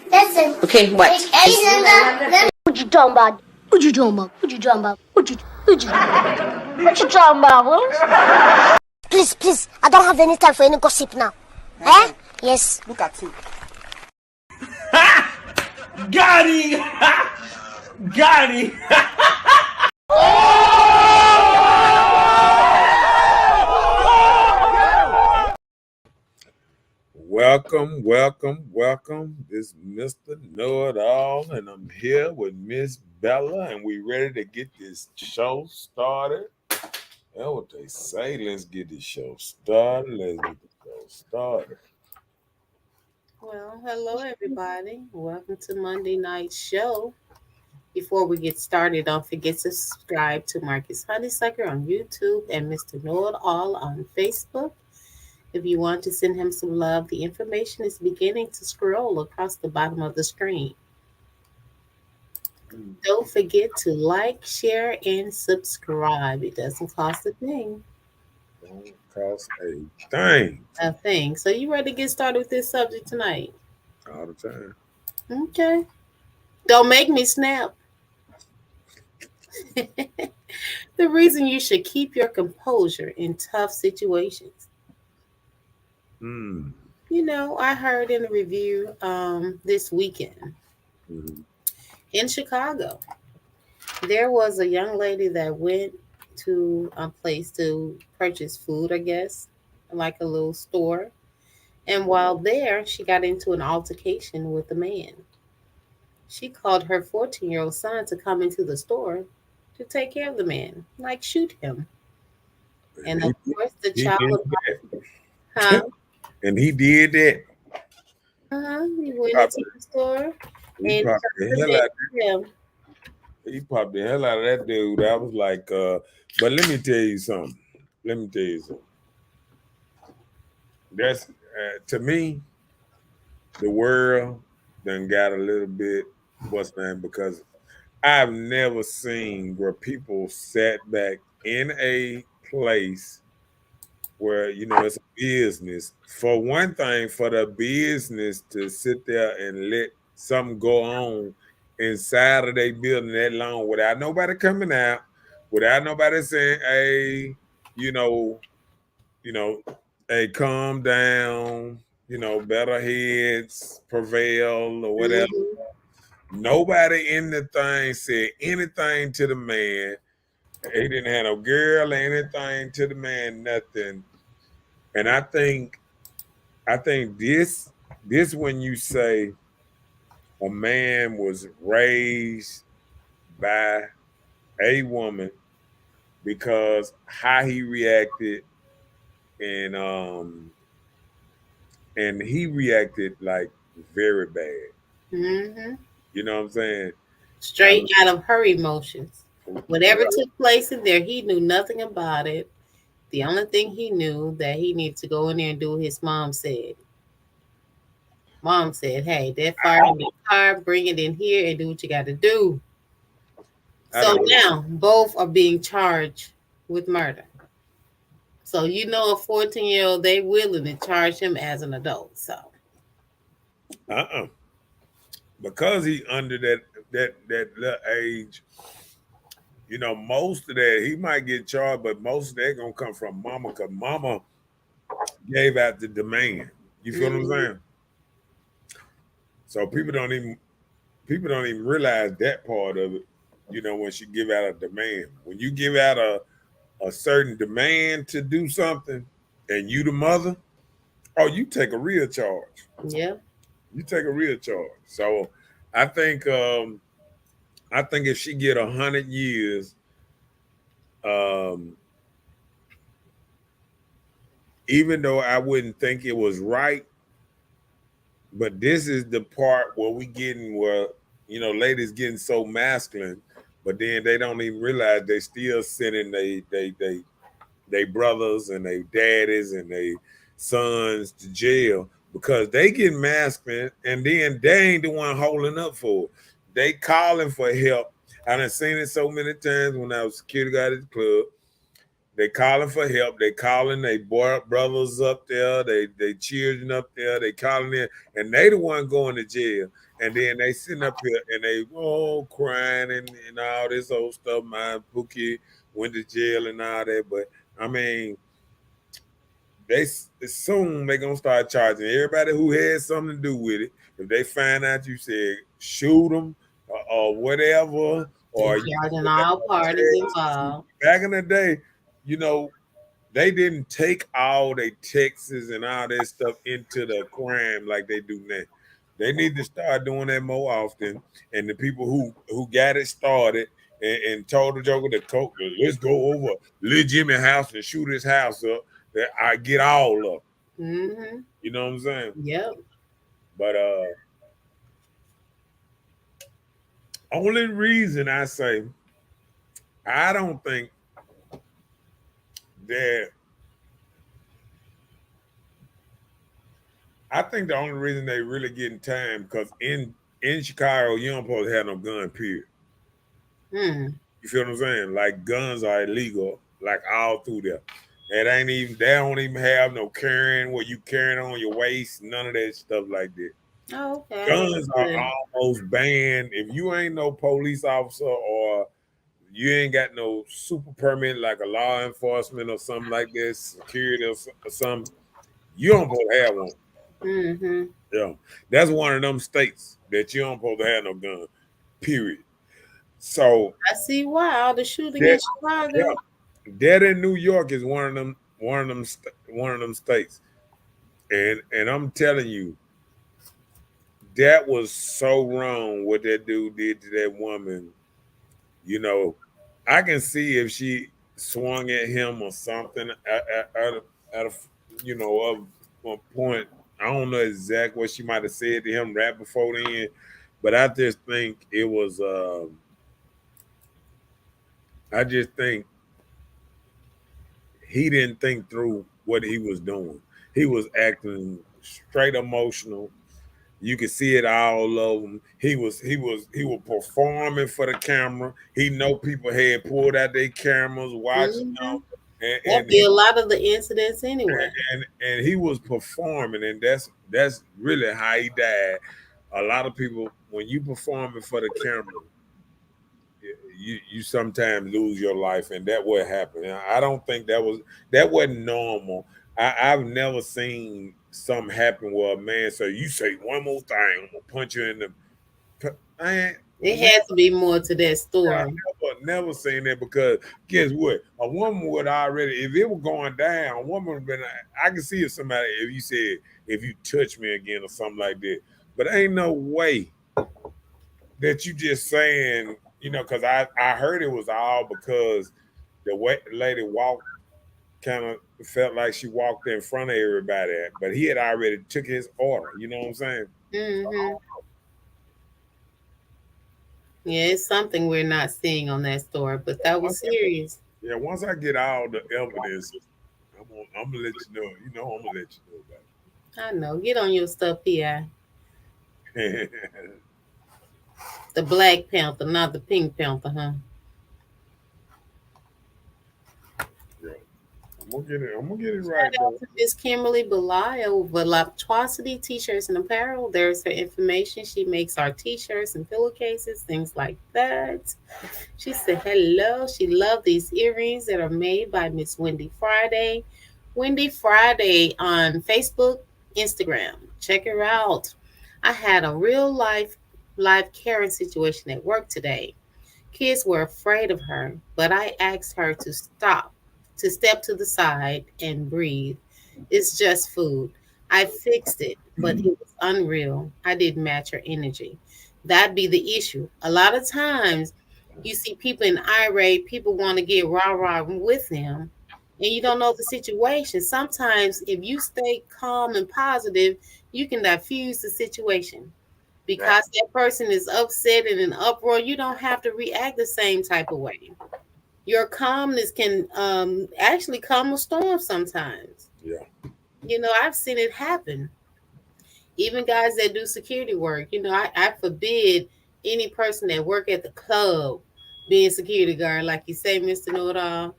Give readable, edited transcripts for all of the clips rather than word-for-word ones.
Listen. Okay, what? What you talking about? What you talking about? What you talking about? What you talking about? Please. I don't have any time for any gossip now. Eh? Yes. Look at him. Got him! Got him! Welcome. This is Mr. Know-It-All, and I'm here with Miss Bella, and we ready to get this show started. That's what they say. Let's get this show started. Well, hello everybody. Welcome to Monday Night Show. Before we get started, don't forget to subscribe to Marcus Honeysucker on YouTube and Mr. Know-It-All on Facebook. If you want to send him some love, the information is beginning to scroll across the bottom of the screen. Don't forget to like, share, and subscribe. It doesn't cost a thing. Don't cost a thing. A thing. So you ready to get started with this subject tonight? All the time. Okay. Don't make me snap. The reason you should keep your composure in tough situations. You know, I heard in a review this weekend in Chicago, there was a young lady that went to a place to purchase food, I guess, like a little store. And while there, she got into an altercation with a man. She called her 14-year-old son to come into the store to take care of the man, like shoot him. And of course, the child. And he did that. He went into the store and he popped the hell out of that dude. I was like, but let me tell you something. That's to me, the world done got a little bit because I've never seen where people sat back in a place where, you know, it's a business. For one thing, for the business to sit there and let something go on inside of their building that long without nobody coming out, without nobody saying, hey, hey, calm down, better heads prevail or whatever. Nobody in the thing said anything to the man. He didn't have no girl or anything to the man, nothing. And I think this when you say a man was raised by a woman because how he reacted and he reacted like very bad. You know what I'm saying? Straight out of her emotions. Whatever took place in there, he knew nothing about it. The only thing he knew that he needed to go in there and do what his mom said. Mom said, hey, that fire in the car, bring it in here and do what you got to do. So now both are being charged with murder. So you know a 14-year-old, they willing to charge him as an adult. So because he under that little age, most of that he might get charged, but most of that gonna come from mama, because mama gave out the demand. You feel what I'm saying? So people don't even realize that part of it. When she give out a demand, when you give out a certain demand to do something, and you the mother, you take a real charge. Yeah, you take a real charge. So I think if she get 100 years, even though I wouldn't think it was right, but this is the part where ladies getting so masculine, but then they don't even realize they still sending they brothers and they daddies and they sons to jail because they get masculine, and then they ain't the one holding up for it. They calling for help. I done seen it so many times when I was a security guard at the club. They calling for help. They calling they boy brothers up there. They children up there. They calling in, and they the one going to jail. And then they sitting up here and they crying and all this old stuff. My Pookie went to jail and all that. But I mean, they soon they gonna start charging everybody who had something to do with it. If they find out you said shoot them or whatever, or They're charging all parties involved. back in the day, you know, they didn't take all their taxes and all that stuff into the crime like they do now. They need to start doing that more often. And the people who got it started and told the Joker to let's go over Lil Jimmy house and shoot his house up, that I get all of them. Mm-hmm. You know what I'm saying? Yep. But only reason I say I don't think that I think the only reason they really getting time because in Chicago you don't supposed to have no gun, period. Mm. You feel what I'm saying? Like guns are illegal, like all through there. It ain't even they don't even have no carrying what you carrying on your waist, none of that stuff like that. Oh, okay. Guns are almost banned. If you ain't no police officer or you ain't got no super permit like a law enforcement or something like this, security or something, you don't supposed to have one. Mm-hmm. Yeah, that's one of them states that you don't supposed to have no gun. Period. So I see why all the shooting in Chicago. Yeah, that in New York is one of them states, and I'm telling you, that was so wrong what that dude did to that woman. You know, I can see if she swung at him or something at a you know of a point. I don't know exactly what she might have said to him right before then, but I just think it was. I just think he didn't think through what he was doing. He was acting straight emotional. You could see it all over him. He was performing for the camera. He know people had pulled out their cameras watching Mm-hmm. him, That'd be a lot of the incidents anyway. and he was performing, and that's really how he died. A lot of people, when you performing for the camera, you sometimes lose your life, and that what happened. And I don't think that wasn't normal. I've never seen something happen where a man say, "You say one more thing, I'm gonna punch you in the." It has to be more to that story. Never seen that because guess what? A woman would already, if it was going down, a woman would have been. I can see if somebody, if you said, if you touch me again or something like that, but ain't no way that you just saying, because I heard it was all because the way the lady walked kind of felt like she walked in front of everybody, but he had already took his order. You know what I'm saying? Mm-hmm. Yeah, it's something we're not seeing on that story, but that was serious. Yeah, once I get all the evidence, I'm gonna let you know. I'm gonna let you know about I know. Get on your stuff, Pi. it. The Black Panther, not the Pink Panther, huh? I'm gonna get it right. Shout out to Miss Kimberly Belial, Voluptuosity T-shirts and apparel. There's her information. She makes our T-shirts and pillowcases, things like that. She said hello. She loved these earrings that are made by Miss Wendy Friday. Wendy Friday on Facebook, Instagram. Check her out. I had a real life Karen situation at work today. Kids were afraid of her, but I asked her to step to the side and breathe. It's just food. I fixed it, but it was unreal. I didn't match her energy. That'd be the issue. A lot of times you see people in irate, people want to get rah-rah with them, and you don't know the situation. Sometimes if you stay calm and positive, you can diffuse the situation. Because that person is upset and in uproar, you don't have to react the same type of way. Your calmness can actually calm a storm sometimes. Yeah. I've seen it happen. Even guys that do security work, I forbid any person that work at the club being security guard, like you say, Mr. Know-It-All.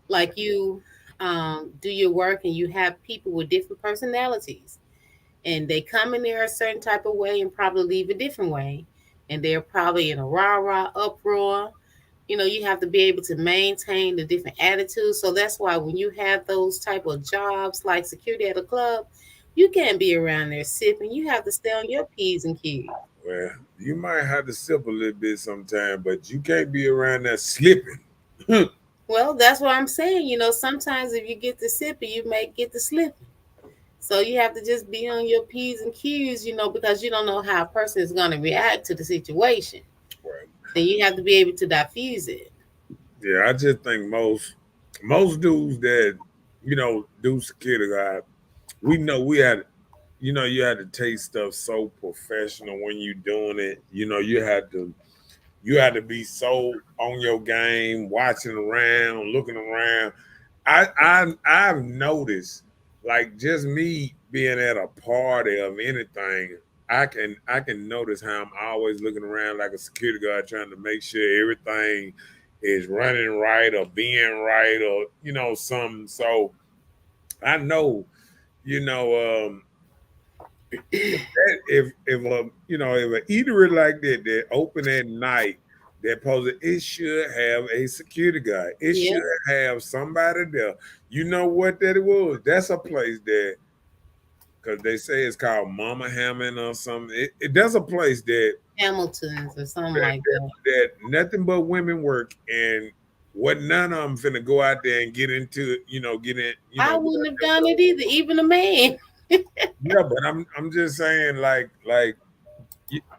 like you do your work and you have people with different personalities, and they come in there a certain type of way and probably leave a different way, and they're probably in a rah-rah uproar. You have to be able to maintain the different attitudes. So that's why when you have those type of jobs like security at a club, you can't be around there sipping. You have to stay on your P's and Q's. Well, you might have to sip a little bit sometime, but you can't be around there slipping. Well, that's what I'm saying. Sometimes if you get the sipping, you may get the slipping. So you have to just be on your P's and Q's, because you don't know how a person is going to react to the situation. Right. Then you have to be able to diffuse it. Yeah, I just think most dudes that do security guard, we know we had you had to take stuff so professional when you doing it. You had to be so on your game, watching around, looking around. I've noticed, like, just me being at a party of anything, I can notice how I'm always looking around like a security guard, trying to make sure everything is running right or being right, or something. So I know, you know um if an eatery like that open at night, that pose it should have a security guard. It Yeah. should have somebody there. You know what that it was? That's a place that, because they say it's called Mama Hammond or something. That's a place that, Hamilton's or something that like that. that nothing but women work, and what none of them finna go out there and get into, get in, I wouldn't have done it either, even a man. yeah, but I'm just saying, like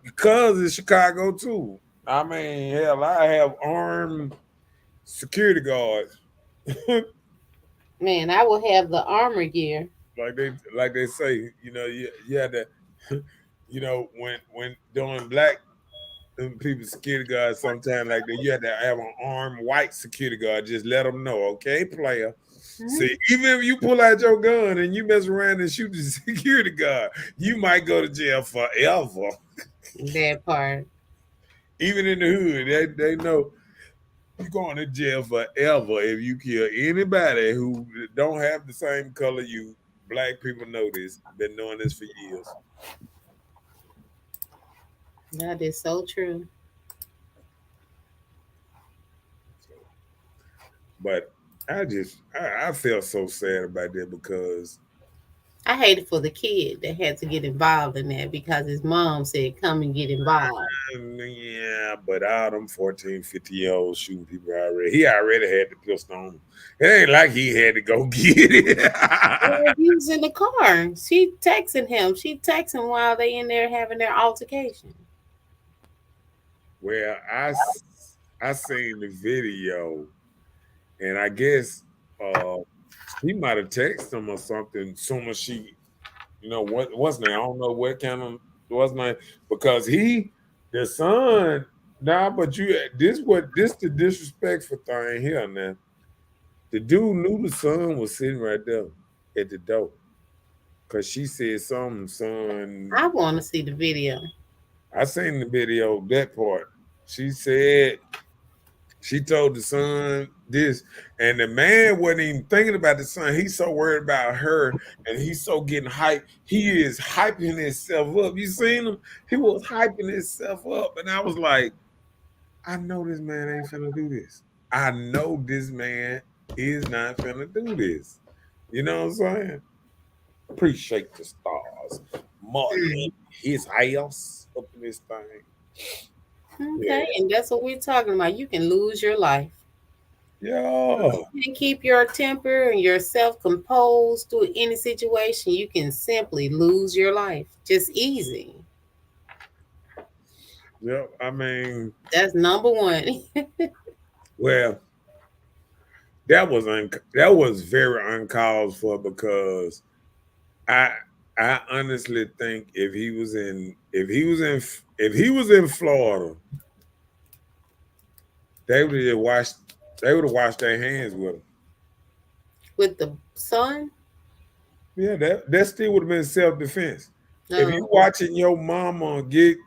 because it's Chicago too. I mean, hell, I have armed security guards, Man, I will have the armor gear. like they say. You had to, when doing black people security guards, sometimes like that, you had to have an armed white security guard. Just let them know, okay, player. See, even if you pull out your gun and you mess around and shoot the security guard, you might go to jail forever. That part. Even in the hood, they know you're going to jail forever if you kill anybody who don't have the same color you. Black people know this. Been knowing this for years. That is so true. But I felt so sad about that because I hate it for the kid that had to get involved in that because his mom said, come and get involved. yeah, but all them 14, 50-year-olds shooting people already. He already had the pistol on him. It ain't like he had to go get it. Well, he was in the car. She texting him. She texting while they in there having their altercation. Well, I seen the video, and I guess she might have texted him or something soon as she, what's name? I don't know what kind of what's name, because the son. Nah, but this the disrespectful thing here now. The dude knew the son was sitting right there at the door, cause she said something, son. I want to see the video. I seen the video, that part. She said she told the son this, and the man wasn't even thinking about the son. He's so worried about her, and he's so getting hyped. He is hyping himself up. You seen him? He was hyping himself up, and I was like, I know this man ain't finna do this. I know this man is not finna do this. You know what I'm saying? Appreciate the stars. Martin, his house up in this thing. Okay, and that's what we're talking about. You can lose your life. Yeah. You can keep your temper and yourself composed through any situation. You can simply lose your life. Just easy. Yeah. I mean, That's number one. well, that was very uncalled for, because I I honestly think if he was in Florida, they would have washed their hands with him. With the son? Yeah, that still would have been self-defense. If you No. watching your mama get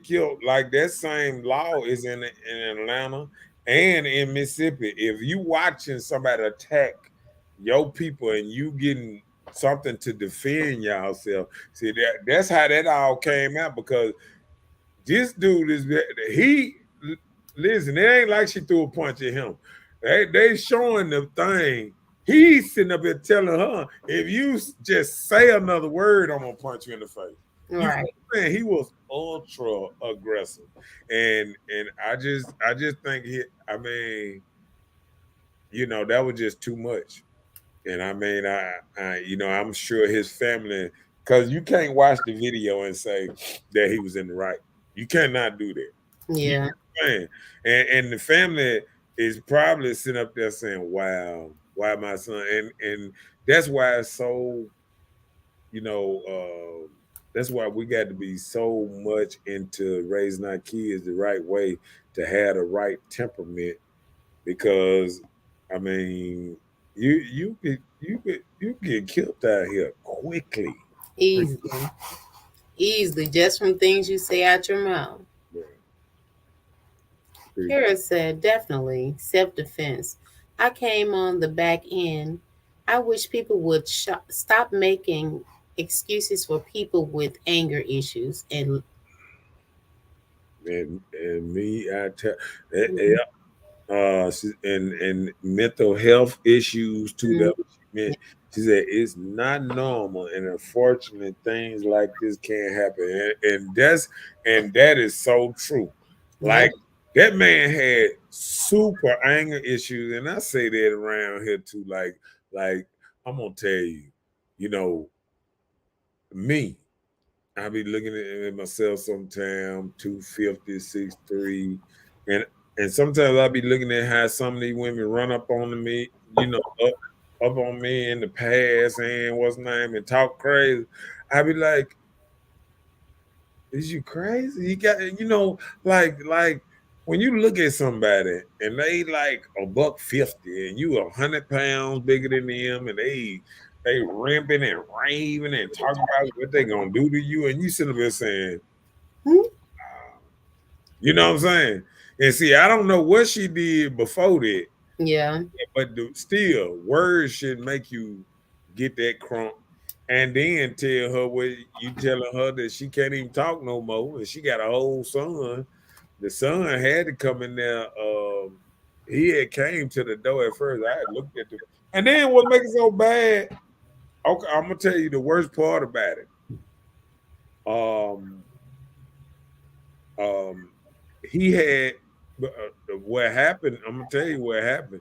killed, like that same law is in Atlanta And in Mississippi, if you watching somebody attack your people and you getting something to defend yourself, see that's how that all came out because this dude is he listen, it ain't like she threw a punch at him. They showing the thing. He's sitting up here telling her, if you just say another word, I'm gonna punch you in the face. You Right. man, he was ultra aggressive. And I just think I mean, that was just too much. And I mean, I'm sure his family, because you can't watch the video and say that he was in the right. You cannot do that. You Yeah. man. And the family is probably sitting up there saying, "Wow, why my son?" And that's why it's so, you know, that's why we got to be so much into raising our kids the right way to have the right temperament because I mean you get killed out here quickly. Easily. Easily. Just from things you say out your mouth. Kara said, definitely self defense. I came on the back end. I wish people would stop making excuses for people with anger issues. And me, I tell, and mental health issues too. Mhm. That what she meant. She said it's not normal, and unfortunately, things like this can't happen. And that is so true. Yeah. Like that man had super anger issues, and I say that around here too. Like I'm gonna tell you, you know, me. I be looking at myself sometime 250, 6'3", and and sometimes I be looking at how some of these women run up on me, up on me in the past and what's name and talk crazy. I be like, is you crazy? You got like when you look at somebody and they like $150 and you 100 pounds bigger than them and they ramping and raving and talking about what they gonna do to you and you sitting there saying, Mhm. you know what I'm saying? And see, I don't know what she did before that, Yeah. but still, words should make you get that crunk and then tell her what you telling her that she can't even talk no more and she got a whole son. The son had to come in there. He had came to the door at first. I had looked at the and then what makes it so bad? Okay, I'm gonna tell you the worst part about it. Um, um, he had what happened. I'm gonna tell you what happened.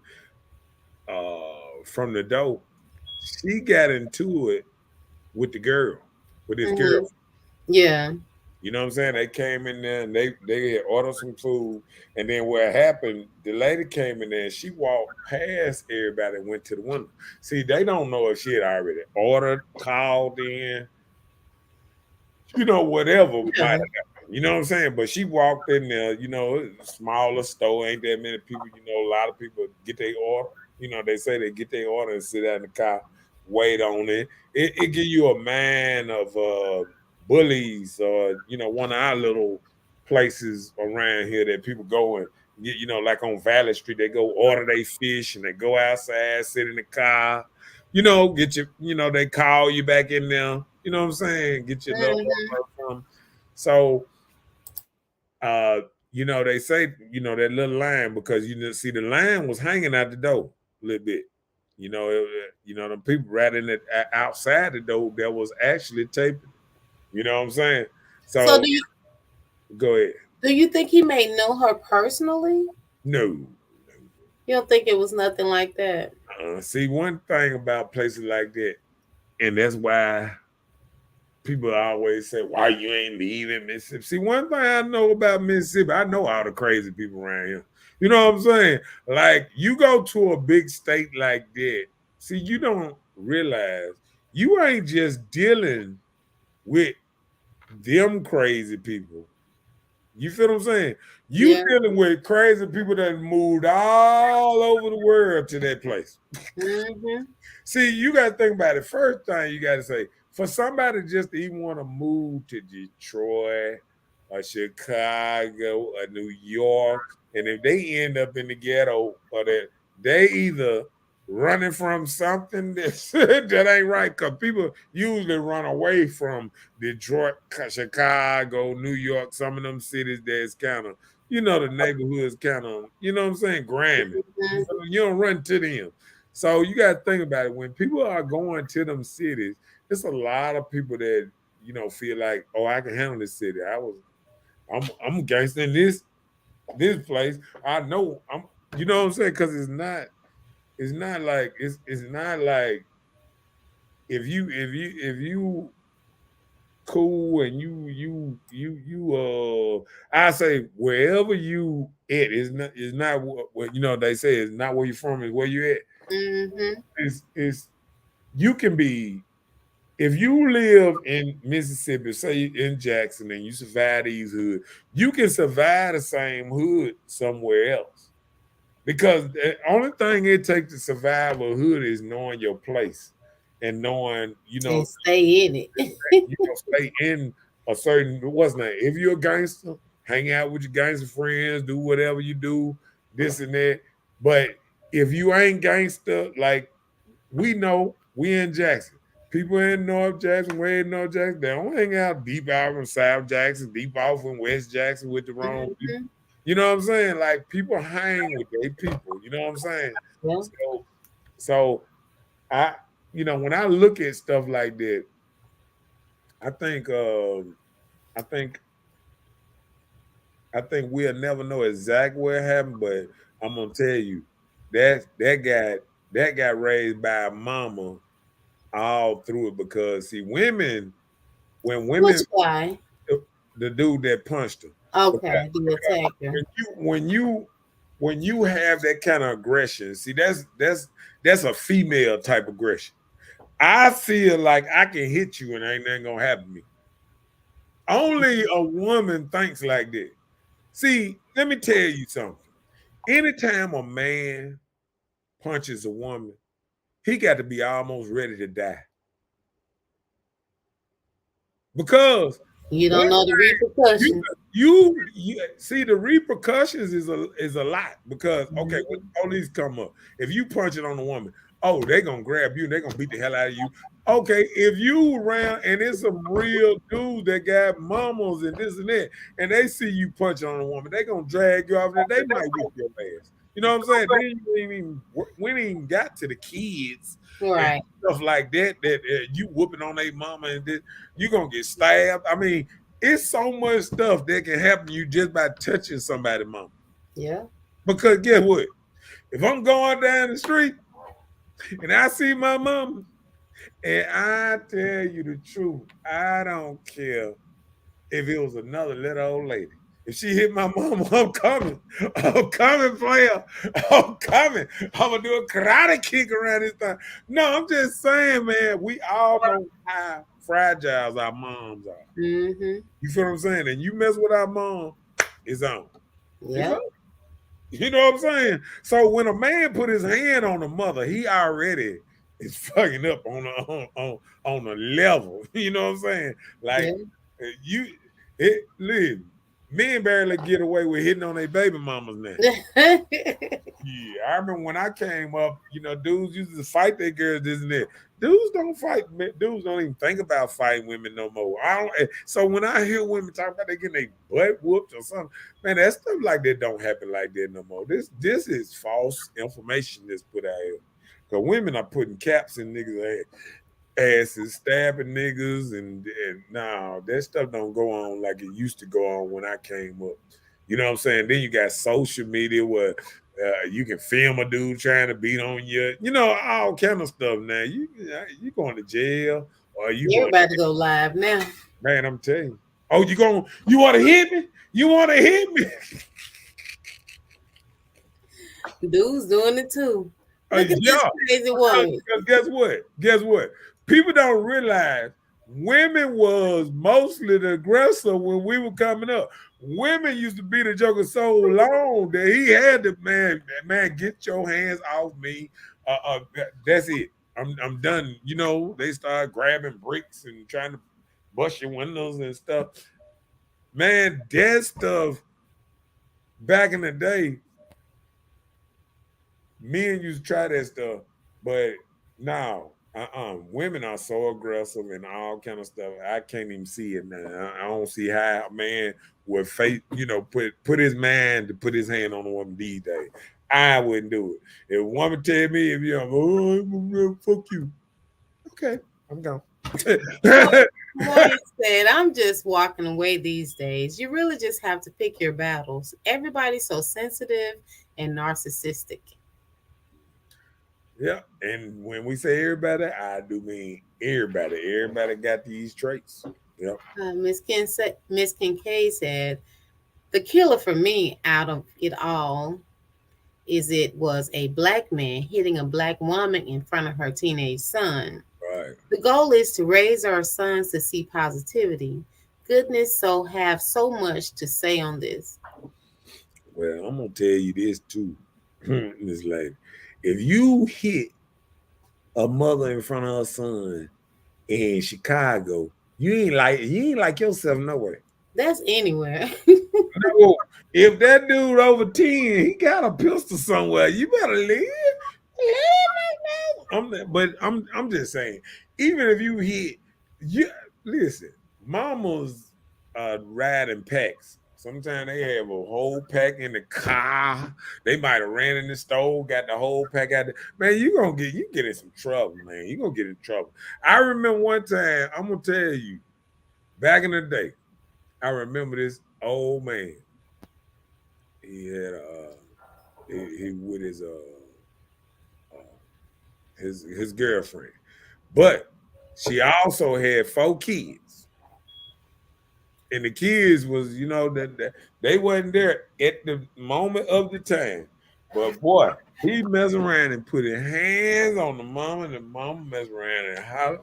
From the door, she got into it with the girl, with this girl. Hmm. Yeah. You know what I'm saying? They came in there and they had ordered some food. And then what happened, the lady came in there and she walked past everybody and went to the window. See, they don't know if she had already ordered, called in, whatever might have Yeah. happened. You know what I'm saying? But she walked in there, it's a smaller store, ain't that many people, a lot of people get their order. They say they get their order and sit out in the car, wait on it. It give you a man of bullies or, one of our little places around here that people go and get, like on Valley Street, they go order their fish and they go outside, sit in the car, get your, they call you back in there, you know what I'm saying? Get your little Hmm. from. So they say, that little line because see the line was hanging out the door a little bit. The people right in it outside the door that was actually taping. You know what I'm saying? So So go ahead. do you think he may know her personally? No. You don't think it was nothing like that? See, one thing about places like that, and that's why people always say, why you ain't leaving Mississippi? See, one thing I know about Mississippi, I know all the crazy people around here. You know what I'm saying? Like, you go to a big state like that, see, you don't realize you ain't just dealing with them crazy people. You feel what I'm saying? You Yeah. dealing with crazy people that moved all over the world to that place. Hmm. See, you got to think about it. First thing you got to say, for somebody just to even want to move to Detroit a Chicago, a New York, and if they end up in the ghetto, or that they either running from something that ain't right, because people usually run away from Detroit, Chicago, New York, some of them cities that's kind of, the neighborhoods kind of, what I'm saying, grimy. You don't run to them. So you got to think about it. When people are going to them cities, it's a lot of people that, feel like, oh, I can handle this city. I'm a gangster in this place. I know I'm, you know what I'm saying? Because it's not like if you cool and I say wherever you at is not what they say is not where you from, is where you at. Mm-hmm. Is you can be, if you live in Mississippi, say in Jackson, and you survive these hoods, you can survive the same hood somewhere else. Because the only thing it takes to survive a hood is knowing your place and knowing, And stay in it. stay in a certain, what's name. If you're a gangster, hang out with your gangster friends, do whatever you do, this and that. But if you ain't gangster, like we know, we in Jackson. People in North Jackson, way in North Jackson, they don't hang out deep out in South Jackson, deep off in West Jackson with the wrong people. Mm-hmm. You know what I'm saying? Like people hang with their people. You know what I'm saying? Yeah. So I, when I look at stuff like that, I think, I think, I think we'll never know exactly what happened, but I'm gonna tell you that got raised by a mama all through it, because see, when Which women, guy? the dude that punched her. Okay, the attacker. When you have that kind of aggression, see, that's a female type aggression. I feel like I can hit you and ain't nothing gonna happen to me. Only a woman thinks like that. See, let me tell you something. Anytime a man punches a woman, he got to be almost ready to die. Because You don't one know the repercussions. you see, the repercussions is a lot, because okay, when Mm-hmm. the police come up, if you punch it on a woman, oh, they're gonna grab you, they're gonna beat the hell out of you. Okay, if you around and it's some real dudes that got mamas and this and that, and they see you punch on a woman, they gonna drag you off, and they might whip your ass. You know what I'm saying? Then you ain't even, we ain't even got to the kids and Right. stuff like that. That you whooping on their mama, and this, you gonna get stabbed. I mean, it's so much stuff that can happen to you just by touching somebody's mama. Yeah. Because guess what? If I'm going down the street and I see my mama, and I tell you the truth, I don't care if it was another little old lady. If she hit my mama, I'm coming. I'm coming, player. I'm coming. I'm gonna do a karate kick around this thing. No, I'm just saying, man, we all know how fragile our moms are. Mm-hmm. You feel what I'm saying? And you mess with our mom, it's on. It's Yeah. on. You know what I'm saying? So when a man put his hand on a mother, he already is fucking up on a level. You know what I'm saying? Like Yeah. you, live. Men barely get away with hitting on their baby mamas now. Yeah, I remember when I came up, dudes used to fight their girls, this and that. Dudes don't fight. Dudes don't even think about fighting women no more. I don't. So when I hear women talk about they getting their butt whooped or something, man, that stuff like that don't happen like that no more. This is false information that's put out here. Because women are putting caps in niggas' asses, stabbing niggas, and nah, that stuff don't go on like it used to go on when I came up. You know what I'm saying? Then you got social media where you can film a dude trying to beat on you. All kind of stuff now. You going to jail, or you You're going? about to go live now. Man, I'm telling you. Oh, you want to hit me? You want to hit me? Dude's doing it too. Look at this Yeah. crazy woman. Because guess what? Guess what? People don't realize women was mostly the aggressor when we were coming up. Women used to be the joker so long that he had to, man, get your hands off me. That's it. I'm done. They start grabbing bricks and trying to bust your windows and stuff. Man, that stuff back in the day, men used to try that stuff, but now, women are so aggressive and all kind of stuff. I can't even see it now. I don't see how a man would face, put his man to put his hand on a woman these days. I wouldn't do it. If a woman tell me, if you're, fuck you, okay, I'm gone. Moya said, I'm just walking away these days. You really just have to pick your battles. Everybody's so sensitive and narcissistic. Yeah, and when we say everybody, I do mean everybody. Everybody got these traits. Yep. Miss Kincaid said, the killer for me out of it all is it was a black man hitting a black woman in front of her teenage son. Right. The goal is to raise our sons to see positivity. Goodness, so have so much to say on this. Well, I'm gonna tell you this too, Miss Lady. If you hit a mother in front of her son in Chicago, you ain't like yourself nowhere. That's anywhere. No, if that dude over 10, he got a pistol somewhere, you better leave. I'm just saying, even if you hit, you listen, mamas ride in packs. Sometimes they have a whole pack in the car. They might have ran in the store, got the whole pack out there. Man, you get in some trouble, man. You gonna get in trouble. I remember one time, I'm gonna tell you, back in the day, I remember this old man. He had he with his girlfriend. But she also had 4 kids. And the kids was, that they wasn't there at the moment of the time. But boy, he messed around and put his hands on the mama, and the mama messed around and holler,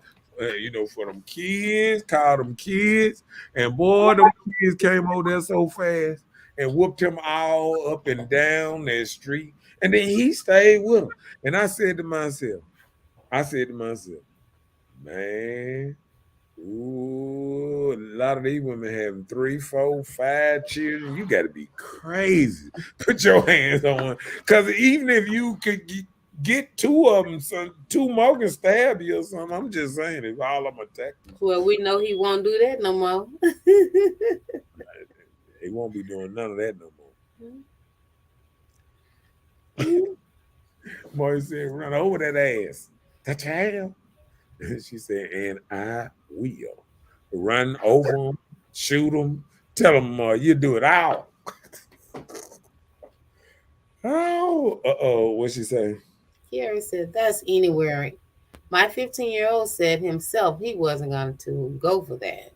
for them kids, called them kids. And boy, them kids came over there so fast and whooped him all up and down that street. And then he stayed with them. And I said to myself, man, ooh, a lot of these women having 3, 4, 5 children. You got to be crazy. Put your hands on, because even if you could get 2 of them, 2 more can stab you or something. I'm just saying, if all of them attack you. Well, we know he won't do that no more. He won't be doing none of that no more. Marty said, run over that ass. Touch your hand. She said, and I will run over them, shoot them, tell them you do it all. Oh, what'd she say? Kiara said, that's anywhere. My 15-year-old said himself he wasn't going to go for that.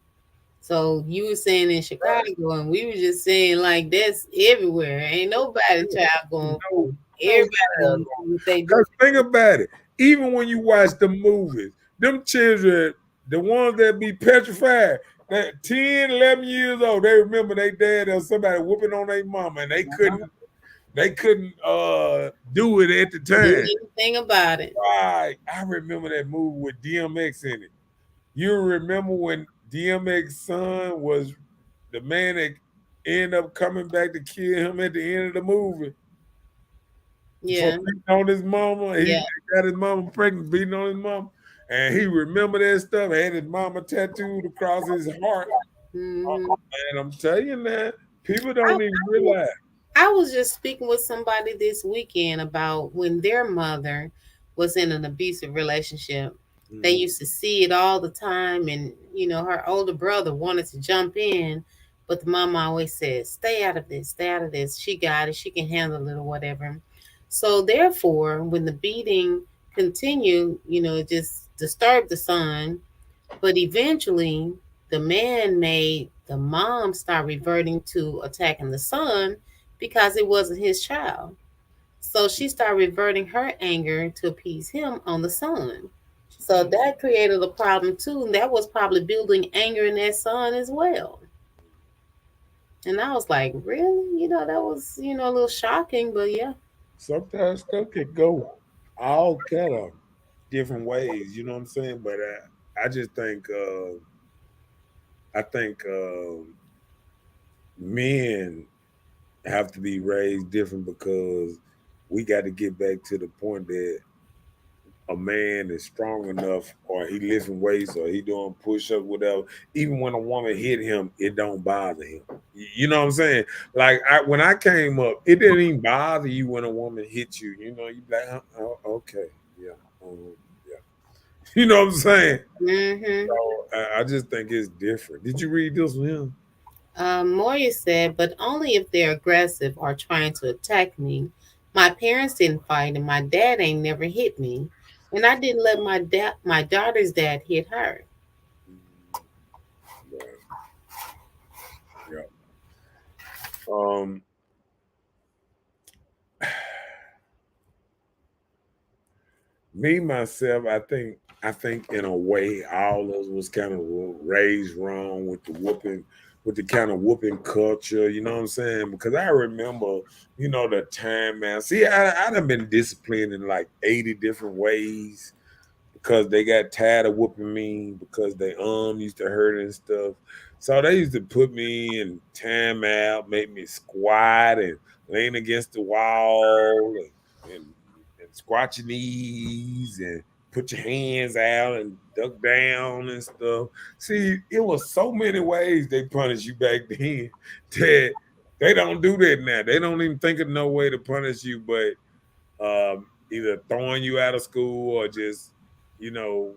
So you were saying in Chicago, and we were just saying like that's everywhere. Ain't nobody child going. No, everybody going what they do. Think about it. Even when you watch the movies, them children, the ones that be petrified, that 10, 11 years old, they remember their dad or somebody whooping on their mama, and they couldn't do it at the time. Do anything about it. Right. I remember that movie with DMX in it. You remember when DMX's son was the man that ended up coming back to kill him at the end of the movie? Yeah. For beating on his mama. He got his mama pregnant, beating on his mama. And he remembered that stuff, had his mama tattooed across his heart. Mm-hmm. Oh, man, I'm telling you now, people don't even realize. I was just speaking with somebody this weekend about when their mother was in an abusive relationship. Mm-hmm. They used to see it all the time. And, her older brother wanted to jump in, but the mama always said, stay out of this, stay out of this. She got it. She can handle it or whatever. So therefore, when the beating continued, it just disturbed the son. But eventually, the man made the mom start reverting to attacking the son because it wasn't his child. So she started reverting her anger to appease him on the son. So that created a problem too. And that was probably building anger in that son as well. And I was like, really? That was, a little shocking, but yeah. Sometimes stuff can go all kind of different ways, you know what I'm saying? But I just think men have to be raised different because we got to get back to the point that a man is strong enough, or he lifting weights, or he doing push-ups, whatever. Even when a woman hit him, it don't bother him. You know what I'm saying? Like when I came up, it didn't even bother you when a woman hit you. You know, you like, oh, okay, yeah, yeah. You know what I'm saying? Mm-hmm. So I just think it's different. Did you read this one? Yeah. Moya said, but only if they're aggressive or trying to attack me. My parents didn't fight, and my dad ain't never hit me, and I didn't let my daughter's dad hit her. Right. Yeah. Um, Me myself, I think in a way all of us was kind of raised wrong with the whooping, with the kind of whooping culture. You know what I'm saying? Because I remember, the time, man. See, I done been disciplined in like 80 different ways because they got tired of whooping me because their arm used to hurt and stuff. So they used to put me in timeout, make me squat and lean against the wall and squat your knees and put your hands out and duck down and stuff. See, it was so many ways they punish you back then that they don't do that now. They don't even think of no way to punish you but either throwing you out of school or just, you know,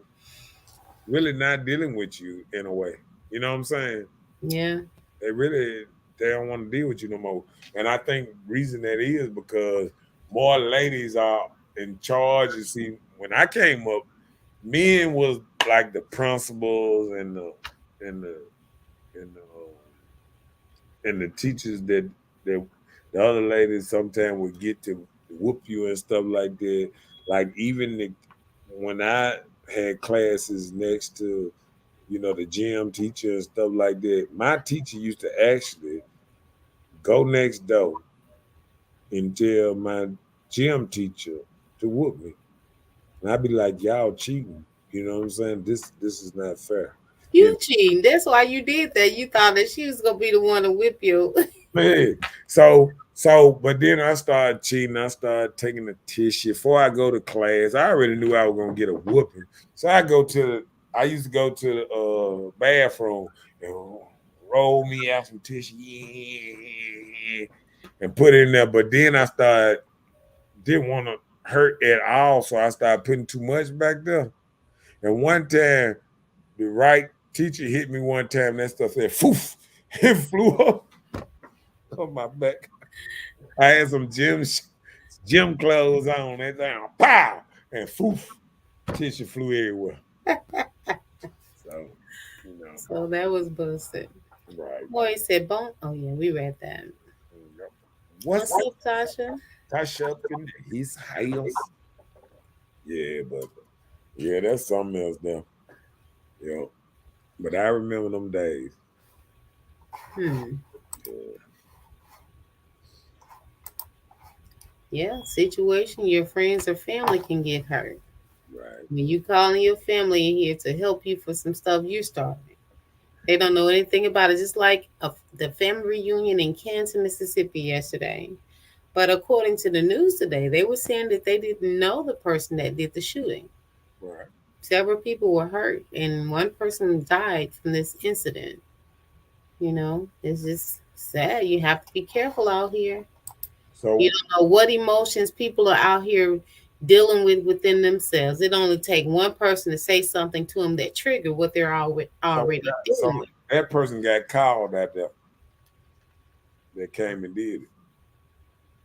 really not dealing with you in a way. You know what I'm saying? Yeah. They don't want to deal with you no more. And I think reason that is because more ladies are in charge. You see, when I came up, men was like the principals and the and the and the teachers that the other ladies sometimes would get to whoop you and stuff like that. Like even when I had classes next to the gym teacher and stuff like that, my teacher used to actually go next door and tell my gym teacher to whoop me, and I'd be like, "Y'all cheating." You know what I'm saying? This is not fair. You You cheating. That's why you did that. You thought that she was gonna be the one to whip you. Man, but then I started cheating. I started taking the tissue before I go to class. I already knew I was gonna get a whooping, so I used to go to the bathroom and roll me out some tissue, yeah, and put it in there. But then I started didn't want to hurt at all, so I started putting too much back there. And one time, the right teacher hit me one time. That stuff said, "Foof!" It flew up on my back. I had some gym clothes on. That thing, pow, and foof, tissue flew everywhere. So, So that was busted. right. Boy said, "Bone." Oh yeah, we read that. What's What's up, Tasha? Tasha up in his house? Yeah, but yeah, that's something else now. Yeah, but I remember them days. Hmm. Yeah, Yeah, situation. Your friends or family can get hurt. right. When you calling your family in here to help you for some stuff you started, they don't know anything about it. Just like the family reunion in Canton, Mississippi yesterday. But according to the news today, they were saying that they didn't know the person that did the shooting. Right. Several people were hurt, and one person died from this incident. It's just sad. You have to be careful out here. You So, don't know what emotions people are out here dealing with within themselves. It only take one person to say something to them that trigger what they're already so dealing with. that person got called out there that came and did it.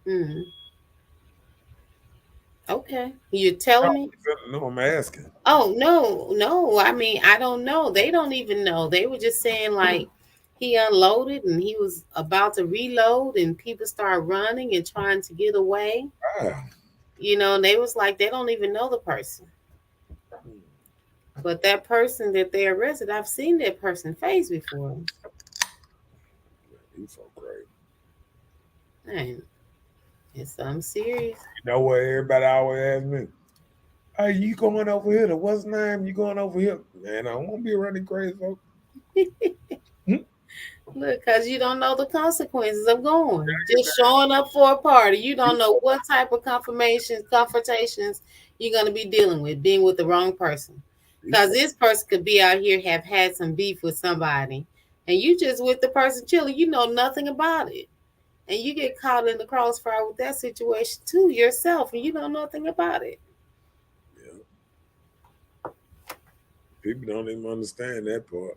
Mm, okay, you're telling me? No, I'm asking. Oh no, no. I mean, I don't know. They don't even know. They were just saying like he unloaded and he was about to reload, and people started running and trying to get away. Ah, And they was like they don't even know the person. But that person that they arrested, I've seen that person face before. he's so great. Man, it's something serious. You know what everybody always asks me? Hey, you going over here to what's name? You going over here? Man, I don't want to be around the crazy folks. Hmm? Look, because you don't know the consequences of going. Just showing up for a party. You don't know what type of confrontations you're going to be dealing with, being with the wrong person. Because this person could be out here, have had some beef with somebody, and you just with the person chilling. You know nothing about it. And you get caught in the crossfire with that situation too yourself, and you know nothing about it. Yeah. People don't even understand that part.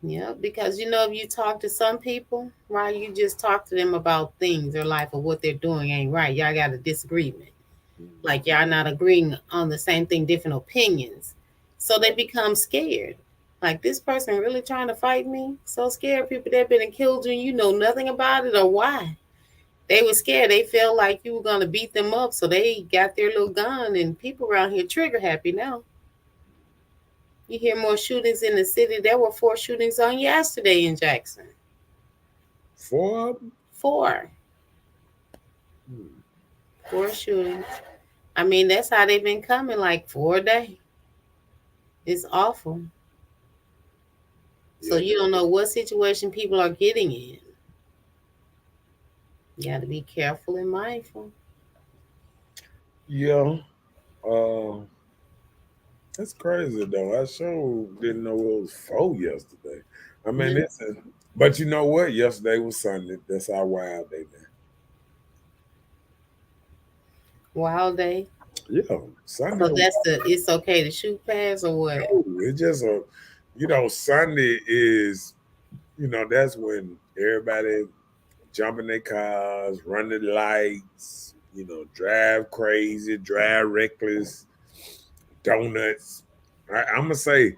Yeah, because you know, if you talk to some people, right, you just talk to them about things, their life, or what they're doing ain't right. Y'all got a disagreement. Like y'all not agreeing on the same thing, different opinions. So they become scared. Like this person really trying to fight me? So scared people that been and killed you, and you know nothing about it or why. They were scared. They felt like you were gonna beat them up, so they got their little gun. And people around here trigger happy now. You hear more shootings in the city. There were 4 shootings on yesterday in Jackson. 4 of them? 4. Hmm. 4 shootings. I mean, that's how they've been coming, like 4 a day. It's awful. So Yeah. you don't know what situation people are getting in. You got to be careful and mindful. Yeah. Uh, that's crazy though. I sure didn't know it was 4 yesterday. I mean, Yeah. but you know what? Yesterday was Sunday. That's our wild day Wild day. now. Yeah, Sunday. So that's it's okay to shoot past or what? It's just Sunday is, that's when everybody jump in their cars, run the lights, drive crazy, drive reckless, donuts. I'm gonna say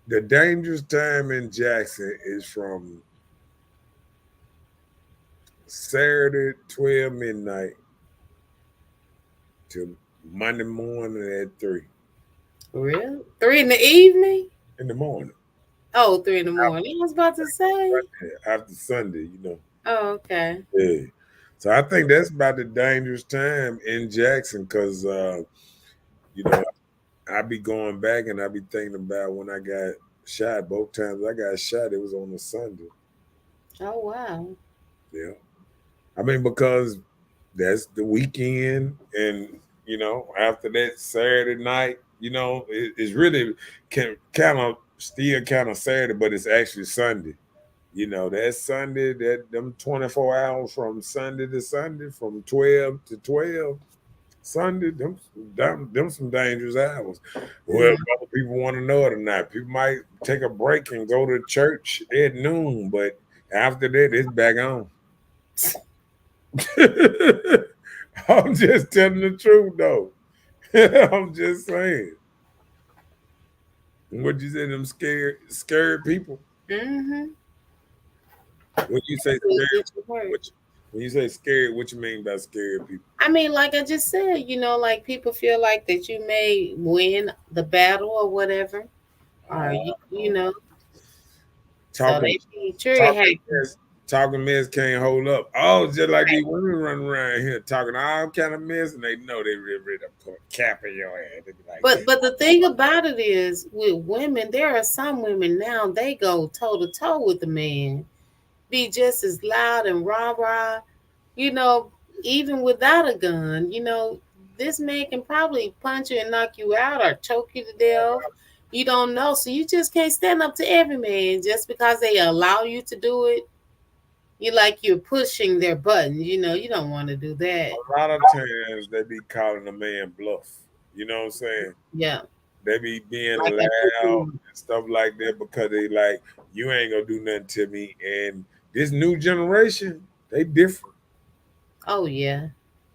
the dangerous time in Jackson is from Saturday 12 midnight to Monday morning at 3 Real? 3 in the evening? in the morning. Oh, 3 in the morning. I was about to say. After Sunday, Oh, okay. Yeah. So I think that's about the dangerous time in Jackson because, you know, I be going back and I be thinking about when I got shot. Both times I got shot, it was on a Sunday. Oh, wow. Yeah. I mean, because that's the weekend. And, after that Saturday night, it's really kind of still kind of Saturday, but it's actually Sunday. That Sunday, that them 24 hours from Sunday to Sunday, from 12 to 12, Sunday, them some dangerous hours. Well, Yeah. whether people want to know it or not, people might take a break and go to church at noon, but after that, it's back on. I'm just telling the truth, though. I'm just saying. What you say, them scared people? Mm-hmm. When you say It scared, gets you hurt. when you say scared, what you mean by scared people? I mean, like I just said, like people feel like that you may win the battle or whatever, or you know, so Talking they be trigger talking happy. mess, talking mess can't hold up. Oh, just like these women running around here talking all kind of mess, and they know they really ready to put a cap in your ass. They be like, But the thing about it is, with women, there are some women now they go toe to toe with the man, be just as loud and rah rah, you know, even without a gun. This man can probably punch you and knock you out or choke you to death. You don't know, so you just can't stand up to every man just because they allow you to do it. You're pushing their buttons. You don't want to do that. a lot of times they be calling a man bluff. You know what I'm saying? Yeah, They be being like I loud do. and stuff like that because they like, you ain't gonna do nothing to me. And this new generation, they different. Oh yeah.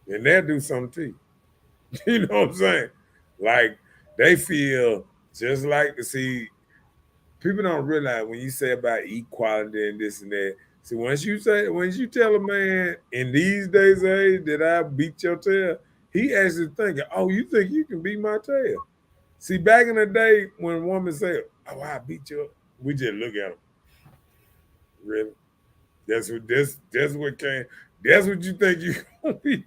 And they'll do something to you. You know what I'm saying? Like they feel just like, see, people don't realize when you say about equality and this and that. See, once you tell a man in these days of age that I beat your tail, he actually thinking, oh, you think you can beat my tail? See, back in the day when a woman say, oh, I beat you, we just look at them. Really? That's what you think you gonna be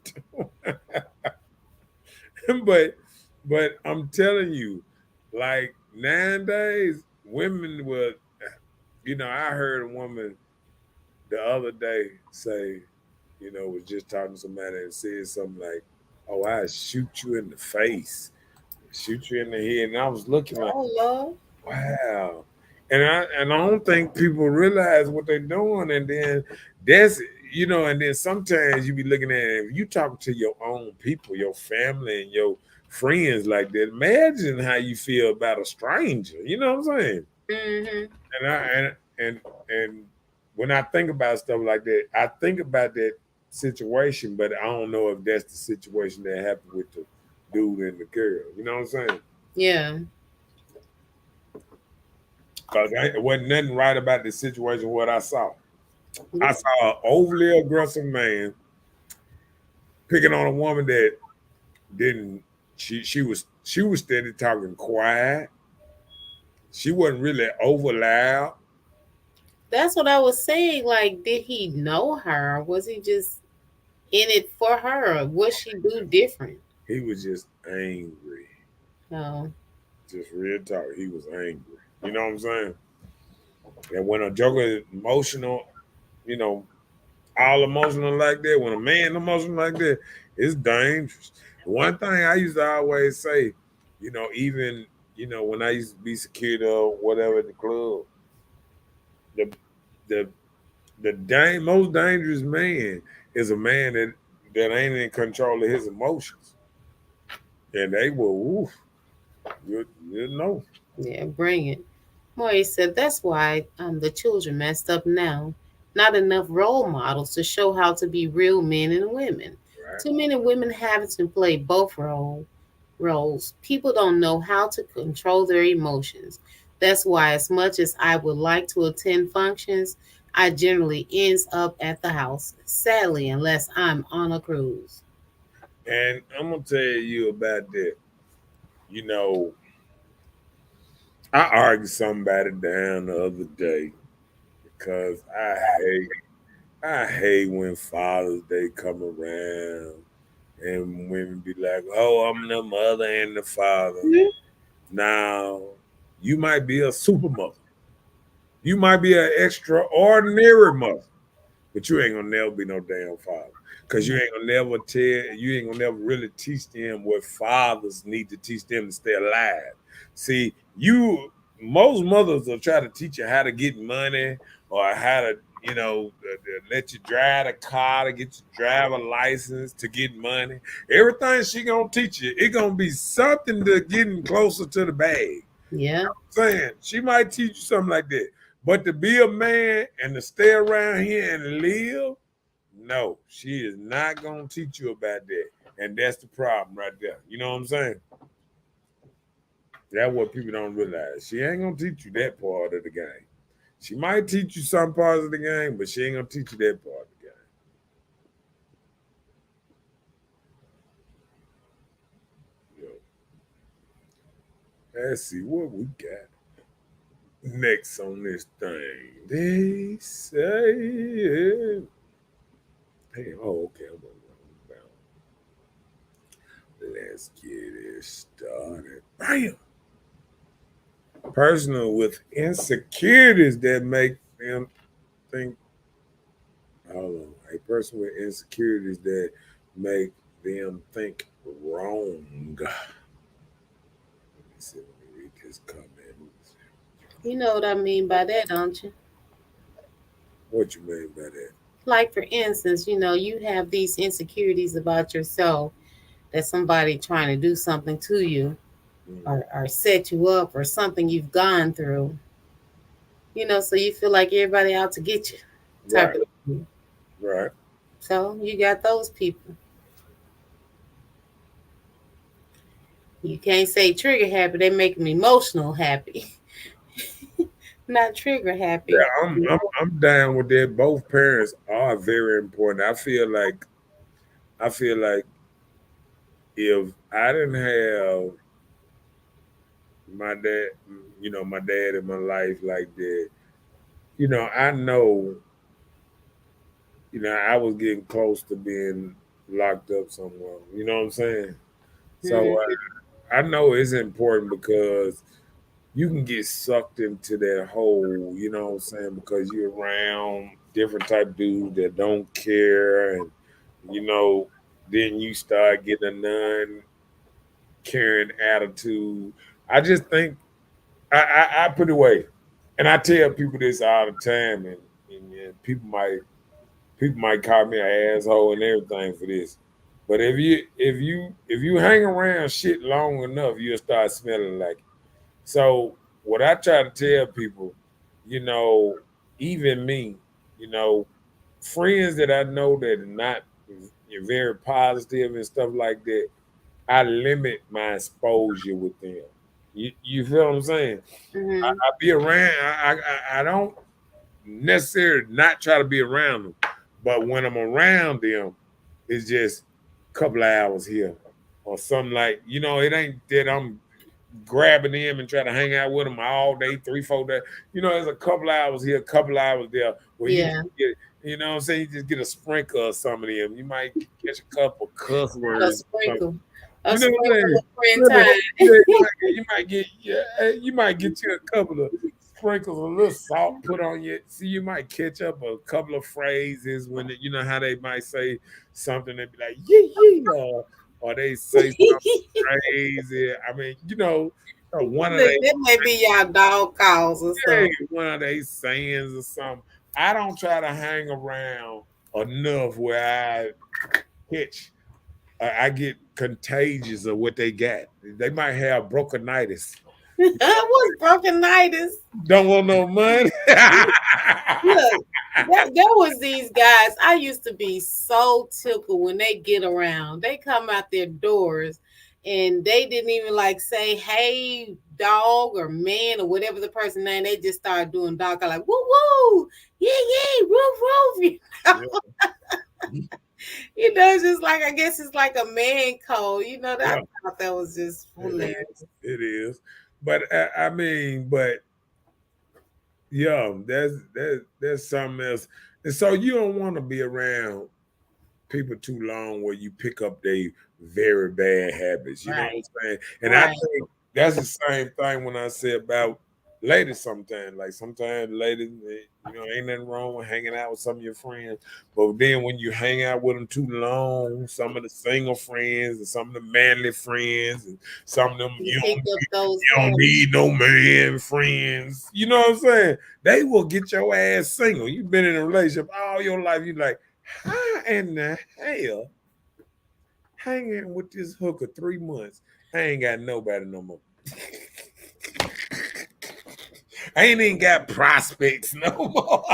doing. but I'm telling you, like nowadays, women will I heard a woman the other day say, was just talking to somebody and said something like, "Oh, I shoot you in the face, shoot you in the head," and I was looking like, Oh Lord. wow. And I don't think people realize what they're doing. And then that's and then sometimes you be looking at it, if you talk to your own people, your family and your friends like that, imagine how you feel about a stranger. You know what I'm saying? Mm-hmm. And I and when I think about stuff like that, I think about that situation, but I don't know if that's the situation that happened with the dude and the girl. You know what I'm saying? Yeah. Because it wasn't nothing right about the situation. What I saw, an overly aggressive man picking on a woman that didn't. She was steady talking quiet. She wasn't really over loud. That's what I was saying. Like, did he know her? Was he just in it for her? What she do different? He was just angry. Oh, Just real talk. He was angry. You know what I'm saying? And when a joker is emotional, you know, all emotional like that, when a man emotional like that, it's dangerous. One thing I used to always say, even when I used to be security or whatever at the club, the the most dangerous man is a man that ain't in control of his emotions, and they will, oof, you know. yeah, bring it. Moy said that's why the children messed up now. Not enough role models to show how to be real men and women. Right. Too many women have to play both roles. People don't know how to control their emotions. That's why, as much as I would like to attend functions, I generally ends up at the house. Sadly, unless I'm on a cruise. And I'm gonna tell you about that. You know, I argued somebody down the other day because I hate when Father's Day come around and women be like, "Oh, I'm the mother and the father." Now, you might be a super mother. You might be an extraordinary mother, but you ain't gonna never be no damn father. Cause you ain't gonna never really teach them what fathers need to teach them to stay alive. See, most mothers will try to teach you how to get money or how to, let you drive a car to get your driver license to get money. Everything she gonna teach you, it gonna be something to getting closer to the bag. Yeah. Saying she might teach you something like that. But to be a man and to stay around here and live, no, she is not gonna teach you about that. And that's the problem right there. You know what I'm saying? That's what people don't realize. She ain't gonna teach you that part of the game. She might teach you some parts of the game, but she ain't gonna teach you that part of the game. Let's see what we got next on this thing. They say, hey, oh, okay, I'm gonna run. Let's get it started. Bam! Personal with insecurities that make them think. Hold on. A person with insecurities that make them think wrong. Let me see. Let me read this comment. You know what I mean by that, don't you? What you mean by that? Like, for instance, you have these insecurities about yourself that somebody trying to do something to you, or set you up, or something you've gone through, so you feel like everybody out to get you type Right. of thing. Right. So you got those people. You can't say trigger happy, they make me emotional happy. Not trigger happy. Yeah, I'm down with that. Both parents are very important. I feel like if I didn't have my dad, my dad in my life like that, I know, I was getting close to being locked up somewhere. You know what I'm saying? So Mhm. I know it's important because you can get sucked into that hole, you know what I'm saying, because you're around different type of dudes that don't care, and you know, then you start getting a non-caring attitude. I just think I put it away, and I tell people this all the time, and people might call me an asshole and everything for this. But if you hang around shit long enough, you'll start smelling like it. So what I try to tell people, you know, even me, you know, friends that I know that are not very positive and stuff like that, I limit my exposure with them. You feel what I'm saying? Mm-hmm. I be around. I don't necessarily not try to be around them, but when I'm around them, it's just a couple of hours here or something like, you know, it ain't that I'm grabbing them and trying to hang out with them all day, 3, 4 days. You know, there's a couple of hours here, a couple of hours there where you Yeah. just get, you know what I'm saying? You just get a sprinkle of some of them. You might catch a couple cuss A words. sprinkle. A You know what I'm sprinkle saying? of friend Yeah, time. you might get you a couple of sprinkles, a little salt put on you. See, you might catch up a couple of phrases when you know how they might say something and be like yee, or they say something crazy. I mean, you know, one of they That may be y'all dog calls or yeah, something. one of they sayings or something. I don't try to hang around enough where catch I get contagious of what they got. They might have bronchitis. What's broken-itis? Don't want no money. Look, that was these guys. I used to be so tickled when they get around. They come out their doors and they didn't even like say, hey, dog or man or whatever the person name. They just started doing dog. I like, woo woo, yeah, yeah, roof, roof. It's just like, I guess it's like a man code. Yeah, I thought that was just hilarious. it is. But I mean, but yeah, that's something else. And so you don't want to be around people too long where you pick up their very bad habits. You know what I'm Right, saying? And I right. think that's the same thing when I say about ladies sometimes. Like sometimes ladies, ain't nothing wrong with hanging out with some of your friends. But then when you hang out with them too long, some of the single friends and some of the manly friends and some of them You pick up those you don't habits. need no man friends. You know what I'm saying? They will get your ass single. You've been in a relationship all your life. You like, how in the hell hanging with this hooker 3 months? I ain't got nobody no more. I ain't even got prospects no more.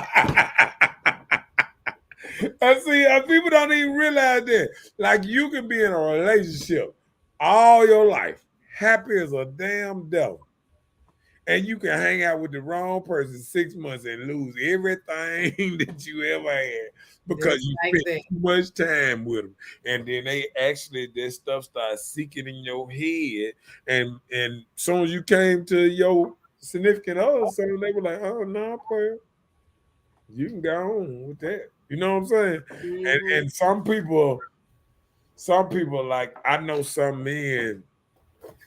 I see people don't even realize that. Like you can be in a relationship all your life, happy as a damn devil. And you can hang out with the wrong person 6 months and lose everything that you ever had because Just you like spent that. too much time with them. And then that stuff starts seeking in your head. And soon as you came to your significant other, so they were like, oh no, player, you can go on with that. You know what I'm saying? Mhm. And some people like I know some men,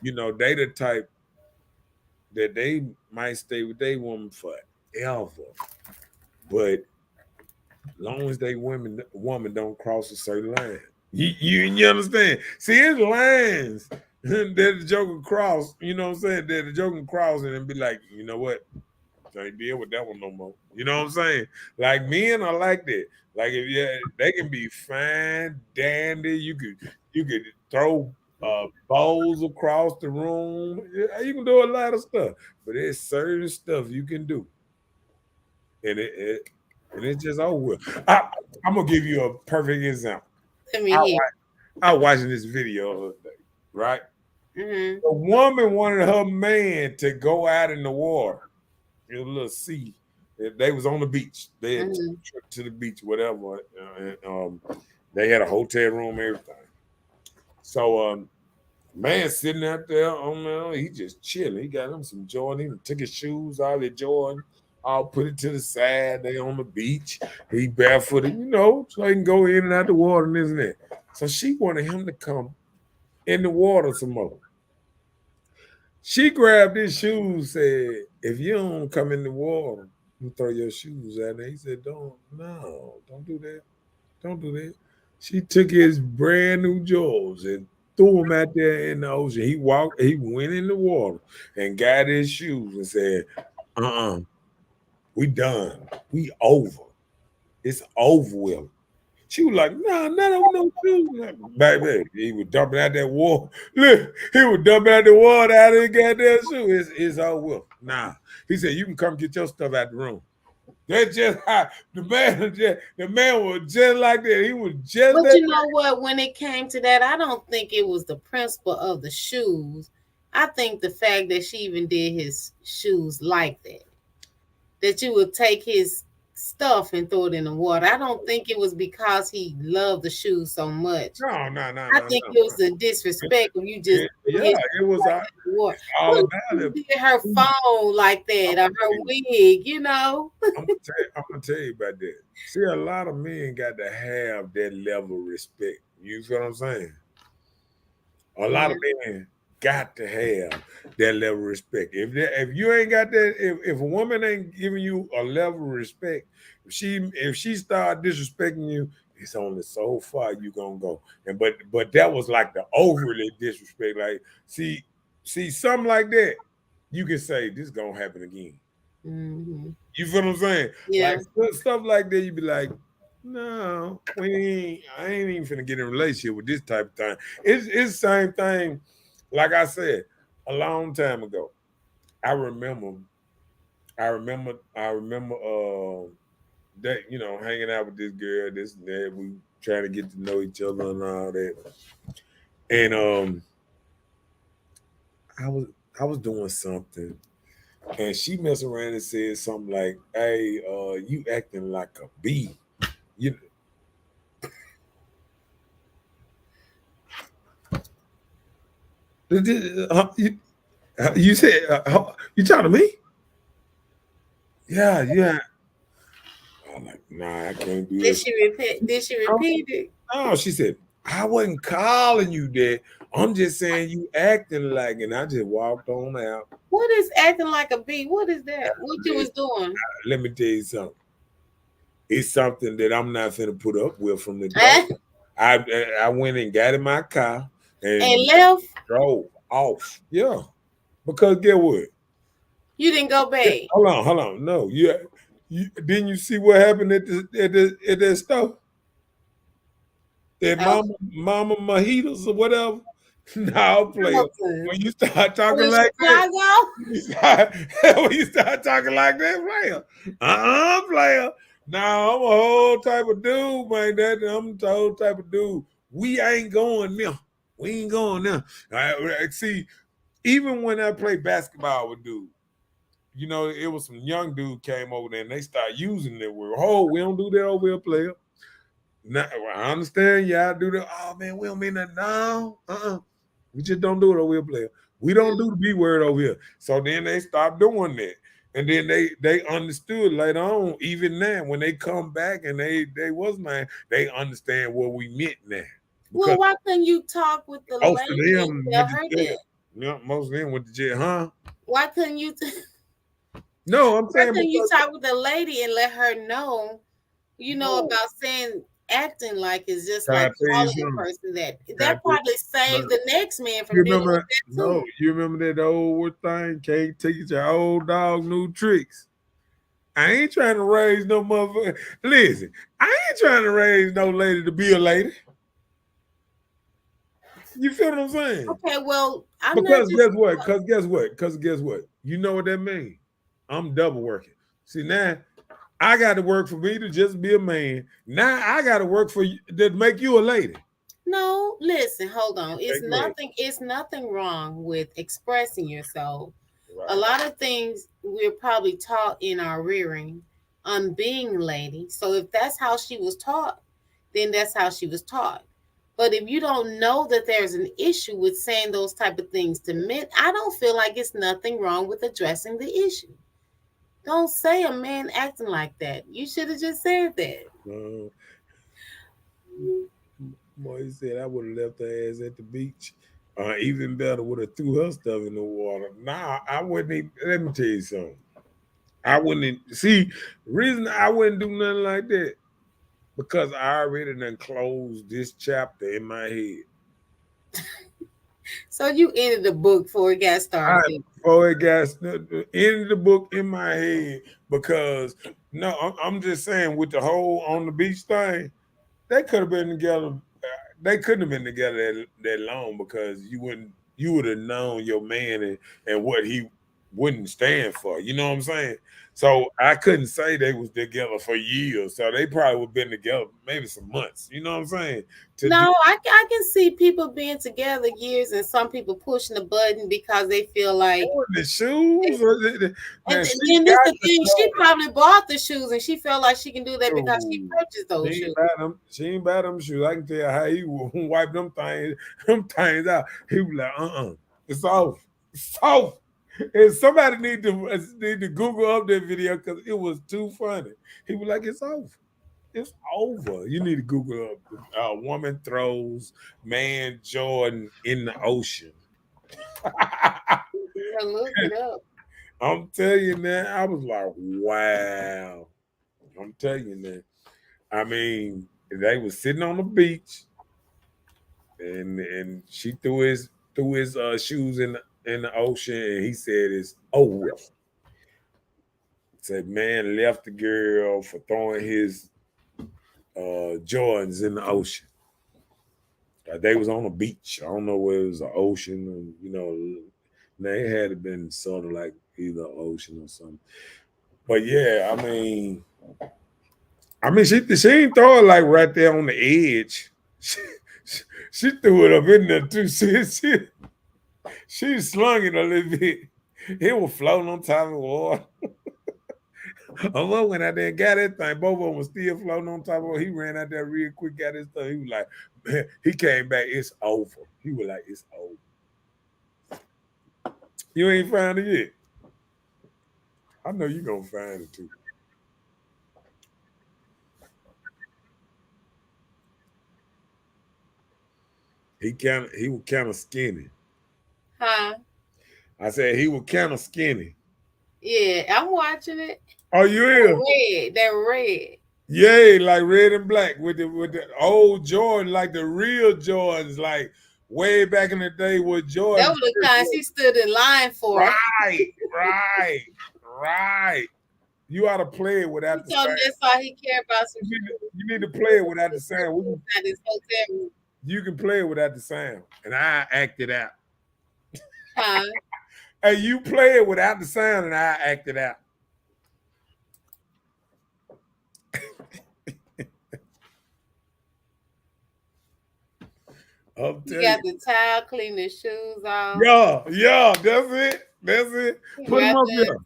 they the type that they might stay with their woman forever. But long as they woman don't cross a certain line. You understand? See, it's lines that the joker cross, you know what I'm saying? That the joker cross and be like, you know what? Can't deal with that one no more. You know what I'm saying? Like men are like that. Like they can be fine, dandy. You could throw bowls across the room. Yeah, you can do a lot of stuff, but there's certain stuff you can do, and it's just over with. I'm gonna give you a perfect example. Let I, me hear. wa- I was watching this video the other day, right? Mm-hmm. The woman wanted her man to go out in the water. In a little sea. They was on the beach. They had took Mm-hmm. a trip to the beach, whatever. And, they had a hotel room, everything. So man sitting out there on he just chilling. He got him some Jordan. He took his shoes out of Jordan. I'll put it to the side. They on the beach. He barefooted, so he can go in and out the water and this and that. So she wanted him to come in the water some more. She grabbed his shoes, said, if you don't come in the water, you throw your shoes at her. He said, don't do that. Don't do that. She took his brand new Jordans and threw them out there in the ocean. He went in the water and got his shoes and said, we done. We over. It's over with. She was like, nah, no shoes. Baby, he was dumping out that water. Look, he was dumping out the water out of his goddamn shoe. It's over with. Nah. He said, you can come get your stuff out the room. That's just how the man was just like that. He was just. But you know what? When it came to that, I don't think it was the principle of the shoes. I think the fact that she even did his shoes like that, that you would take his stuff and throw it in the water. I don't think it was because he loved the shoes so much. No. I think it was a disrespect when you just it was all about it. Did her phone like that or her wig, you know. I'm gonna tell you about that. See, a lot of men got to have that level of respect. You see what I'm saying? A lot of men got to have that level of respect. If you ain't got that, if a woman ain't giving you a level of respect, if she start disrespecting you, it's only so far you gonna go. And but that was like the overly disrespect. Like, see something like that, you can say this gonna happen again. Mm-hmm. You feel what I'm saying? Yeah. Like, stuff like that, you be like, no, I ain't even finna get in a relationship with this type of thing. It's the same thing. Like I said, a long time ago, I remember that, you know, hanging out with this girl, this and that, we trying to get to know each other and all that. And I was doing something, and she messed around and said something like, hey, you acting like a bee. You said, you talking to me? Yeah. I'm like, nah, I can't do Did this. Did she repeat it? No, she said, I wasn't calling you that. I'm just saying you acting like, and I just walked on out. What is acting like a bee? What is that? What you was doing? Let me tell you something. It's something that I'm not finna put up with from the door. I went and got in my car and left, drove off. Yeah, because get what? You didn't go back. Hold on. No, didn't you see what happened at that store? That mama mojitos or whatever. No, player. When you start talking like that, when you start talking like that, player. Player. Now I'm a whole type of dude, man. I'm the whole type of dude. We ain't going there. We ain't going there. See, even when I play basketball with dudes, you know, it was some young dude came over there and they start using that word. Oh, we don't do that over here, player. Now, I understand y'all do that. Oh man, we don't mean that. No, we just don't do it over here, player. We don't do the B word over here. So then they stopped doing that. And then they understood later on, even now, when they come back and they they understand what we meant now. Well, why couldn't you talk with the lady and tell her that? Yeah, most of them went to jail, huh? Why couldn't you? No, I'm saying. Why couldn't you talk with the lady and let her know? You know about saying acting like it's just like calling a person that probably saved the next man from dealing with that too. No, you remember that old thing? Can't teach your old dog new tricks. I ain't trying to raise no motherfucker. Listen, I ain't trying to raise no lady to be a lady. You feel what I'm saying? Okay, well, Because guess what? You know what that means? I'm double working. See, now I got to work for me to just be a man. Now I got to work for you to make you a lady. No, listen, hold on. It's nothing wrong with expressing yourself. Right. A lot of things we're probably taught in our rearing on being a lady. So if that's how she was taught, then that's how she was taught. But if you don't know that there's an issue with saying those type of things to men, I don't feel like it's nothing wrong with addressing the issue. Don't say a man acting like that. You should have just said that. Boy, he said I would have left her ass at the beach. Even better would have threw her stuff in the water. Nah, I wouldn't even, let me tell you something. I wouldn't see the reason I wouldn't do nothing like that because I already done closed this chapter in my head. So you ended the book before it got started. Before it got ended the book in my head because no, I'm just saying with the whole on the beach thing, they could have been together. They couldn't have been together that long because you would have known your man and what he wouldn't stand for. You know what I'm saying? So I couldn't say they was together for years. So they probably would have been together maybe some months. You know what I'm saying? I can see people being together years and some people pushing the button because they feel like the shoes. And then this the thing, she probably bought the shoes and she felt like she can do that because she purchased those shoes. She ain't buy them shoes. I can tell you how he would wipe them things out. He was like, it's off. It's off. And somebody need to Google up that video because it was too funny. He was like, it's over. It's over. You need to Google up. Woman throws man Jordan in the ocean. Look it up. I'm telling you, man. I was like, wow. I'm telling you, man. I mean, they was sitting on the beach, and she threw his shoes in the ocean, and he said it's over. Said man left the girl for throwing his Jordans in the ocean. They was on a beach. I don't know where it was an ocean, they had to been sort of like either ocean or something. But yeah, I mean, she didn't throw it like right there on the edge. She threw it up in there too. She slung it a little bit. It was floating on top of the water. Although when I then got that thing, both of them was still floating on top of it. He ran out there real quick, got his stuff. He was like, man, he came back, it's over. He was like, it's over. You ain't found it yet. I know you gonna find it too. He was kind of skinny. Huh? I said he was kind of skinny. Yeah, I'm watching it. Oh, you is? Red. They're red. Yeah, like red and black with the old Jordan, like the real Jordans, like way back in the day with Jordan. That was the kind she stood in line for. Right. You ought to play it without the sound. That's why he cared about some you need to play it without the sound. At his hotel. You can play it without the sound, and I act it out. Huh? Hey, you play it without the sound, and I act it out. You got the towel, clean the shoes off. Yeah, that's it. Put them up there.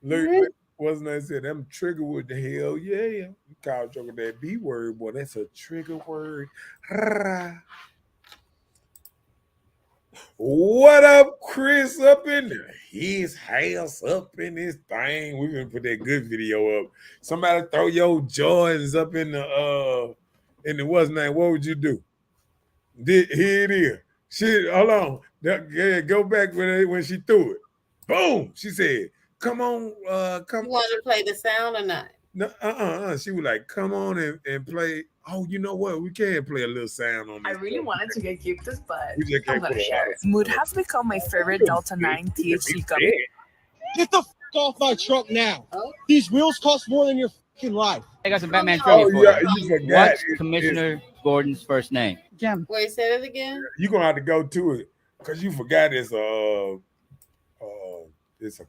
Look, what's nice said? I'm triggered with the hell yeah. You call joker that B word, boy. That's a trigger word. What up, Chris? Up in there? His house up in this thing. We're gonna put that good video up. Somebody throw your Jordans up in the what's name? What would you do? Here it is. Hold on. Go back when she threw it. Boom. She said, come on, come. You want to play the sound or not? No, She was like, come on and play. Oh, you know what? We can play a little sound on this. I really wanted to get gifted, but I'm gonna share. Mood has become my favorite Delta 9 THC gummy. Get the f off my truck now. These wheels cost more than your fucking life. I got some Batman trivia for you forgot. What's Commissioner Gordon's first name? Jim. Wait, say it again. You're gonna have to go to it because you forgot it's a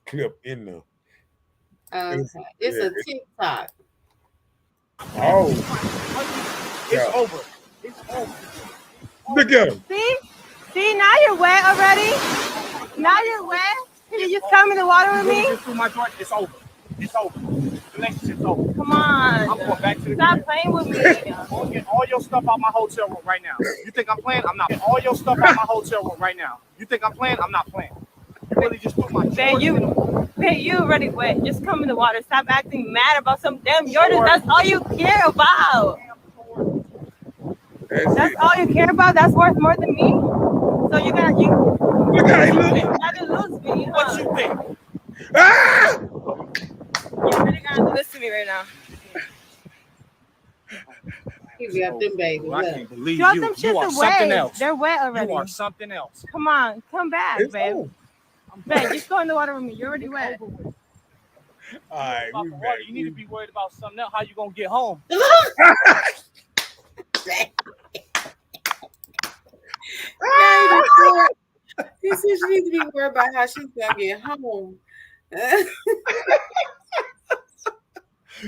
clip in there. It's a TikTok. Oh, It's over. It's over. Look at him. See, now you're wet already. Now you're wet. Can you just come in the water with me? Through my joint, it's over. It's over. Relationship's over. Come on. I'm going back to the Stop playing with me. I'm getting all your stuff out my hotel room right now. You think I'm playing? I'm not. Getting all your stuff out my hotel room right now. You think I'm playing? I'm not playing. You really just put my you already wet. Just come in the water. Stop acting mad about some damn Jordans. That's all you care about. That's all you care about? That's worth more than me? So you gotta Look how he look. gotta lose me. What you think? Ah! You really gotta do this to me right now. He got them babies. I can't believe Throw you. them You shits are away. something else. They're wet already. You are something else. Come on, come back, It's babe. on. Babe, just go in the water with me. You're already wet. All right, About we the back. water, you need to be worried about something else. How you gonna get home? He said she needs to be worried about how she's gonna get home.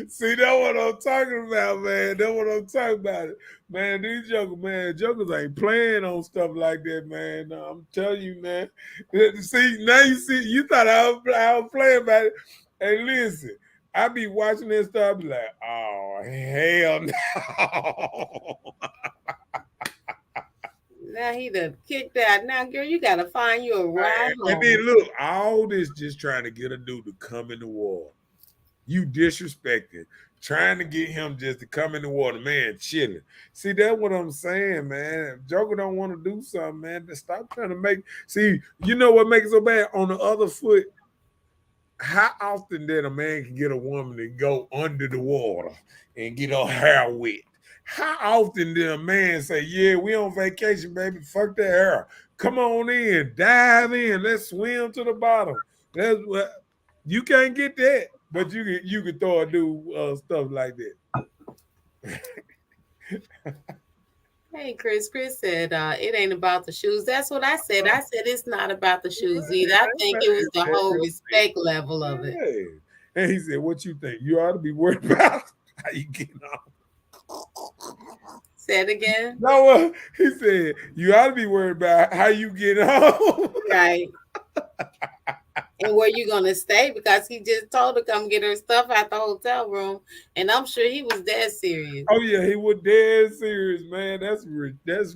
See, that's what I'm talking about, man. That's what I'm talking about. Man, these jokers ain't playing on stuff like that, man. No, I'm telling you, man. See, now you thought I was playing about it. Hey, listen, I be watching this stuff, I be like, oh, hell no. Now he done kicked out. Now, girl, you gotta find you a ride home. And then look, all this just trying to get a dude to come in the war. You disrespecting, trying to get him just to come in the water, man, chilling. See, that's what I'm saying, man. If Joker don't want to do something, man, then stop trying to make. See, you know what makes it so bad? On the other foot, how often that a man can get a woman to go under the water and get her hair wet? How often did a man say, yeah, we on vacation, baby, fuck that hair. Come on in, dive in, let's swim to the bottom. That's what you can't get that, but you can throw a dude stuff like that. Hey, Chris. Chris said it ain't about the shoes. That's what I said. I said it's not about the shoes either. I think it was the whole respect level of it. Yeah. And he said, what you think? You ought to be worried about how you getting on. Say it again. No, he said, you ought to be worried about how you get home. Right. And where you gonna stay? Because he just told her come get her stuff out the hotel room, and I'm sure he was dead serious. Oh yeah, he was dead serious, man. That's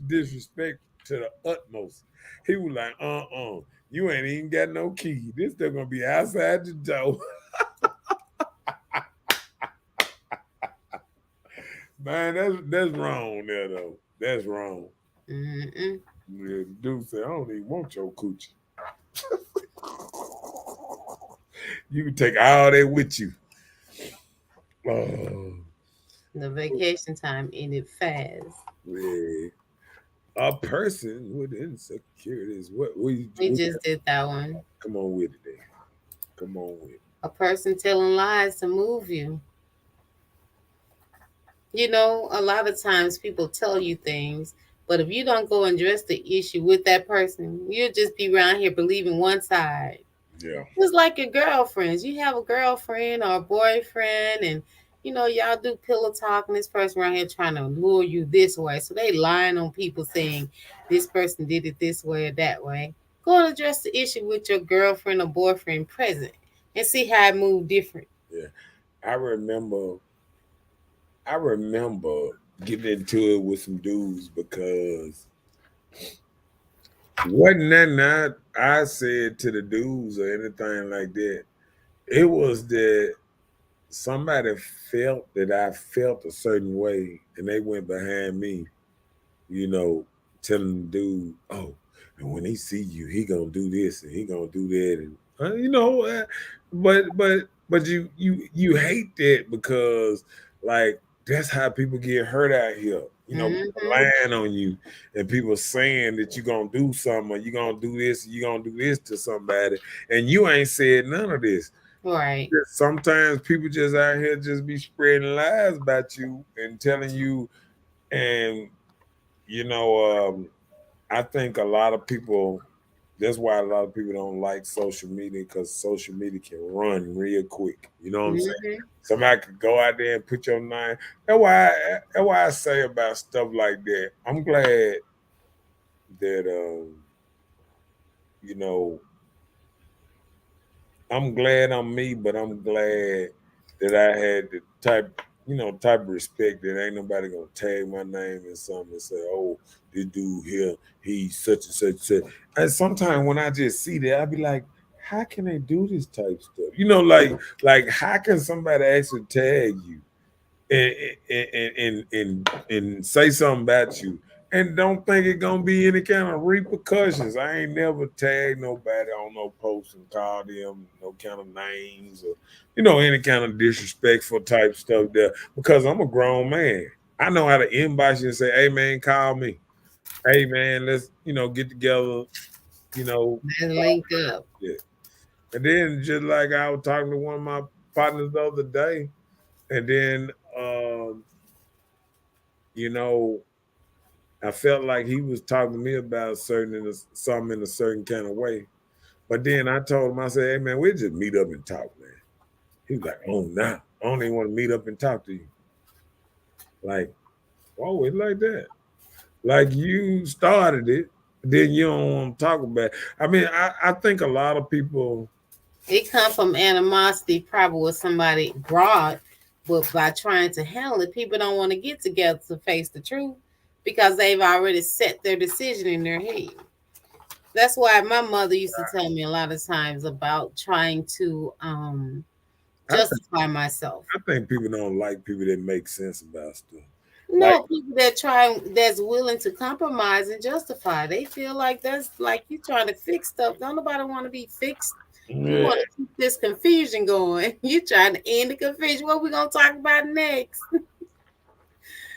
disrespect to the utmost. He was like, you ain't even got no key. This still gonna be outside the door. Man, that's wrong there though. That's wrong. Mm-mm. Yeah, dude said, I don't even want your coochie. You can take all that with you. The vacation time ended fast. Yeah. A person with insecurities. We just did that one. Come on with it, then. Come on with it. A person telling lies to move you. You know, a lot of times people tell you things, but if you don't go and address the issue with that person, you'll just be around here believing one side. Yeah. It's like your girlfriends. You have a girlfriend or a boyfriend, and you know, y'all do pillow talk, and this person around here trying to lure you this way. So they lying on people saying this person did it this way or that way. Go and address the issue with your girlfriend or boyfriend present and see how it moved different. Yeah. I remember getting into it with some dudes because wasn't that not I said to the dudes or anything like that. It was that somebody felt that I felt a certain way and they went behind me, you know, telling the dude, oh, and when he see you, he gonna do this and he gonna do that. And you know, but you hate that because like that's how people get hurt out here. You know, people lying on you and people saying that you're going to do something or you're going to do this, you're going to do this to somebody. And you ain't said none of this. Right. Sometimes people just out here just be spreading lies about you and telling you. And, you know, I think a lot of people, that's why a lot of people don't like social media because social media can run real quick. You know what I'm saying? Somebody could go out there and put your name. That's why I say about stuff like that. I'm glad that you know, I'm glad I'm me, but I'm glad that I had the type of respect that ain't nobody gonna tag my name in something and say, oh, this dude here, he's such and such and such. And sometimes when I just see that, I be like, how can they do this type of stuff? You know, like how can somebody actually tag you and say something about you, and don't think it's gonna be any kind of repercussions. I ain't never tagged nobody on no post and called them no kind of names or any kind of disrespectful type stuff there, because I'm a grown man. I know how to inbox you and say, hey man, call me. Hey man, let's get together, And link up. yeah. And then just like I was talking to one of my partners the other day, and then I felt like he was talking to me about something in a certain kind of way. But then I told him, I said, hey man, we'll just meet up and talk, man. He was like, oh nah, I don't even want to meet up and talk to you. Like, whoa, it's like that. Like you started it, then you don't want to talk about it. I mean, I think a lot of people, it come from animosity, probably with somebody broad, but by trying to handle it, people don't want to get together to face the truth because they've already set their decision in their head. That's why my mother used to tell me a lot of times about trying to justify myself. I think people don't like people that make sense about stuff. No, people that's willing to compromise and justify. They feel like that's like you trying to fix stuff. Don't nobody want to be fixed. You want to keep this confusion going. You trying to end the confusion. What we gonna talk about next?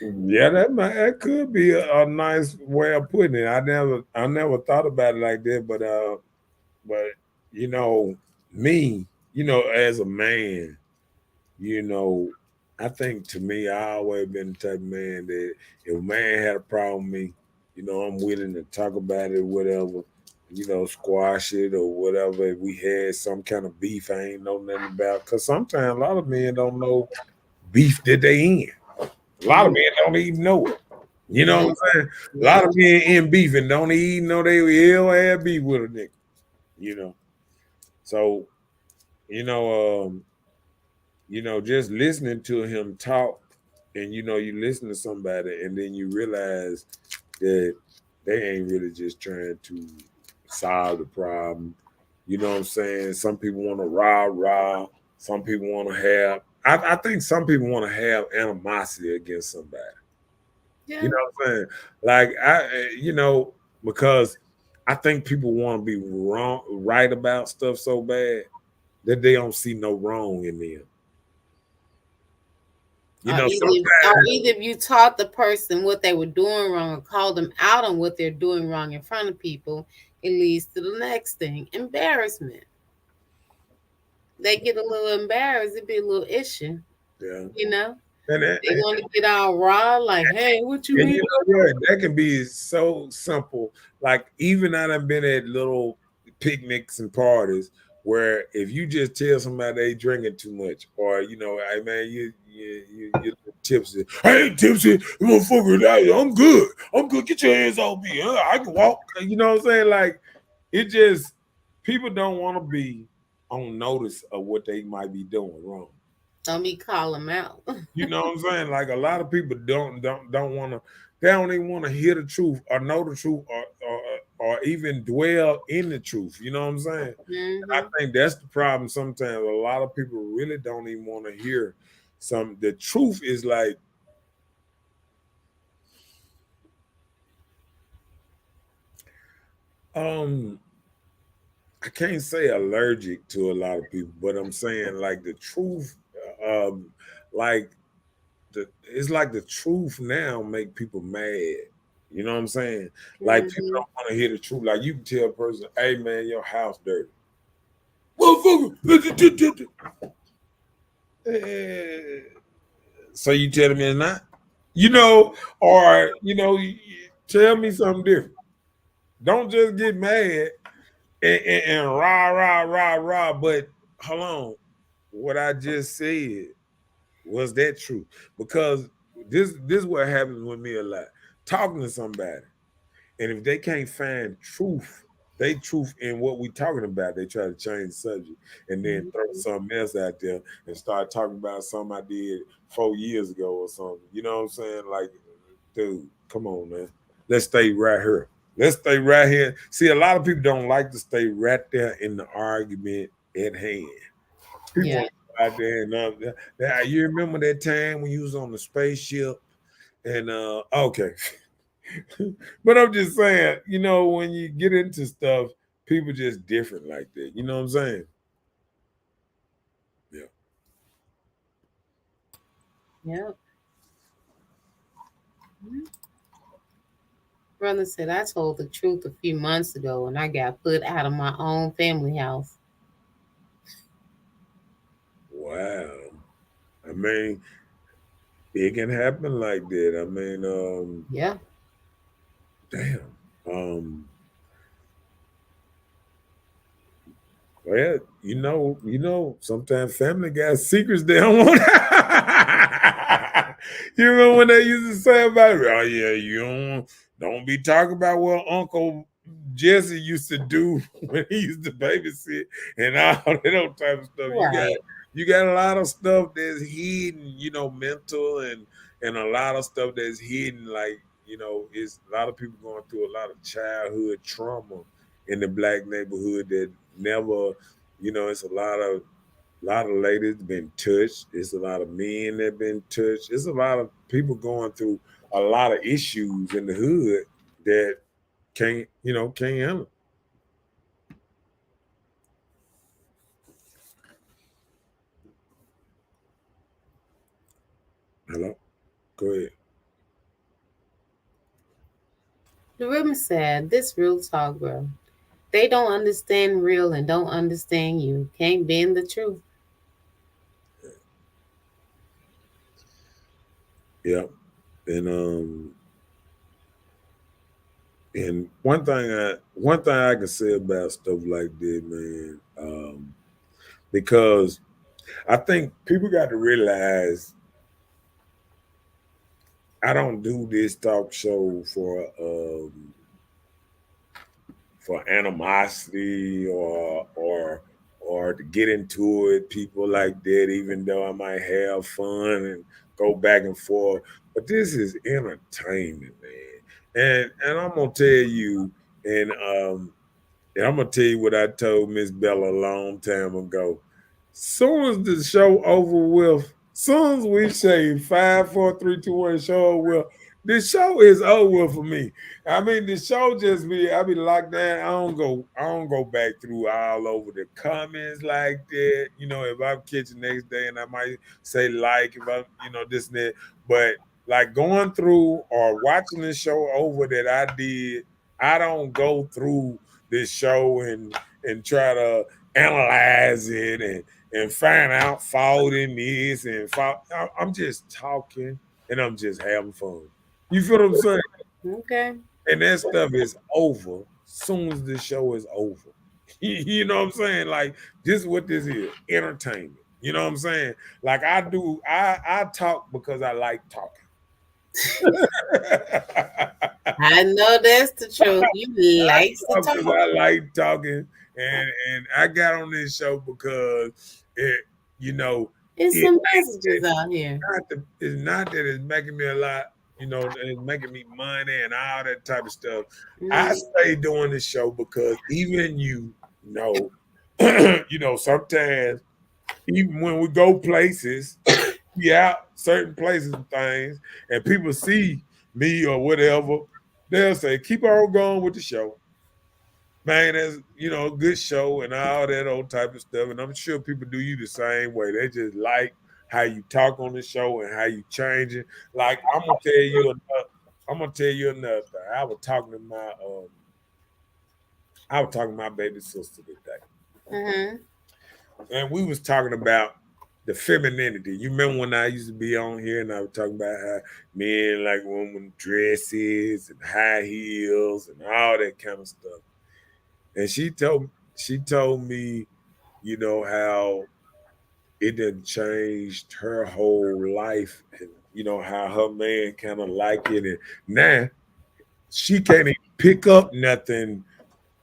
Yeah, that could be a nice way of putting it. I never thought about it like that, but me, as a man, I think to me, I always been the type of man that if a man had a problem with me, I'm willing to talk about it, whatever, squash it or whatever. If we had some kind of beef, I ain't know nothing about. Because sometimes a lot of men don't know beef that they in. A lot of men don't even know it. You know what I'm saying? A lot of men in beef and don't even know they will have beef with a nigga. So, just listening to him talk, and you listen to somebody, and then you realize that they ain't really just trying to solve the problem. You know what I'm saying? Some people want to rah. Some people want to have. I think some people want to have animosity against somebody. Yeah. You know what I'm saying? Like because I think people want to be right about stuff so bad that they don't see no wrong in them. Either if you taught the person what they were doing wrong or called them out on what they're doing wrong in front of people, it leads to the next thing, embarrassment. They get a little embarrassed, it'd be a little issue. Yeah. They want to get all raw, like, hey, what you mean? That can be so simple. Like, even I done been at little picnics and parties where if you just tell somebody they drinking too much, or hey man, you're tipsy. I ain't tipsy, motherfucker. I'm good. Get your hands off me. I can walk. You know what I'm saying? Like, it just, people don't want to be on notice of what they might be doing wrong. Let me call them out. You know what I'm saying? Like, a lot of people don't want to. They don't even want to hear the truth or know the truth or even dwell in the truth. You know what I'm saying? Mm-hmm. I think that's the problem. Sometimes a lot of people really don't even want to hear some. The truth is like, I can't say allergic to a lot of people, but I'm saying like the truth, it's like the truth now make people mad. You know what I'm saying? Like, people don't want to hear the truth. Like, you can tell a person, hey man, your house dirty. Motherfucker. So you telling me it's not? Or tell me something different. Don't just get mad and rah. But hold on. What I just said, was that true? Because this is what happens with me a lot. Talking to somebody, and if they can't find truth in what we talking about, they try to change the subject and then throw something else out there and start talking about something I did 4 years ago or something. You know what I'm saying? Like, dude, come on, man. Let's stay right here. Let's stay right here. See, a lot of people don't like to stay right there in the argument at hand. People want to out there. And you remember that time when you was on the spaceship? And okay. But I'm just saying, when you get into stuff, people just different like that. You know what I'm saying? Yeah. Yep. Brother said, I told the truth a few months ago and I got put out of my own family house. Wow. I mean, it can happen like that. I mean, yeah. Damn. Well, sometimes family got secrets they don't want. You remember when they used to say about it? Oh yeah, you don't be talking about what Uncle Jesse used to do when he used to babysit and all that type of stuff. Right. You got a lot of stuff that's hidden, mental and a lot of stuff that's hidden. Like it's a lot of people going through a lot of childhood trauma in the black neighborhood that never, it's a lot of ladies been touched. It's a lot of men that been touched. It's a lot of people going through a lot of issues in the hood that can't handle. Hello? Go ahead. The woman said, this real talk, bro. They don't understand real and don't understand you. Can't bend the truth. Yeah. And one thing I can say about stuff like that, man, because I think people got to realize I don't do this talk show for animosity or to get into it, people like that, even though I might have fun and go back and forth. But this is entertainment, man. And I'm gonna tell you, and I'm gonna tell you what I told Miss Bella a long time ago. Soon as the show over with, soon as we say 5, 4, 3, 2, 1, show over with, the show is over for me. I mean, the show I be locked down. I don't go back through all over the comments like that. If I'm catching next day and I might say if I'm, this and that. But like going through or watching the show over that I did, I don't go through this show and try to analyze it and find out fault in this and fault. I'm just talking and I'm just having fun. You feel what I'm saying? Okay. And that stuff is over soon as the show is over. You know what I'm saying? Like this is what this is, entertainment. You know what I'm saying? Like I talk because I like talking. I know that's the truth. You like to talk. I like talking, and I got on this show because It's some messages out here. It's not that it's making me a lot, it's making me money and all that type of stuff. I stay doing this show because even sometimes even when we go places, we out certain places and things, and people see me or whatever, they'll say, keep on going with the show. Man, that's a good show and all that old type of stuff. And I'm sure people do you the same way. They just like how you talk on the show and how you change it. Like I'm gonna tell you another thing. I was talking to my baby sister today. And we was talking about the femininity. You remember when I used to be on here and I was talking about how men like women dresses and high heels and all that kind of stuff. And she told me, how it done changed her whole life and how her man kind of like it. And now she can't even pick up nothing.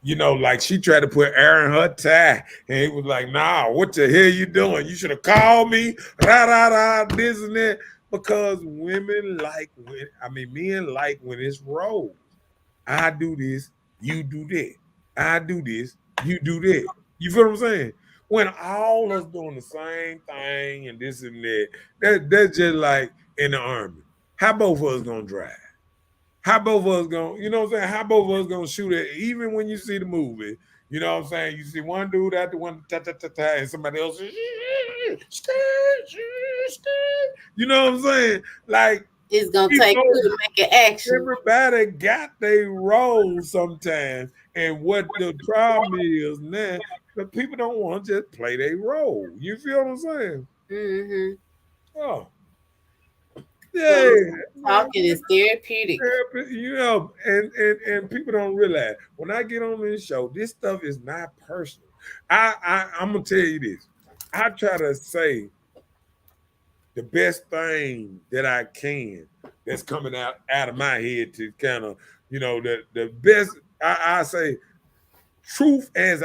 Like she tried to put air in her tie, and he was like, "Nah, what the hell you doing? You should have called me." Rah, rah, rah, this and that. Because men like when it's roles. I do this, you do that. I do this, you do that. You feel what I'm saying? when all us doing the same thing and this and that. That's just like in the army. How both of us gonna drive? How both of us gonna, you know what I'm saying? How both of us gonna shoot it? Even when you see the movie, you know what I'm saying? You see one dude after one, and somebody else, you know what I'm saying? Like, it's gonna take two to make an action. Everybody got their role sometimes, and what the problem is now, the people don't want to just play their role. You feel what I'm saying? Mm-hmm. Oh, yeah. Talking is therapeutic. You know, and people don't realize when I get on this show, this stuff is not personal. I'm gonna tell you this. I try to say the best thing that I can that's coming out of my head to kind of, you know, the best. I say truth as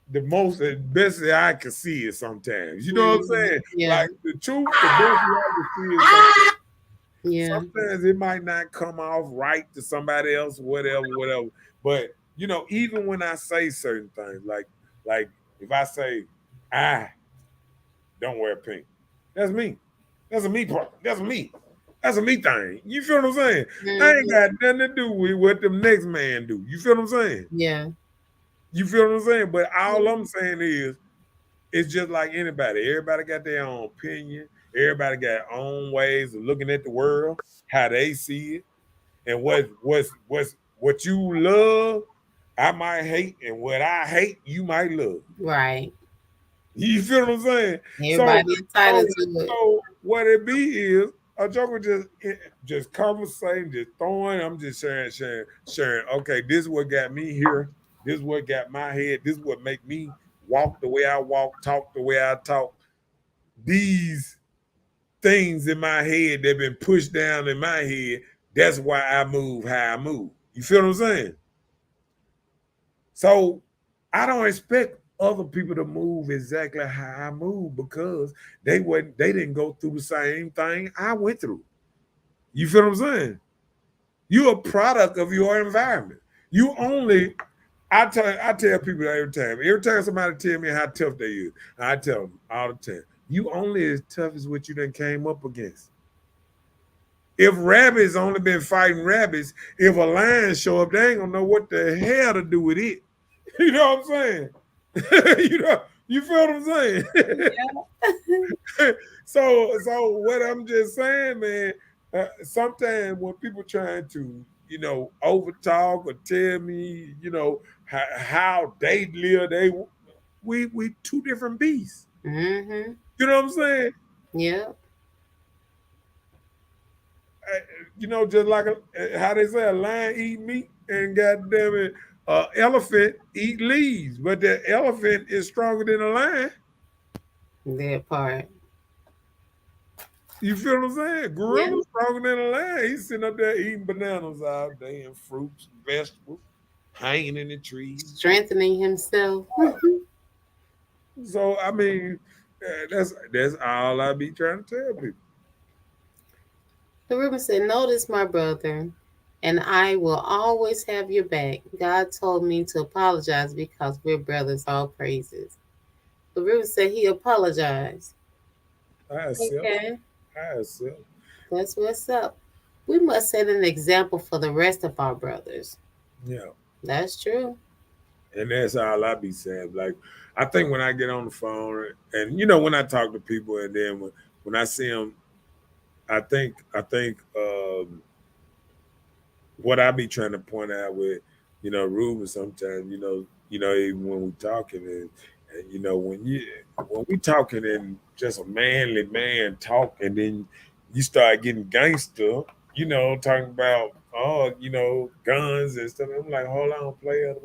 the best that I can see it sometimes. You know what I'm saying? Yeah. Like the truth, the best that I can see it sometimes. Yeah. Sometimes it might not come off right to somebody else, whatever. But you know, even when I say certain things, like if I say I don't wear pink, that's me. That's a me part. That's a me. That's a me thing. You feel what I'm saying? Mm-hmm. I ain't got nothing to do with what the next man do. You feel what I'm saying? Yeah. You feel what I'm saying? But all I'm saying is, it's just like anybody. Everybody got their own opinion. Everybody got their own ways of looking at the world, how they see it, and what you love, I might hate, and what I hate, you might love. Right. You feel what I'm saying? Everybody entitled to it. So what it be is a joker just conversating, just throwing. I'm just sharing. Okay, this is what got me here. This is what got my head. This is what make me walk the way I walk, talk the way I talk. These things in my head that been pushed down in my head. That's why I move how I move. You feel what I'm saying? So I don't expect other people to move exactly how I move because they didn't go through the same thing I went through. You feel what I'm saying? You're a product of your environment. You only I tell people every time. Every time somebody tell me how tough they is, I tell them all the time. You only as tough as what you done came up against. If rabbits only been fighting rabbits, if a lion show up, they ain't gonna know what the hell to do with it. You know what I'm saying? You feel what I'm saying? Yeah. So what I'm just saying, man, sometimes when people trying to, you know, over talk or tell me, you know, how they live, we two different beasts. Mm-hmm. You know what I'm saying? Yeah. You know, just like how they say a lion eat meat and goddamn it, elephant eat leaves, but the elephant is stronger than a lion. That part. You feel what I'm saying? Gorilla's stronger than a lion. He's sitting up there eating bananas all day and fruits, vegetables, hanging in the trees, strengthening himself. So I mean, that's all I be trying to tell people. The Ruben said, "Notice, my brother, and I will always have your back. God told me to apologize because we're brothers, all praises." The Ruben said he apologized. I accept. Okay. I accept. That's what's up. We must set an example for the rest of our brothers. Yeah. That's true. And that's all I be saying. Like, I think when I get on the phone and, you know, when I talk to people and then when I see them, I think what I be trying to point out with, you know, Ruben sometimes, you know, even when we talking and you know, when we talking and just a manly man talk and then you start getting gangster, you know, talking about you know, guns and stuff. I'm like, hold on, player,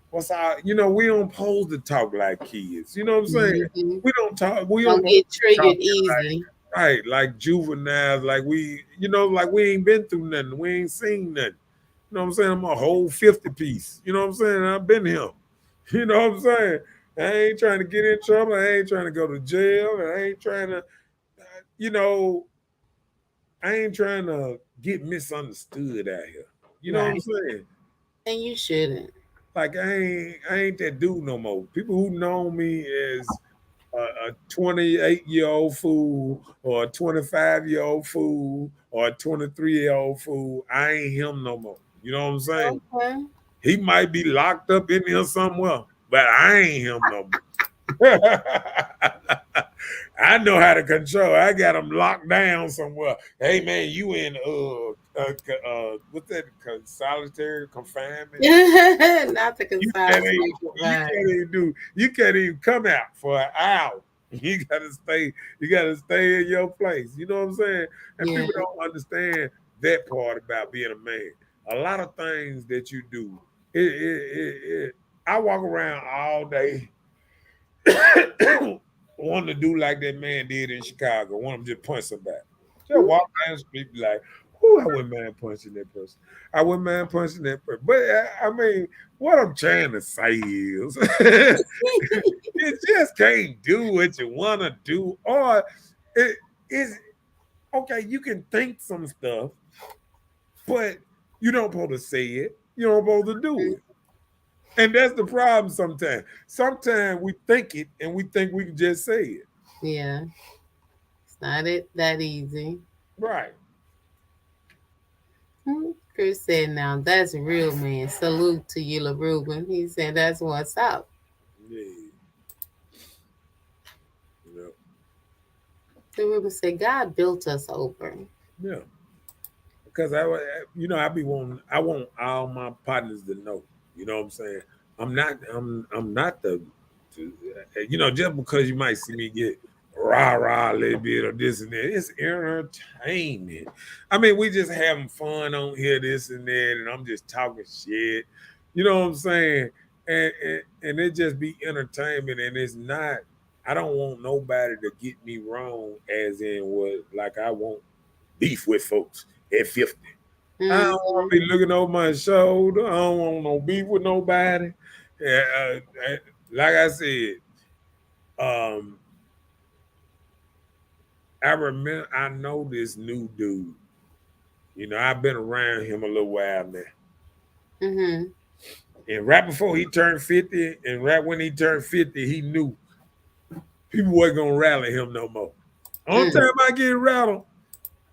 what's our, you know, we don't pose to talk like kids. You know what I'm saying? Mm-hmm. We don't talk. We don't get triggered easily. Right, like juveniles, like we, you know, like we ain't been through nothing. We ain't seen nothing. You know what I'm saying? I'm a whole 50 piece. You know what I'm saying? I've been here. You know what I'm saying? I ain't trying to get in trouble. I ain't trying to go to jail. I ain't trying to, you know, I ain't trying to get misunderstood out here. You know what I'm saying? And you shouldn't. Like I ain't that dude no more. People who know me as a 28-year-old fool or a 25-year-old fool or a 23-year-old fool, I ain't him no more. You know what I'm saying? Okay. He might be locked up in here somewhere, but I ain't him no more. I know how to control. I got him locked down somewhere. Hey man, you in what's that? Solitary confinement. Not the consignment. You can't even come out for an hour. You gotta stay. You gotta stay in your place. You know what I'm saying? And Yeah. people don't understand that part about being a man. A lot of things that you do. I walk around all day wanting to do like that man did in Chicago. Want to just punch somebody. Just walk down the street, be like, "Who I wouldn't mind punching that person. I wouldn't mind punching that person." But I mean, what I'm trying to say is, you just can't do what you want to do, or it is okay. You can think some stuff, but you don't supposed to say it. You don't supposed to do it. And that's the problem sometimes. Sometimes we think it and we think we can just say it. Yeah. It's not that easy. Right. Chris said, "Now that's real, man. Salute to you, LaRuben." He said, "That's what's up." Yeah. Yeah. LaRuben said, "God built us over." Yeah. Because I be wanting, I want all my partners to know. You know what I'm saying? I'm not just because you might see me get rah a little bit or this and that, it's entertainment. I mean, we just having fun on here, this and that, and I'm just talking shit. You know what I'm saying? And it just be entertainment, and it's not. I don't want nobody to get me wrong, as in what like I want beef with folks at 50. I don't want to be looking over my shoulder. I don't want no beef with nobody. Like I said, um, I know this new dude. You know, I've been around him a little while now. Mm-hmm. And right before he turned 50, and right when he turned 50, he knew people wasn't gonna rally him no more. Only time I get rattled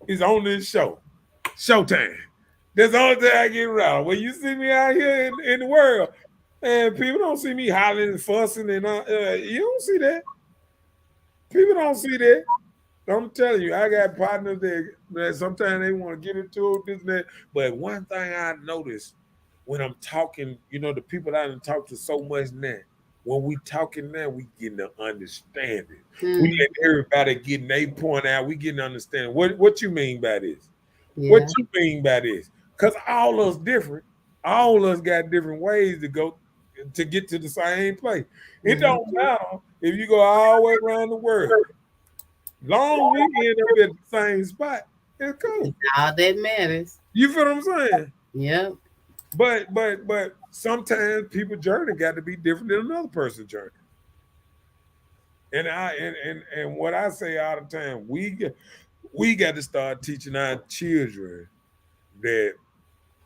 is on this show. Showtime. That's the only time I get rattled. When you see me out here in the world, and people don't see me hollering and fussing and you don't see that. People don't see that. I'm telling you, I got partners that sometimes they want to get into it, this and that. But one thing I noticed when I'm talking, the people that I done talked to so much now, when we talking now, we getting to understanding. We let everybody getting their point out. We getting to understand. What you mean by this? Yeah. What you mean by this? Because all of us different. All of us got different ways to go to get to the same place. It don't matter if you go all the way around the world. Long we end up at the same spot. It's cool. All that matters. You feel what I'm saying? Yep. But sometimes people's journey got to be different than another person's journey. And what I say all the time, we got to start teaching our children that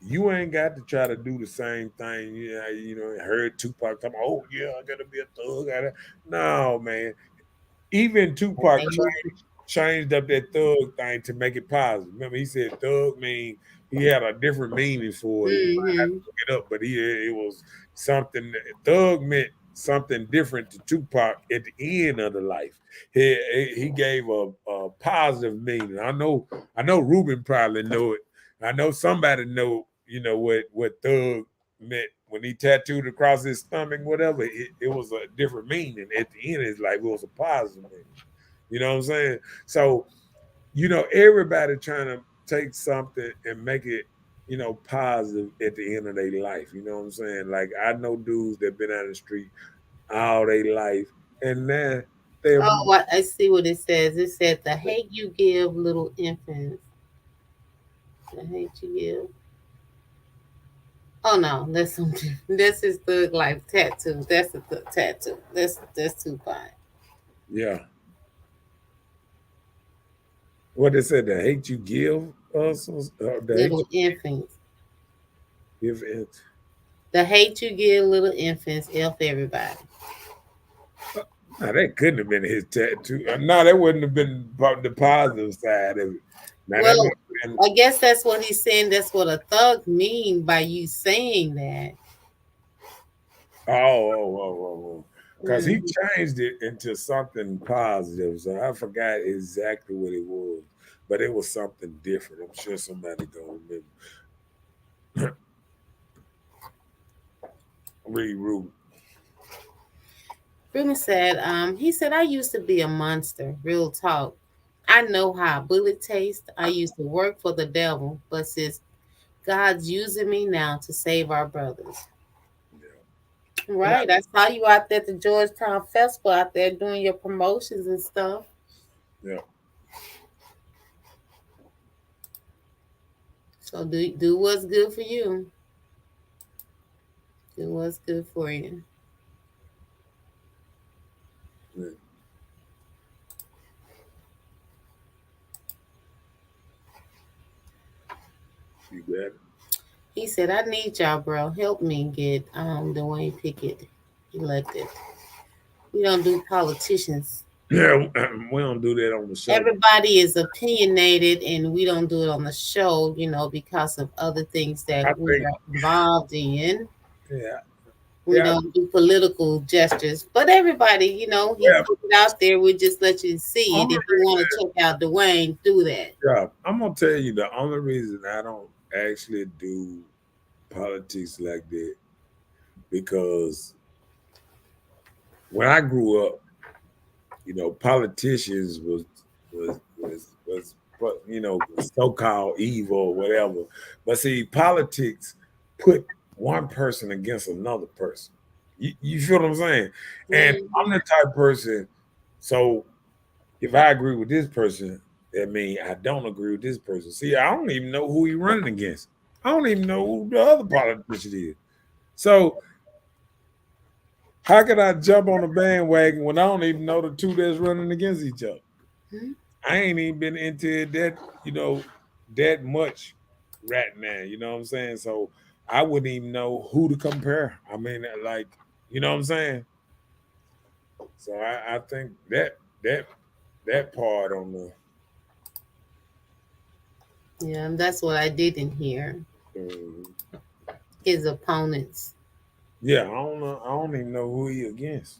you ain't got to try to do the same thing. Heard Tupac talking, oh yeah, I gotta be a thug. No, man. Even Tupac changed up that thug thing to make it positive. Remember, he said thug mean he had a different meaning for it. You might have to look it up, but it was something. Thug meant something different to Tupac at the end of the life. He gave a positive meaning. I know Ruben probably know it. I know somebody know what thug meant when he tattooed across his stomach, whatever. It was a different meaning at the end of his life. It was a positive meaning. You know what I'm saying? So, everybody trying to take something and make it, positive at the end of their life. You know what I'm saying? Like I know dudes that been out the street all their life, and now they're I see what it says. It said the hate you give little infants. The hate you give. Oh no, that's something. This is Thug Life tattoo. That's a tattoo. That's too fine. yeah. What they said, the hate you give us, the hate Little you infants. give it. The hate you give little infants, F everybody. Now, that couldn't have been his tattoo. No, that wouldn't have been the positive side of it. Now, that Well, must have been, I guess that's what he's saying. That's what a thug mean by you saying that. because he Mhm. changed it into something positive. So I forgot exactly what it was, but it was something different. I'm sure somebody gonna remember. Read Ruben. Ruben said, he said, I used to be a monster, real talk. I know how a bullet tastes. I used to work for the devil, but since God's using me now to save our brothers. Right. I saw you out there at the Georgetown Festival out there doing your promotions and stuff. Yeah. So do what's good for you. Do what's good for you. Yeah. You got it. He said, I need y'all, bro. Help me get Dwayne Pickett elected. We don't do politicians. Yeah, we don't do that on the show. Everybody is opinionated and we don't do it on the show, because of other things I that we think, are involved in. yeah, We yeah, don't do political gestures. But everybody, he yeah. put it out there. We just let you see it. Only If you want to check out Dwayne, do that. Yeah, I'm gonna tell you the only reason I don't actually do politics like that because when I grew up, politicians was so-called evil or whatever. But see, politics put one person against another person. You feel what I'm saying? And I'm the type of person. So if I agree with this person, that means I don't agree with this person. See, I don't even know who he's running against. I don't even know who the other politician is. So how can I jump on the bandwagon when I don't even know the two that's running against each other? Mhm. I ain't even been into that, that much right now. You know what I'm saying? So I wouldn't even know who to compare. I mean, like, you know what I'm saying? So I think that part on the Yeah, that's what I didn't hear. His opponents. yeah, I don't know. I don't even know who he against.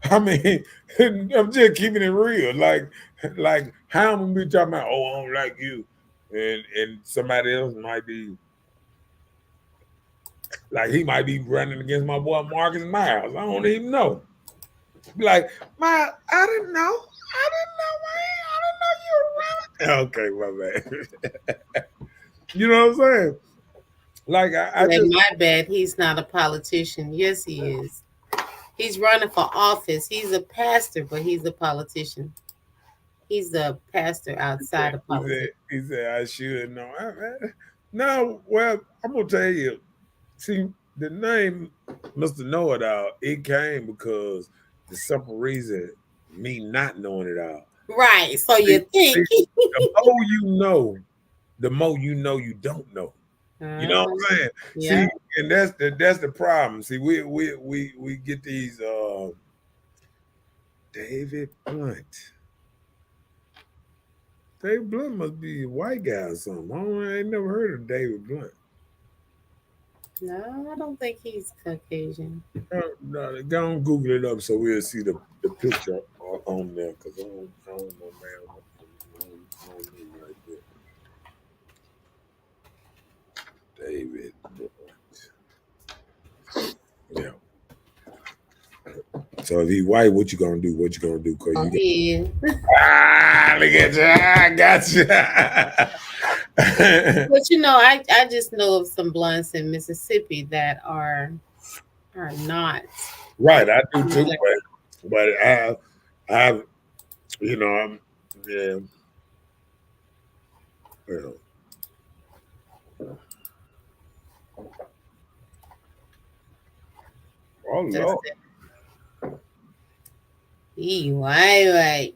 I mean, I'm just keeping it real. Like how I'm gonna be talking about, oh, I don't like you, and somebody else might be like he might be running against my boy Marcus Miles. I don't even know. Be like, I didn't know. I didn't know, man. I didn't know you were running. Okay, my bad. You know what I'm saying? Like I Like, just my bad, he's not a politician. Yes, he is. He's running for office. He's a pastor, but he's a politician. He's a pastor outside of politics. he said I should know. No, well, I'm gonna tell you. See, the name Mr. Know It All, it came because the simple reason me not knowing it all. Right. So See, you think. the more you know, the more you know you don't know. You know what I'm saying? Yeah. See, and that's the problem. See, we get these David Blunt. David Blunt must be a white guy or something. I ain't never heard of David Blunt. No, I don't think he's Caucasian. No, go on Google it up so we'll see the picture on there because I don't know, man. I don't know right there. David Blunt. Yeah. So if he white, what you gonna do? What you gonna do? Cause Oh, you he is. look at you. I got you. But I just know of some blunts in Mississippi that are not. Right, I do too. But I, I'm, yeah. Yeah. Oh Just Lord. right.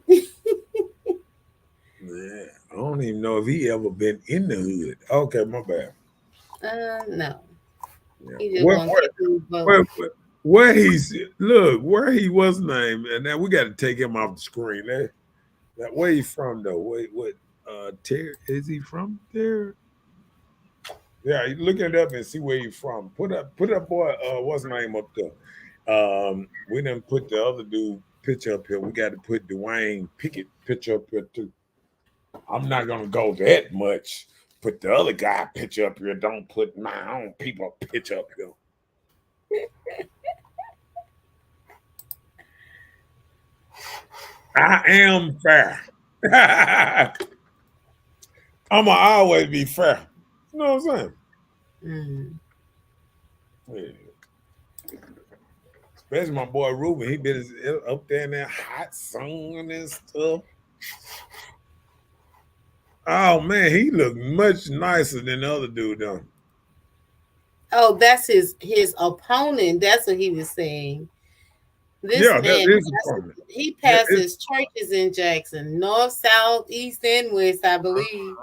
Yeah, I don't even know if he ever been in the hood. Okay, my bad. No. Yeah. He just wants people to vote. Where he was named, and now we got to take him off the screen. That where he from though? What Terry is he from there? Yeah, you look it up and see where he's from. Put up boy, what's his name up there? We didn't put the other dude picture up here. We got to put Dwayne Pickett picture up here too. I'm not gonna go that much. Put the other guy picture up here. Don't put my own people picture up here. I am fair. I'ma always be fair. You know what I'm saying? Yeah. Especially my boy Ruben. He been up there in that hot sun and stuff. Oh man, he looked much nicer than the other dude done. Oh, that's his opponent. That's what he was saying. This man, he passes churches in Jackson, north, south, east, and west, I believe.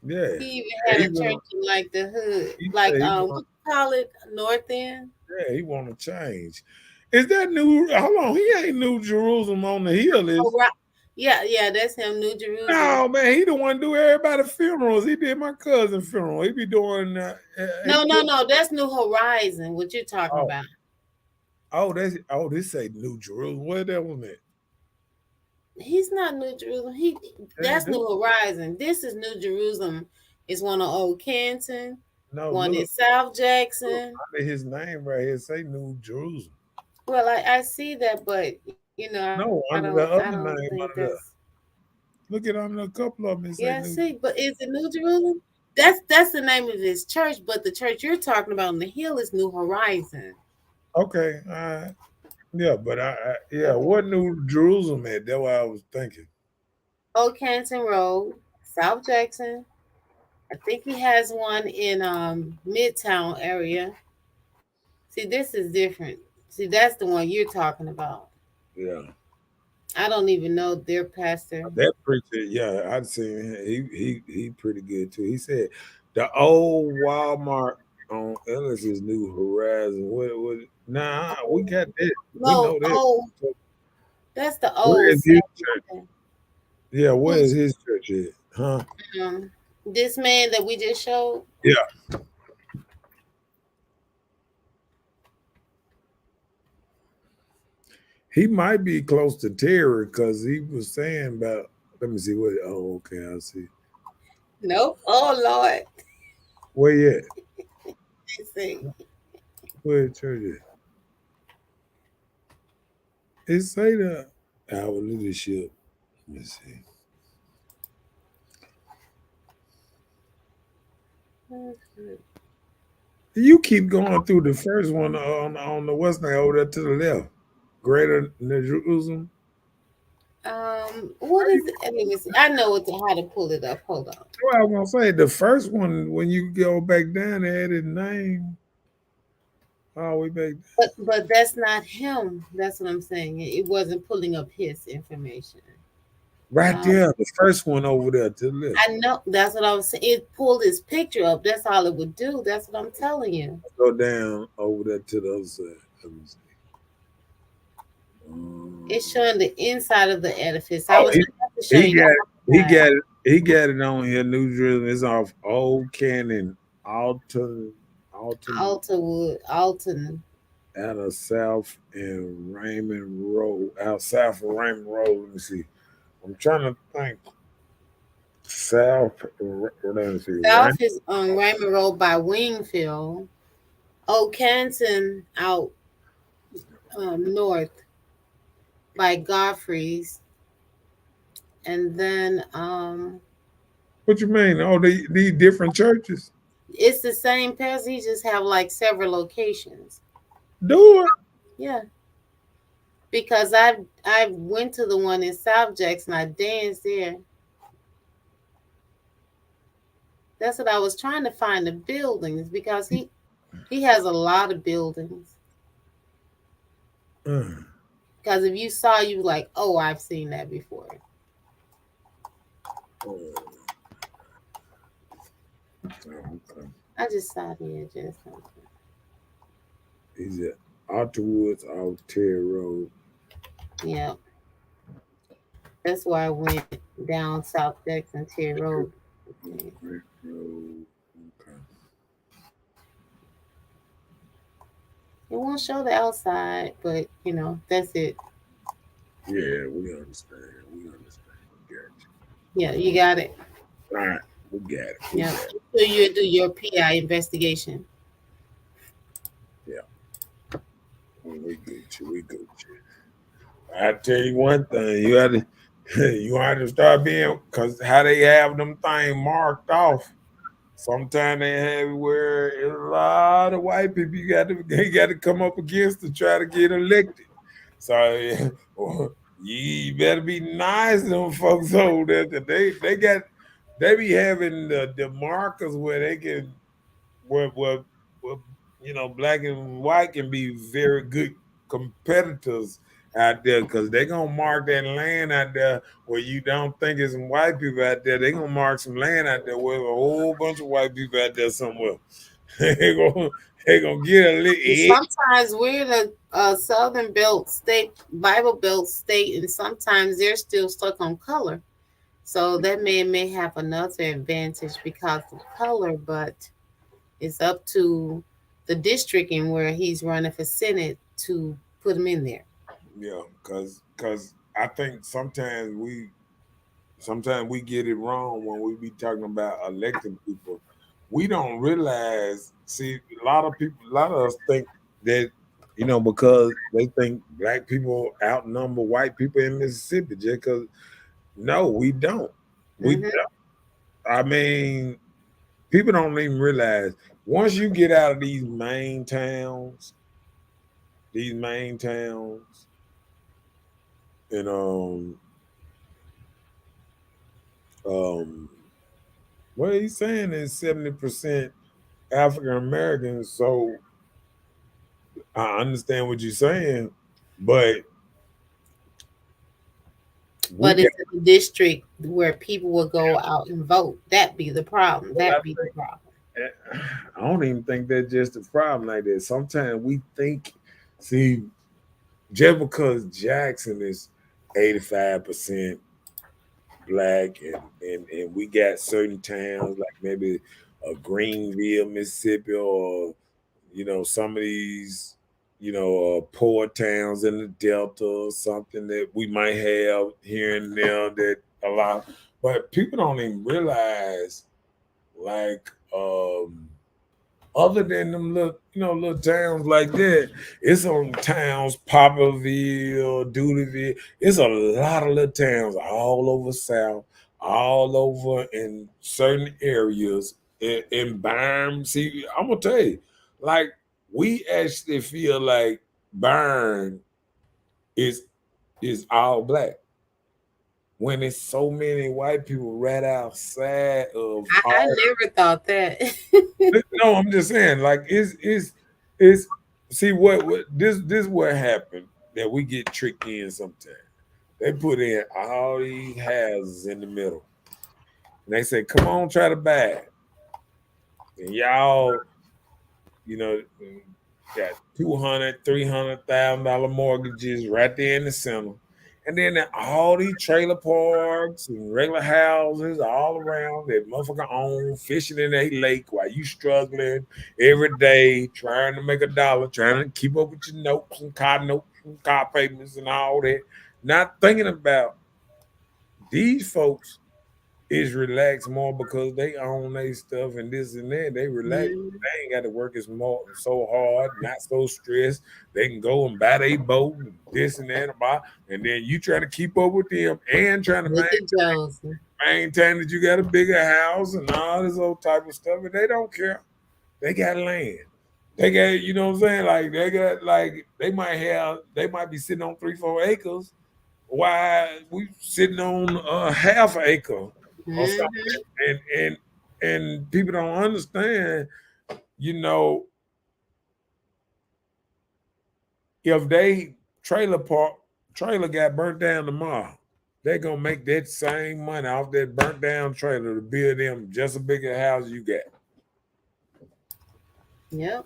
Yeah. He even had a church in like the hood, like what you call it, North End. Yeah, he want to change. Is that new? Hold on, he ain't New Jerusalem on the hill, is? Oh, right. Yeah, that's him, New Jerusalem. No, man, he the one do everybody funerals. He did my cousin's funeral. He be doing. No, that's New Horizon. What you talking about? Oh, this say New Jerusalem. Where that one at? He's not New Jerusalem. That's New Horizon. This is New Jerusalem. It's one of Old Canton. No, one is South Jackson. Look, his name right here say New Jerusalem. Well, I see that, but under the other name under there. Look at under a couple of them. Yeah, I see. But is it New Jerusalem? That's the name of his church, but the church you're talking about on the hill is New Horizon. Okay, all right. Yeah, but what New Jerusalem at? That's what I was thinking. Old Canton Road, South Jackson. I think he has one in Midtown area. See, this is different. See, that's the one you're talking about. Yeah. I don't even know their pastor. That preacher, yeah, I'd seen him. He pretty good too. He said the old Walmart on Ellis is New Horizon. What nah, we got that. No, we know that. That's the old. Where is his church? Yeah, where is his church at? Huh? This man that we just showed? Yeah. He might be close to Terry because he was saying about, let me see what, okay, I see. Nope. Oh, Lord. Where you at? Let's see. Where the church is? It say the our leadership. Let me see. You keep going through the first one on the west side over there to the left. Greater Jerusalem. What is it? Let me see. I know how to pull it up. Hold on. Well, I was gonna say the first one when you go back down, they had his name. Oh, we back. But that's not him. That's what I'm saying. It wasn't pulling up his information. Right there, the first one over there to the left. I know. That's what I was saying. It pulled his picture up. That's all it would do. That's what I'm telling you. Go down over there to the other side. Let me see. It's showing the inside of the edifice. He got it on here. New Jerusalem is off Old Cannon, Alton, Altawood, Alton. Out of South and Raymond Road. Out south of Raymond Road. Let me see. I'm trying to think. South. South is on Raymond Road by Wingfield. Old Canton out north by Godfrey's. And then what you mean? Oh, these different churches? It's the same pastor. He just have like several locations. Do it. Yeah. Because I went to the one in South Jackson. I danced there. That's what I was trying to find, the buildings, because he has a lot of buildings. Because if you saw, you like, oh, I've seen that before. I just saw the address. He's at Otterwoods off Terry Road. Yeah. That's why I went down South Jackson Terry Road. Great Road. Okay. It won't show the outside, but you know, that's it. Yeah, we understand. We understand. We got Yeah, you got it. you. All right, we got it. We Yeah. got it. So you do your PI investigation. Yeah, we good. We good. I tell you one thing, you had to you had to start being because how they have them things marked off. Sometimes they have it where a lot of white people you got to come up against to try to get elected. So you better be nice to them folks over there. That they be having the markers where they can where black and white can be very good competitors out there because they're gonna mark that land out there where you don't think it's some white people out there. They're gonna mark some land out there where a whole bunch of white people out there somewhere. they gonna they gonna get a little And edge. sometimes we're the Southern Belt state, Bible Belt state, and sometimes they're still stuck on color. So that man may have another advantage because of color, but it's up to the district and where he's running for Senate to put him in there. Yeah, cause I think sometimes we get it wrong when we be talking about electing people. We don't realize. See, a lot of us think that because they think black people outnumber white people in Mississippi. Just because, no, we don't. We Mhm. don't. I mean, people don't even realize once you get out of these main towns, and um, what he's saying is 70% African Americans. So I understand what you're saying, but we But got. it's a district where people will go out and vote. That be the problem. Well, That be the problem. I don't even think that's just a problem like that. Sometimes we think, see, just because Jackson is 85% black, and we got certain towns like maybe Greenville, Mississippi, or some of these poor towns in the Delta or something that we might have here and there that a lot, but people don't even realize like other than them little towns like that, it's on towns, Poplarville, Dooleyville. It's a lot of little towns all over South, all over in certain areas in Byron. See, I'm gonna tell you, like we actually feel like Byron is all black when it's so many white people right outside of I all. never thought that. No, I'm just saying, like, is see what this what happened that we get tricked in sometimes. They put in all these houses in the middle, and they say, "Come on, try to buy it." And y'all, you know, got 200, $300,000 mortgages right there in the center. And then all these trailer parks and regular houses all around that motherfucker own, fishing in a lake while you struggling every day, trying to make a dollar, trying to keep up with your notes and car payments and all that. Not thinking about these folks is relaxed more because they own their stuff and this and that. They relax. Mhm. They ain't got to work as more so hard, not so stressed. They can go and buy their boat and this and that and then you trying to keep up with them and trying to Look at Jones. maintain that you got a bigger house and all this old type of stuff, and they don't care. They got land. They got, you know what I'm saying? Like they got they might be sitting on 3-4 acres while we sitting on a half an acre or something. Mhm. And people don't understand, you know, if they trailer got burnt down tomorrow, they're gonna make that same money off that burnt down trailer to build them just a bigger house you got. Yep.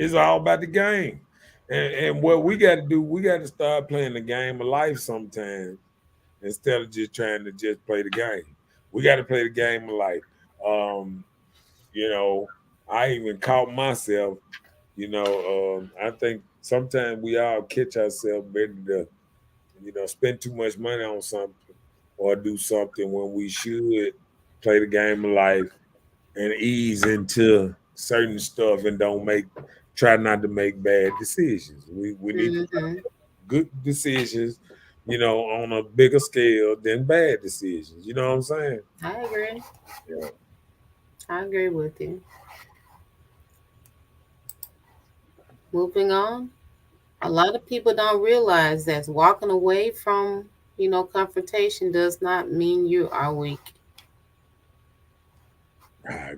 It's all about the game. And what we got to do, we got to start playing the game of life sometimes instead of just trying to just play the game. We got to play the game of life. You know, I even caught myself, I think sometimes we all catch ourselves ready to, spend too much money on something or do something when we should play the game of life and ease into certain stuff and try not to make bad decisions. We need to make good decisions, on a bigger scale than bad decisions. You know what I'm saying? I agree. Yeah. I agree with you. Moving on. A lot of people don't realize that walking away from, confrontation does not mean you are weak.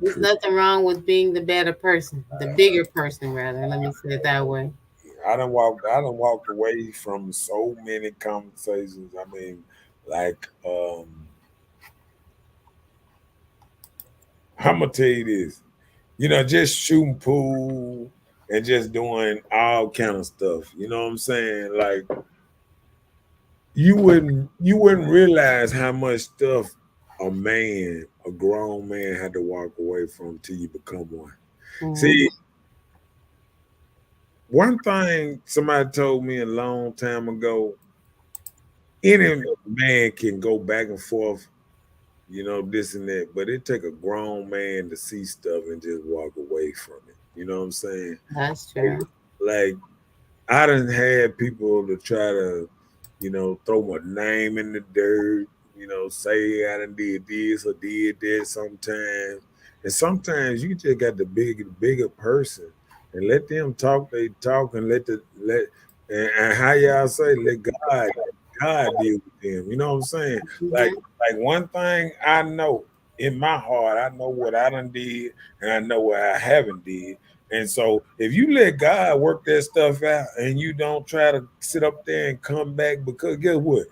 There's nothing wrong with being the better person, the bigger person, rather. Let me say it that way. I done walked away from so many conversations. I mean, like, I'm gonna tell you this, just shooting pool and just doing all kind of stuff. You know what I'm saying? Like, you wouldn't realize how much stuff a grown man, had to walk away from till you become one. Mhm. See, one thing somebody told me a long time ago, any man can go back and forth, this and that, but it take a grown man to see stuff and just walk away from it. You know what I'm saying? That's true. Like, I done had people to try to, throw my name in the dirt, say I done did this or did that sometimes. And sometimes you just got the bigger person and let them talk, they talk, and and how y'all say, let God deal with them. You know what I'm saying? Like Mhm. like one thing I know in my heart, I know what I done did and I know what I haven't did. And so if you let God work that stuff out and you don't try to sit up there and come back, because guess what?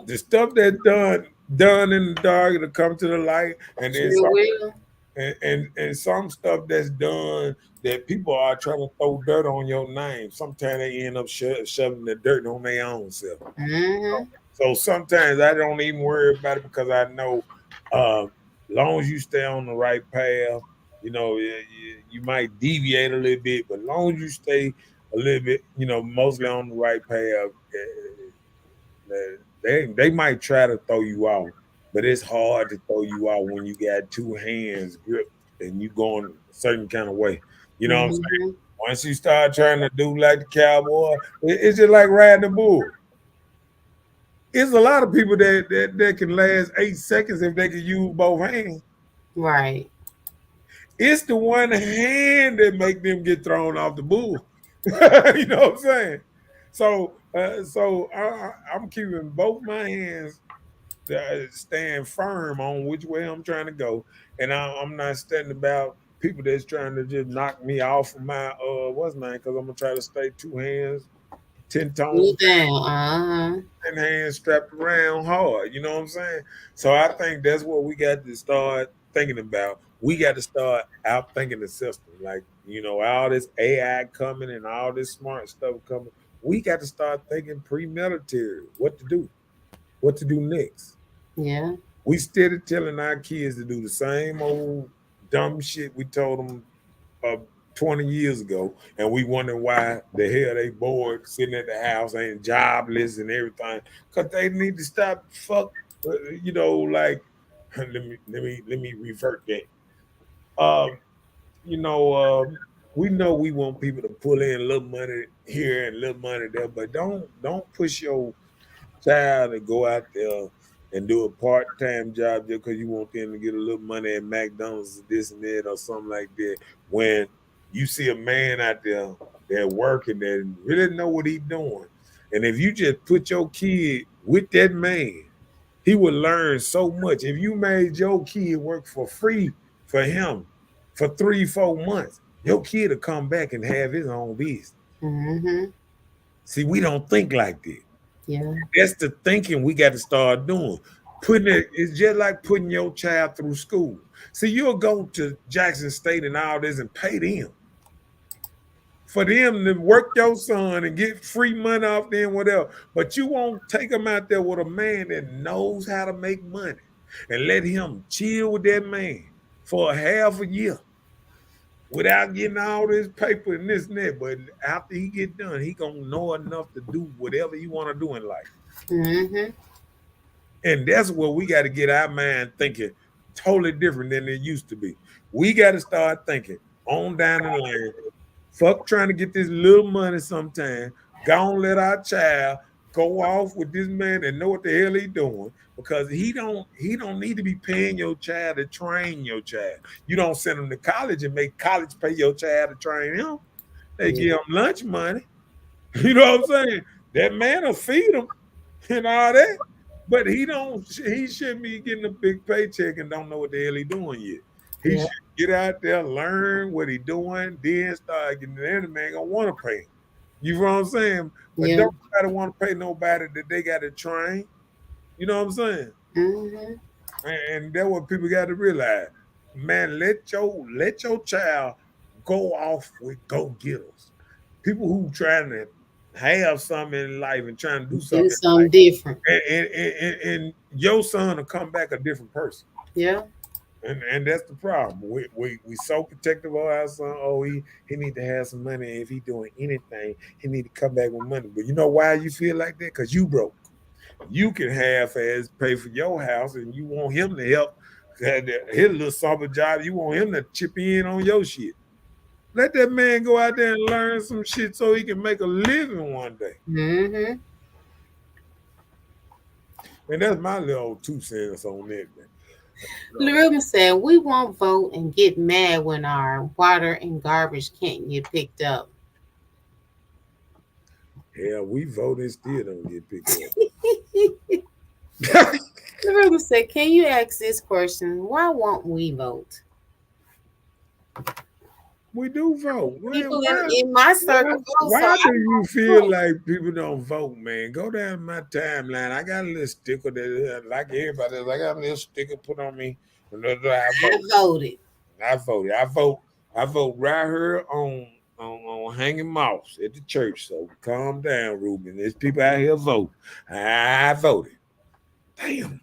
The stuff that's done in the dark, it'll come to the light, and then Sure will. and some stuff that's done that people are trying to throw dirt on your name. Sometimes they end up shoving the dirt on their own self. Mm-hmm. So sometimes I don't even worry about it because I know, long as you stay on the right path, you might deviate a little bit, but long as you stay a little bit, mostly on the right path, they might try to throw you out, but it's hard to throw you out when you got two hands gripped and you going a certain kind of way. You know what I'm saying? Mm-hmm. Once you start trying to do like the cowboy, it's just like riding a bull. It's a lot of people that can last 8 seconds if they can use both hands. Right. It's the one hand that make them get thrown off the bull. You know what I'm saying? So I'm keeping both my hands stand firm on which way I'm trying to go, and I'm not standing about people that's trying to just knock me off of my what's name, because I'm gonna try to stay two hands, 10 tones Cool down. Uh-huh. and hands strapped around hard. You know what I'm saying? So I think that's what we got to start thinking about. We got to start out thinking the system. Like, all this AI coming and all this smart stuff coming. We got to start thinking pre-military, what to do next. Yeah. We still telling our kids to do the same old dumb shit we told them uh, 20 years ago, and we wondering why the hell they bored sitting at the house, ain't jobless and everything, because they need to stop like let me revert that. Um, we know we want people to pull in a little money here and a little money there, but don't push your child to go out there and do a part-time job just because you want them to get a little money at McDonald's, this and that, or something like that. When you see a man out there that working that really know what he's doing, and if you just put your kid with that man, he will learn so much. If you made your kid work for free for him for 3-4 months, your kid will come back and have his own business. Mm-hmm. See, we don't think like that. Yeah. That's the thinking we got to start doing. It's just like putting your child through school. See, you'll go to Jackson State and all this and pay them. for them to work your son and get free money off them, whatever. But you won't take them out there with a man that knows how to make money and let him chill with that man for a half a year without getting all this paper and this and that. But after he get done, he gonna know enough to do whatever he want to do in life. Mm-hmm. And that's where we got to get our mind thinking totally different than it used to be. We got to start thinking on down the line. Fuck trying to get this little money sometime. Go and let our child go off with this man and know what the hell he doing, because he don't need to be paying your child to train your child. You don't send him to college and make college pay your child to train him. They give him lunch money. You know what I'm saying? That man will feed him and all that. But he shouldn't be getting a big paycheck and don't know what the hell he doing yet. He should get out there, learn what he doing, then start getting there. The man gonna want to pay him. You know what I'm saying? But don't nobody want to pay nobody that they got to train. You know what I'm saying? Mm-hmm. And that's what people got to realize. Man, let your child go off with go-getters. People who trying to have something in life and trying to do something different. And your son will come back a different person. Yeah. And that's the problem. We so protective of our son. Oh, he need to have some money. If he doing anything, he need to come back with money. But you know why you feel like that? Because you broke. You can half-ass pay for your house, and you want him to help his little summer job. You want him to chip in on your shit. Let that man go out there and learn some shit so he can make a living one day. Mm-hmm. And that's my little 2 cents on that, man. Ruben said, we won't vote and get mad when our water and garbage can't get picked up. Yeah, we vote and still don't get picked up. Ruben said, can you ask this question? Why won't we vote? We do vote. People in my circle. Why do you feel like people don't vote, man? Go down my timeline. I got a little sticker that, like everybody else, I got a little sticker put on me. I voted. I vote right here on Hanging Moss at the church. So calm down, Ruben. There's people out here vote. I voted. Damn,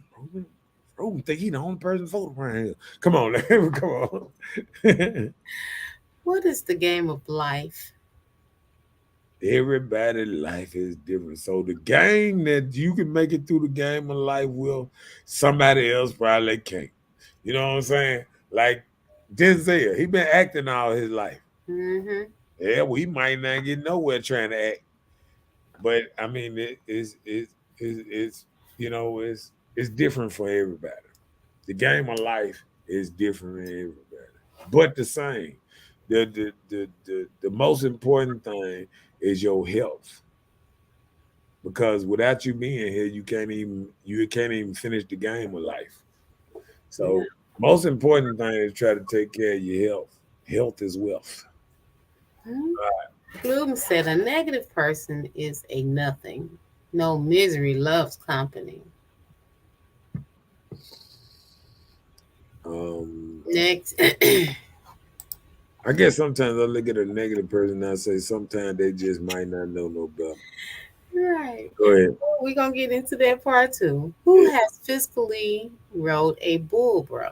Ruben think he the only person voting around here. Come on, come on. What is the game of life? Everybody's life is different. So the game that you can make it through the game of life will, somebody else probably can't. You know what I'm saying? Like Denzel, he been acting all his life. Mm-hmm. Yeah, we might not get nowhere trying to act. But I mean, it's different for everybody. The game of life is different for everybody, but the same. The most important thing is your health, because without you being here, you can't even finish the game of life. So most important thing is try to take care of your health. Health is wealth. Bloom said a negative person is a nothing. No misery loves company. Next. I guess sometimes I look at a negative person and I say sometimes they just might not know no better. Right. Go ahead. We're going to get into that part too. Who has physically rode a bull, bro?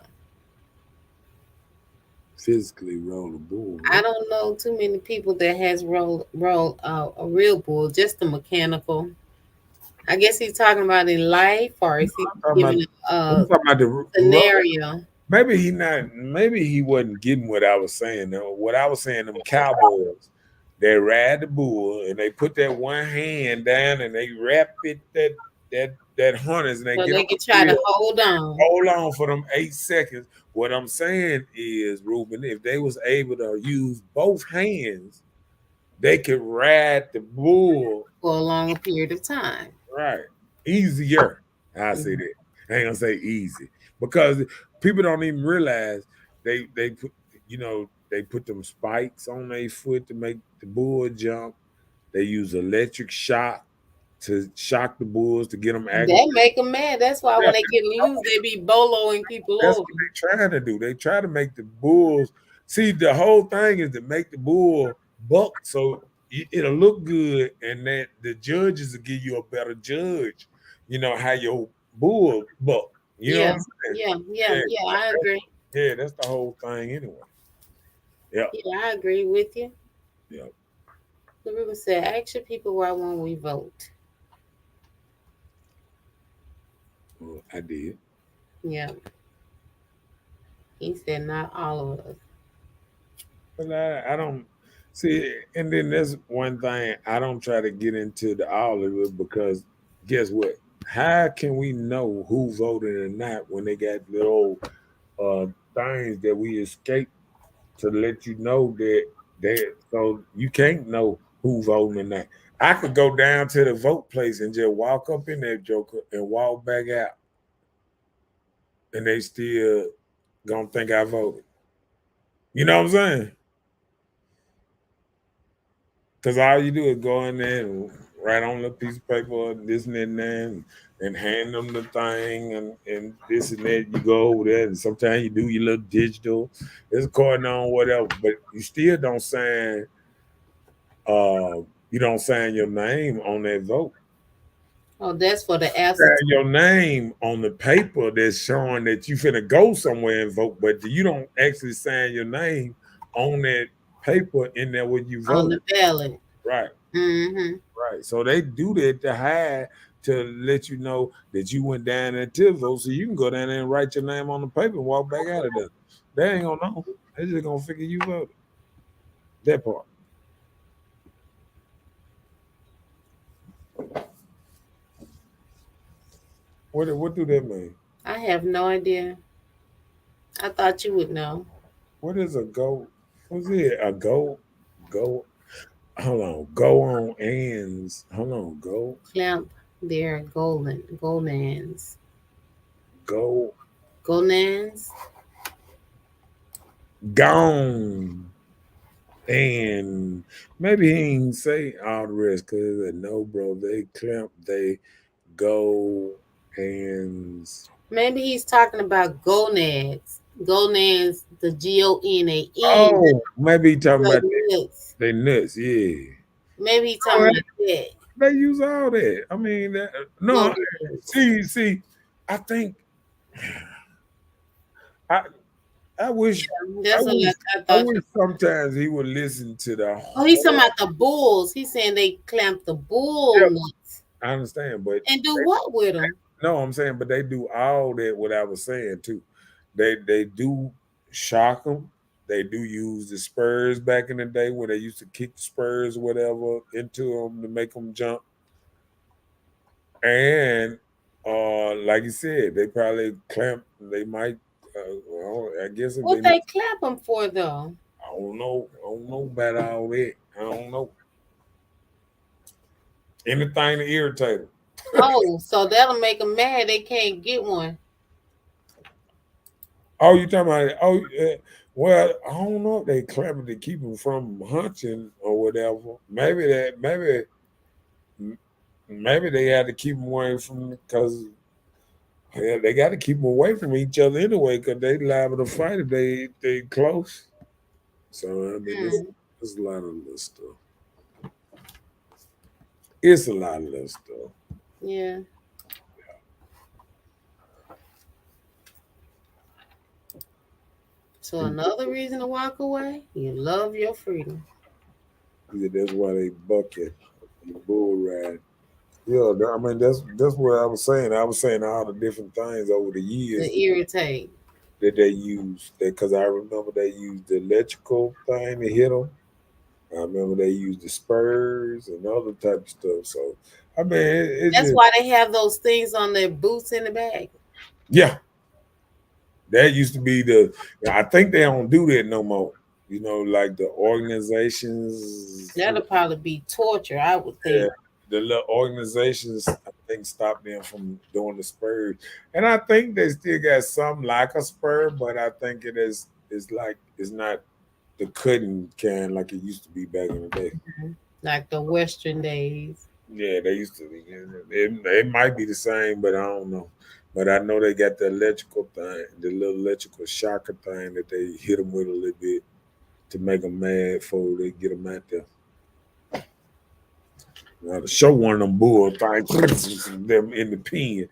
Physically rode a bull? I don't know too many people that has rolled a real bull, just a mechanical. I guess he's talking about in life, or is he giving a scenario? Maybe he wasn't getting what I was saying. What I was saying, them cowboys, they ride the bull and they put that one hand down and they wrap it that harness and they can try to hold on for them 8 seconds. What I'm saying is, Ruben, if they was able to use both hands, they could ride the bull for a longer period of time. Right. Easier. I say that. I ain't gonna say easy, because people don't even realize they put them spikes on their foot to make the bull jump. They use electric shock to shock the bulls to get them aggravated. That make them mad. That's why when they get loose, they be boloing people That's over. what they trying to do. They try to make the bulls. See, the whole thing is to make the bull buck, so it'll look good, and that the judges will give you a better judge. You know how your bull buck. You know what Yeah, I'm saying? yeah. I agree. Yeah, that's the whole thing anyway. Yeah, Yeah, I agree with you. yeah. The river said, "Ask your people why won't we vote?" Well, I did. Yeah, he said not all of us. But I don't see, and then there's one thing I don't try to get into the all of it because guess what? How can we know who voted or not when they got little things that we escape to let you know that so you can't know who voting or not. I could go down to the vote place and just walk up in that joker and walk back out, and they still gonna think I voted. You know what I'm saying? Because all you do is go in there and write on a piece of paper, this and that, and hand them the thing, and this and that. You go over there, and sometimes you do your little digital. It's according on whatever, but you still don't sign. You don't sign your name on that vote. Oh, that's for the Sign absentee. your name on the paper that's showing that you finna go somewhere and vote, but you don't actually sign your name on that paper in there when you On vote. the ballot. Right. Mm-hmm. Right. So they do that to hide to let you know that you went down there to vote, so you can go down there and write your name on the paper and walk back out of there. They ain't gonna know. They just gonna figure you voted. That part. What do that mean? I have no idea. I thought you would know. What is a go? What's it? A go? Go? Hold on. Go on ands. Hold on. Go. Clamp their goldmans. Go. Goldmans? Gone. And maybe he ain't say all the rest because no, bro. They clamp. They go hands. Maybe he's talking about gonads. Gonads, the GONAN. Oh, maybe he talking about Nuts. they nuts. Yeah. Maybe he's Oh, talking about that. they use all that. I mean, no. Gonads. See. I think I I wish I That's what wish I I thought. wish sometimes he would listen to the Oh, he's talking whole. about the bulls. He's saying they clamp the bull Yeah, nuts. I understand, but And do what with them? no, I'm saying, but they do all that. What I was saying too, they do shock them. They do use the spurs back in the day when they used to kick the spurs or whatever into them to make them jump. And like you said, they probably clamp. They might. Well, I guess if What they. they clamp them for though? I don't know. I don't know about all that. I don't know. Anything to irritate them. Oh, so that'll make them mad. They can't get one. Oh, you talking about? Oh, well, I don't know if they clever to keep them from hunting or whatever. Maybe they had to keep them away from because they got to keep them away from each other anyway because they liable to fight if they close. So I mean, there's a lot of little stuff. It's a lot of little stuff. Yeah. So another reason to walk away, you love your freedom. Yeah, that's why they bucket the bull ride. Yeah, I mean that's what I was saying. I was saying all the different things over the years To irritate. that they used. Because I remember they used the electrical thing to hit them. I remember they used the spurs and other type of stuff. So I mean, it's That's just why they have those things on their boots in the back. yeah. That used to be the. I think they don't do that no more. You know, like the organizations. That'll probably be torture, I would Yeah, think. the little organizations I think stopped them from doing the spurs, and I think they still got some like a spur, but I think it is like it's not the cutting can like it used to be back in the day. Like the Western days. Yeah, they used to. It might be the same, but I don't know. But I know they got the electrical thing, the little electrical shocker thing that they hit them with a little bit. to make them mad before they get them out there. Now to show one of them bulls things them in the pen.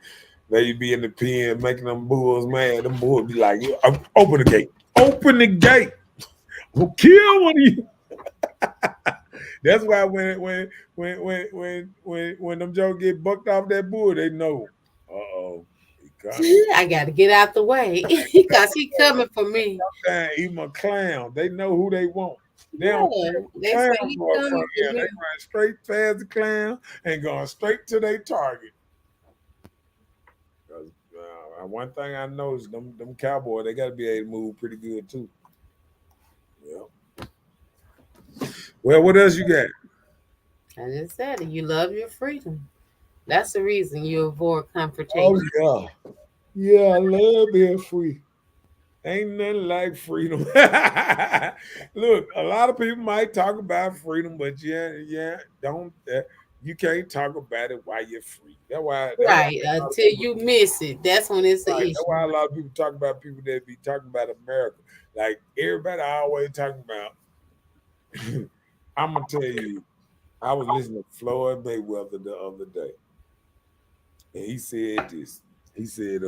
They be in the pen making them bulls mad. Them bulls be like, open the gate. Open the gate. We'll kill one of you. That's why when them jokers get bucked off that bull, they know. I got to get out the way because he coming for me. Even a clown, they know who they want. They don't They say he coming for they me. run straight past the clown and going straight to their target. One thing I know is them cowboys, they got to be able to move pretty good too. Yeah. Well, what else you got? I just said it. You love your freedom. That's the reason you avoid confrontation. Oh yeah, I love being free. Ain't nothing like freedom. Look, a lot of people might talk about freedom, but don't. You can't talk about it while you're free. That's why. Until you miss it, that's when it's an issue. That's why a lot of people talk about people that be talking about America. Like everybody always talking about. I'm gonna tell you, I was listening to Floyd Mayweather the other day, and he said this. He said,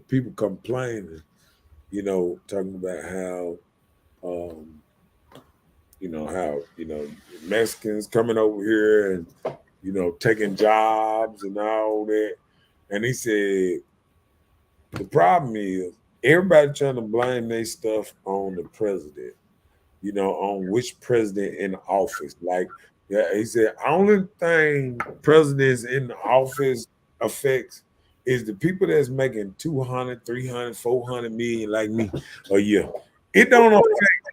people complaining, talking about how, Mexicans coming over here and, taking jobs and all that. And he said, the problem is everybody trying to blame their stuff on the president, on which president in office. Like, he said, only thing presidents in the office affects is the people that's making 200, 300, 400 million like me a year. It don't affect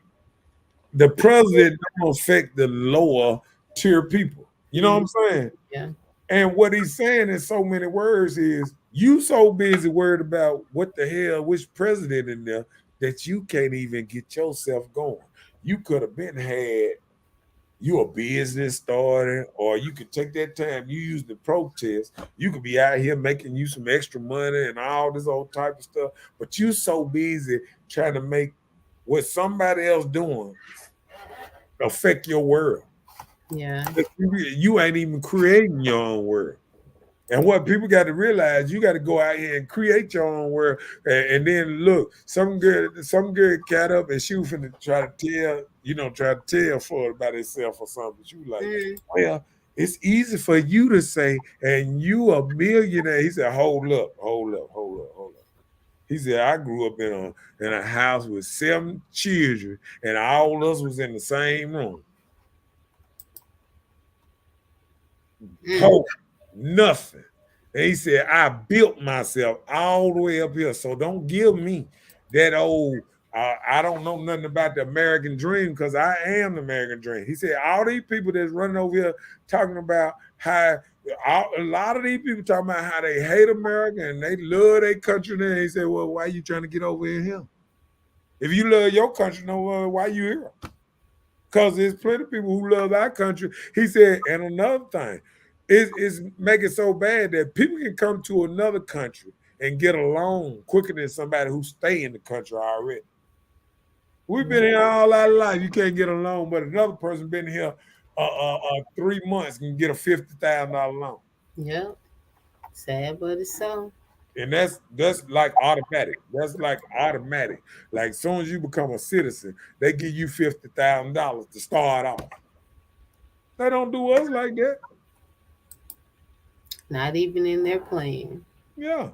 the president, don't affect the lower tier people. You know what I'm saying? Yeah. And what he's saying in so many words is you so busy worried about what the hell, which president in there, that you can't even get yourself going. You could have been had you a business starter, or you could take that time you use the protest. You could be out here making you some extra money and all this old type of stuff. But you so busy trying to make what somebody else doing affect your world. Yeah. You ain't even creating your own world. And what people got to realize, you got to go out here and create your own world. And then look, some girl got up and she was finna try to tell for about herself or something. She was like, well, it's easy for you to say, and you a millionaire. He said, hold up. He said, I grew up in a house with 7 children, and all of us was in the same room. Hope, nothing. And he said, I built myself all the way up here. So don't give me that old, I don't know nothing about the American dream, because I am the American dream. He said, all these people that's running over here talking about how, a lot of these people talking about how they hate America and they love their country. And he said, well, why are you trying to get over here? If you love your country, why you here? Because there's plenty of people who love our country. He said, and another thing, it's making so bad that people can come to another country and get along quicker than somebody who stay in the country already. We've been here all our life. You can't get along, but another person been here 3 months can get a $50,000 loan. Yep. Sad, but it's so. And that's like automatic. That's like automatic. Like as soon as you become a citizen, they give you $50,000 to start off. They don't do us like that. Not even in their plan. Yeah.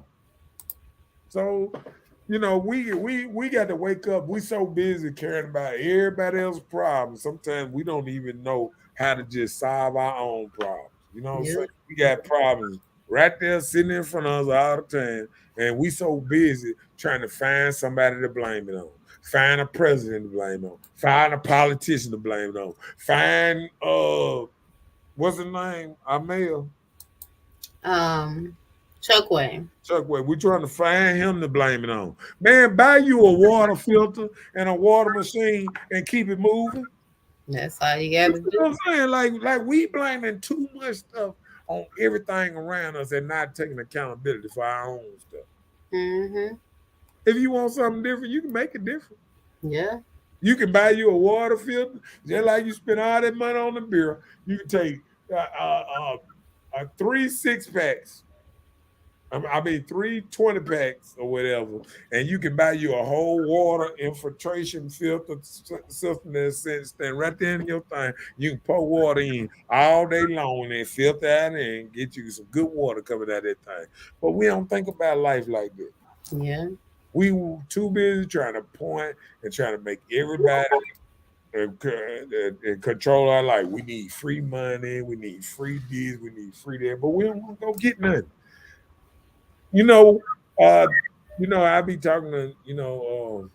So, we got to wake up. We so busy caring about everybody else's problems. Sometimes we don't even know how to just solve our own problems. You know what I'm saying? We got problems right there sitting in front of us all the time. And we so busy trying to find somebody to blame it on. Find a president to blame it on. Find a politician to blame it on. Find what's his name? Amel. Chuckway. We're trying to find him to blame it on. Man, buy you a water filter and a water machine and keep it moving. That's all you got to do. You know what I'm saying? Like we blaming too much stuff on everything around us and not taking accountability for our own stuff. Mm-hmm. If you want something different, you can make it different. Yeah. You can buy you a water filter, just like you spend all that money on the beer. You can take 3 6-packs. I mean, 3 20-packs or whatever, and you can buy you a whole water infiltration filter system that's stand right there in your thing. You can pour water in all day long and filter out and get you some good water coming out of that thing. But we don't think about life like that. Yeah. We were too busy trying to point and trying to make everybody control our life. We need free money. We need free this. We need free that. But we don't want to go get nothing. You know, uh, I be talking to,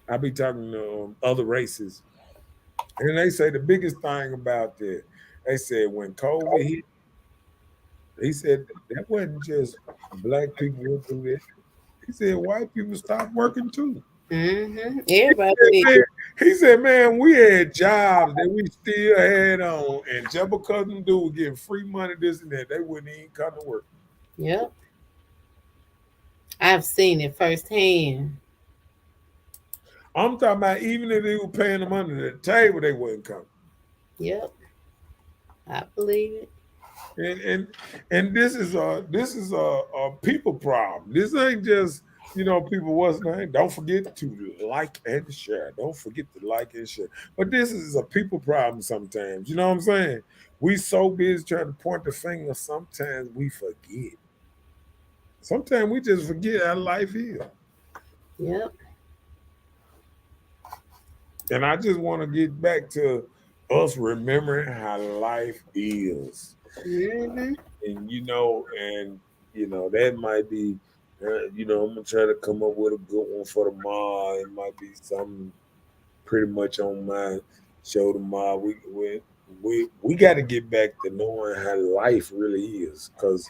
I be talking to other races, and they say the biggest thing about that, they said when COVID hit, he said that wasn't just black people went through that. He said white people stopped working too. Everybody did. He said, man, we had jobs that we still had on, and just because them dudes were getting free money, this and that, they wouldn't even come to work. Yep. I've seen it firsthand. I'm talking about even if they were paying them under the table, they wouldn't come. Yep. I believe it. And this is a people problem. This ain't just people what's name. Don't forget to like and share. Don't forget to like and share. But this is a people problem sometimes. You know what I'm saying? We so busy trying to point the finger. Sometimes we forget. Sometimes we just forget how life is. Yep. And I just want to get back to us remembering how life is. And that might be, I'm gonna try to come up with a good one for tomorrow. It might be something pretty much on my show tomorrow. We got to get back to knowing how life really is, because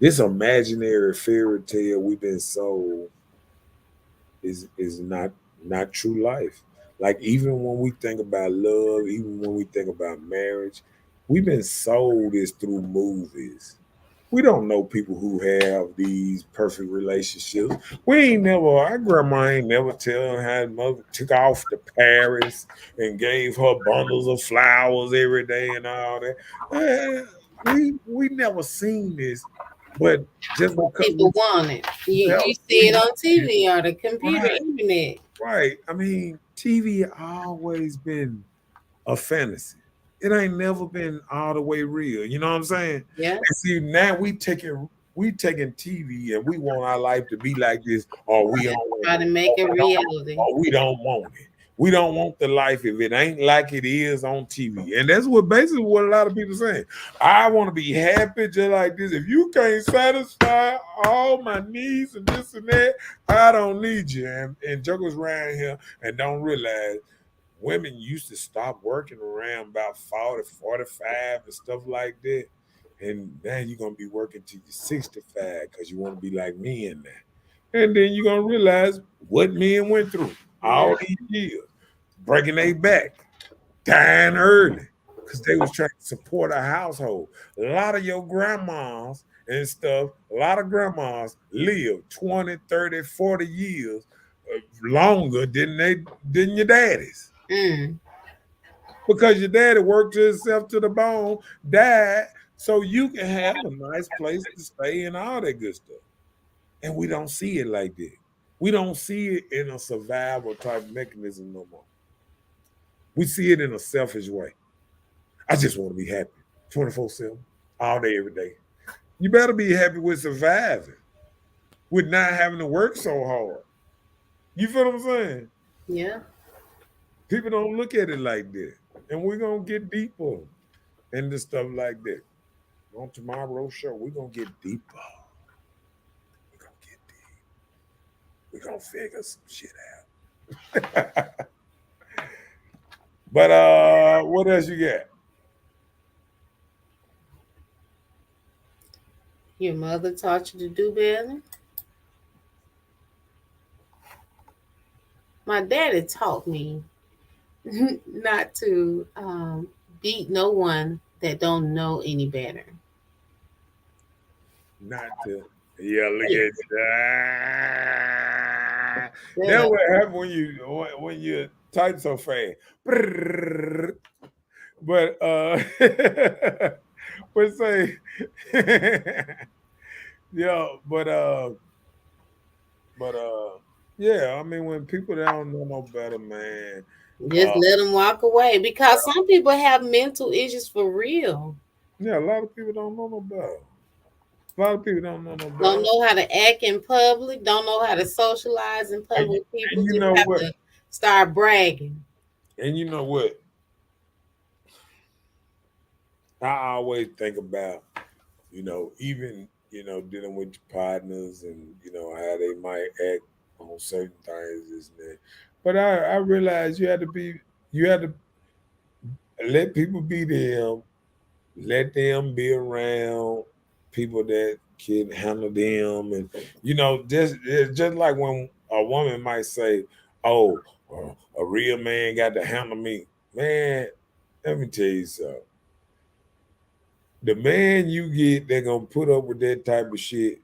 this imaginary fairy tale we've been sold is not true life. Like even when we think about love, even when we think about marriage, we've been sold this through movies. We don't know people who have these perfect relationships. Our grandma ain't never tell how mother took off to Paris and gave her bundles of flowers every day and all that. We never seen this, but just because people want it. You see it on TV or the computer, internet. Right. I mean, TV always been a fantasy. It ain't never been all the way real. You know what I'm saying? Yeah. And see, now we taking TV and we want our life to be like this, or we don't try to make it reality. Or we don't want it. We don't want the life if it ain't like it is on TV. And that's what basically what a lot of people saying. I want to be happy just like this. If you can't satisfy all my needs and this and that, I don't need you. And jokers around here and don't realize women used to stop working around about 40, 45 and stuff like that. And now you're going to be working till you're 65 because you want to be like men now. And then you're going to realize what men went through all these years, breaking their back, dying early because they was trying to support a household. A lot of your grandmas and stuff, a lot of grandmas live 20, 30, 40 years longer than your daddies. Because your daddy worked himself to the bone, died, so you can have a nice place to stay and all that good stuff. And we don't see it like that. We don't see it in a survival type mechanism no more. We see it in a selfish way. I just want to be happy 24/7, all day, every day. You better be happy with surviving, with not having to work so hard. You feel what I'm saying? Yeah. People don't look at it like that. And we're going to get deeper into stuff like that. On tomorrow's show, we're going to get deeper. We're going to get deep. We're going to figure some shit out. But what else you got? Your mother taught you to do better? My daddy taught me not to beat no one that don't know any better. Not to Yeah, look at that. That's what happens when you type so fast. But but say yeah, but yeah, I mean when people don't know no better, man. Just let them walk away because some people have mental issues for real. Yeah, a lot of people don't know no better. A lot of people don't know no better. Don't know how to act in public. Don't know how to socialize in public. People and you just know have what? to start bragging. And you know what? I always think about, even, dealing with your partners and, how they might act on certain things, this and that. But I realized you had to let people be them, let them be around people that can handle them. And, it's just like when a woman might say, oh, a real man got to handle me. Man, let me tell you something. The man you get that gonna put up with that type of shit,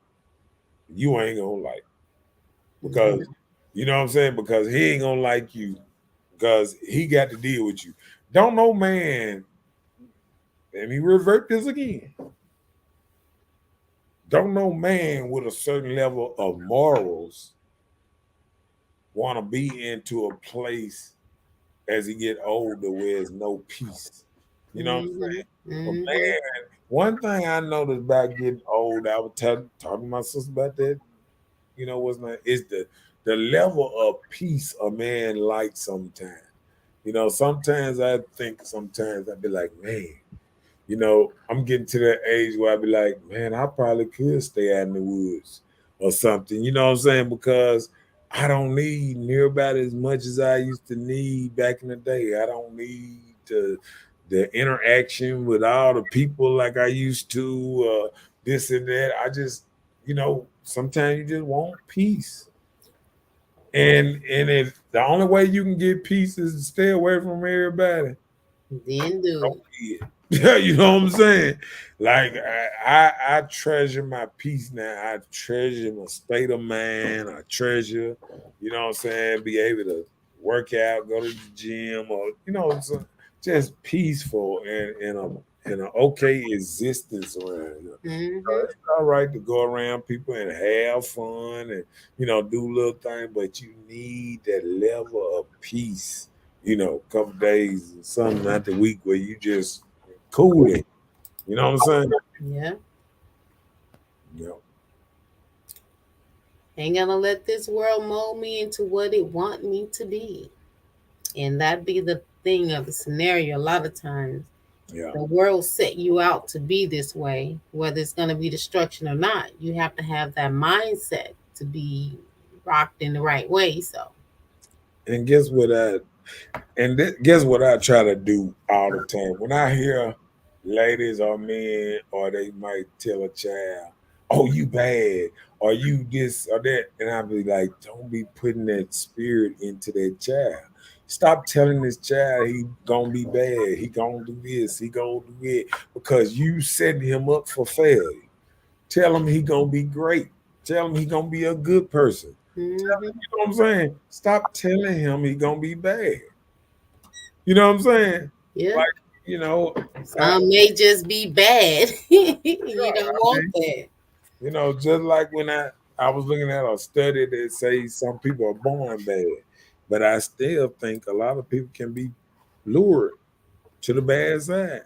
you ain't gonna like. Because you know what I'm saying? Because he ain't gonna like you because he got to deal with you. Don't no man, let me revert this again. Don't no man with a certain level of morals want to be into a place as he get older where there's no peace. You know what I'm saying? But man, one thing I noticed about getting old, I was talking to my sister about that. You know what's not is the level of peace a man likes sometimes. Sometimes I think sometimes I'd be like, man, I'm getting to that age where I'd be like, man, I probably could stay out in the woods or something. You know what I'm saying? Because I don't need near about as much as I used to need back in the day. I don't need the interaction with all the people like I used to, this and that. I just, sometimes you just want peace. And if the only way you can get peace is to stay away from everybody, then do it. You know what I'm saying? Like I treasure my peace now. I treasure my state of mind. I treasure, you know what I'm saying, be able to work out, go to the gym, or just peaceful and an okay existence around here. It's all right to go around people and have fun and do little things, but you need that level of peace. Couple days, something out the week where you just cool it. You know what I'm saying? Yeah. Yeah. Ain't gonna let this world mold me into what it want me to be. And that be the thing of the scenario a lot of times. Yeah. The world set you out to be this way, whether it's gonna be destruction or not. You have to have that mindset to be rocked in the right way. So And guess what I try to do all the time when I hear ladies or men or they might tell a child, oh, you bad or you this or that, and I be like, don't be putting that spirit into that child. Stop telling this child he gonna be bad, he gonna do this, he gonna do it, because you setting him up for failure. Tell him he gonna be great. Tell him he gonna be a good person. You know what I'm saying? Stop telling him he gonna be bad. You know what I'm saying? yeah. Like, some may just be bad. You don't want that. Just like when I was looking at a study that says some people are born bad, but I still think a lot of people can be lured to the bad side,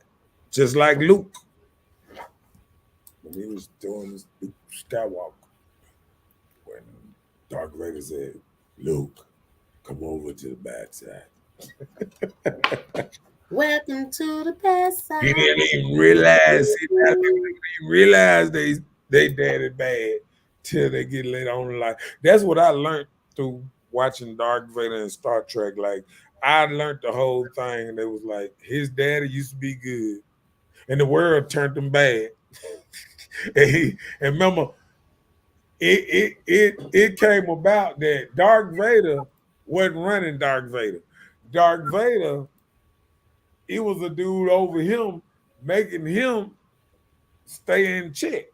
just like Luke when he was doing this Luke Skywalker. When Dark Vader said, "Luke, come over to the bad side." Welcome to the past side. He didn't even realize. They daddy bad till they get let on the life. That's what I learned through watching Dark Vader and Star Trek. Like I learned the whole thing, and it was like his daddy used to be good, and the world turned him bad. and remember, it came about that Dark Vader wasn't running Dark Vader. Dark Vader, it was a dude over him making him stay in check.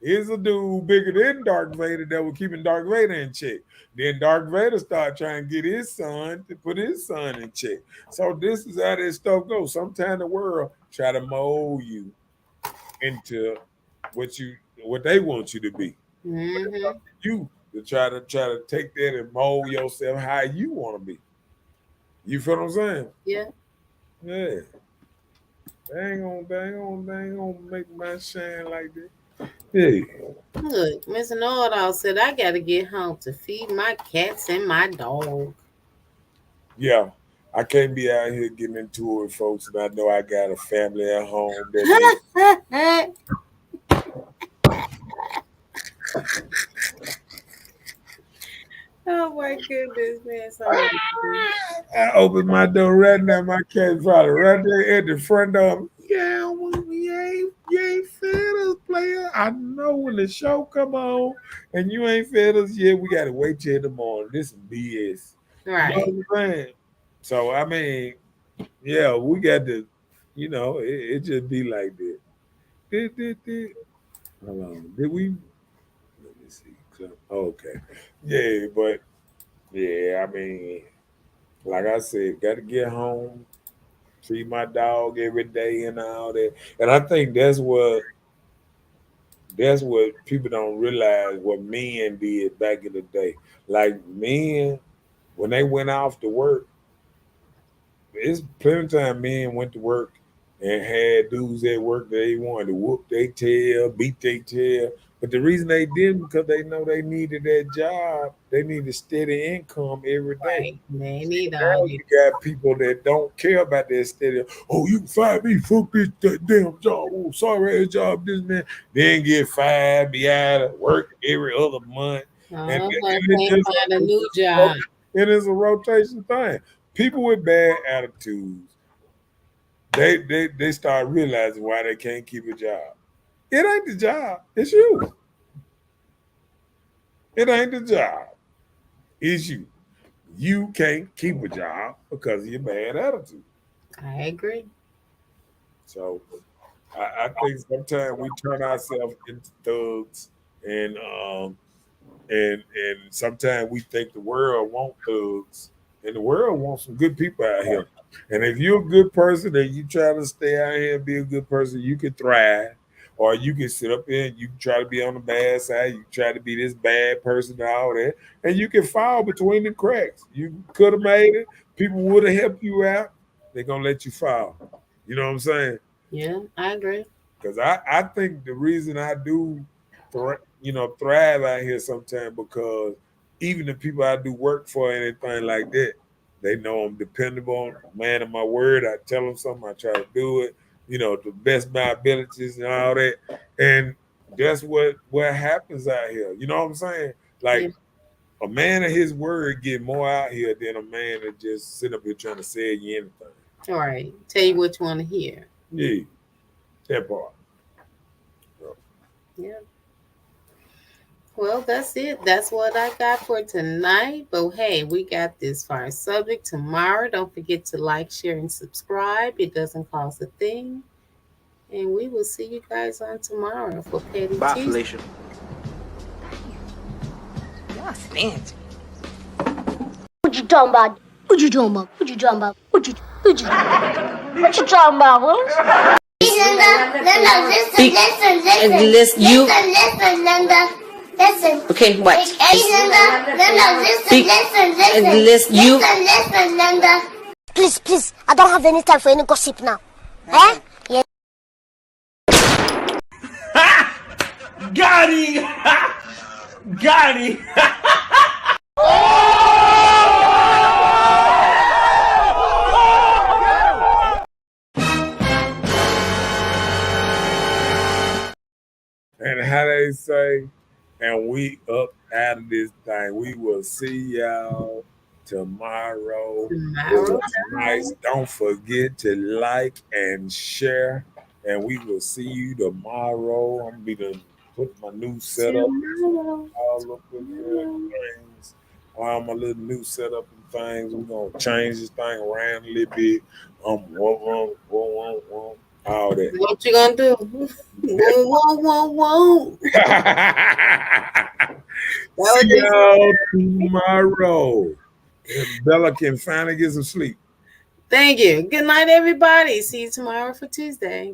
Here's a dude bigger than Darth Vader that was keeping Darth Vader in check. Then Darth Vader started trying to get his son to put his son in check. So this is how this stuff goes. Sometimes the world try to mold you into what they want you to be. Mm-hmm. But it's up to you to try to take that and mold yourself how you want to be. You feel what I'm saying? Yeah. Yeah. They ain't gonna make my shine like that. Yeah. Look, Miss Know-It-All said I gotta get home to feed my cats and my dog. Yeah. I can't be out here getting into it, folks, and I know I got a family at home that Oh my goodness, man. Sorry. I open my door right now. My cat's probably right there at the front door. Yeah, you ain't fed us, player. I know when the show come on and you ain't fed us yet, we gotta wait till the morning. This is BS. Right. You know what I'm saying? So I mean, yeah, we got to, it just be like that. Hold on. Did we? Let me see. Okay. Yeah, but yeah, I mean, like I said, got to get home, feed my dog every day and all that. And I think that's what people don't realize what men did back in the day. Like men, when they went off to work, it's plenty of time men went to work and had dudes at work that they wanted to whoop their tail, beat their tail. But the reason they didn't because they know they needed that job. They needed steady income every day. Right. They need Now all you got people that don't care about that steady. Oh, you can fire me, fuck this damn job. Oh, sorry ass job, this man. Then get fired, be out of work every other month. And can't find a new job. It is a rotation thing. People with bad attitudes, they start realizing why they can't keep a job. It ain't the job, it's you. It ain't the job, it's you. You can't keep a job because of your bad attitude. I agree. So I think sometimes we turn ourselves into thugs, and sometimes we think the world wants thugs, and the world wants some good people out here. And if you're a good person and you try to stay out here and be a good person, you can thrive. Or you can sit up here and you try to be on the bad side. You try to be this bad person and all that. And you can fall between the cracks. You could have made it. People would have helped you out. They're going to let you fall. You know what I'm saying? Yeah, I agree. Because I think the reason I do, thrive out here sometimes because even the people I do work for, anything like that, they know I'm dependable, man of my word. I tell them something, I try to do it, to the best of my abilities and all that. And that's what happens out here. You know what I'm saying? Like a man of his word get more out here than a man that just sit up here trying to sell you anything. All right. Tell you what you want to hear. Yeah, that part. Yeah. Well, that's it. That's what I got for tonight. But hey, we got this fire subject tomorrow. Don't forget to like, share, and subscribe. It doesn't cost a thing. And we will see you guys on tomorrow for Petty Bye, Tuesday. Felicia. Y'all fancy. What you talking about? What you talking about? What you talking about? What you talking about, Linda? Linda. Listen. Okay, what? Listen, Linda. Please, I don't have any time for any gossip now. Eh? Yeah. Got him! Got him! And how they say, and we up out of this thing. We will see y'all tomorrow. Nice. Don't forget to like and share. And we will see you tomorrow. I'm going to put my new setup. All up in there, things. All my little new setup and things. We're going to change this thing around a little bit. All that. What you gonna do? Whoa, whoa, whoa. See y'all tomorrow. If Bella can finally get some sleep. Thank you. Good night, everybody. See you tomorrow for Tuesday.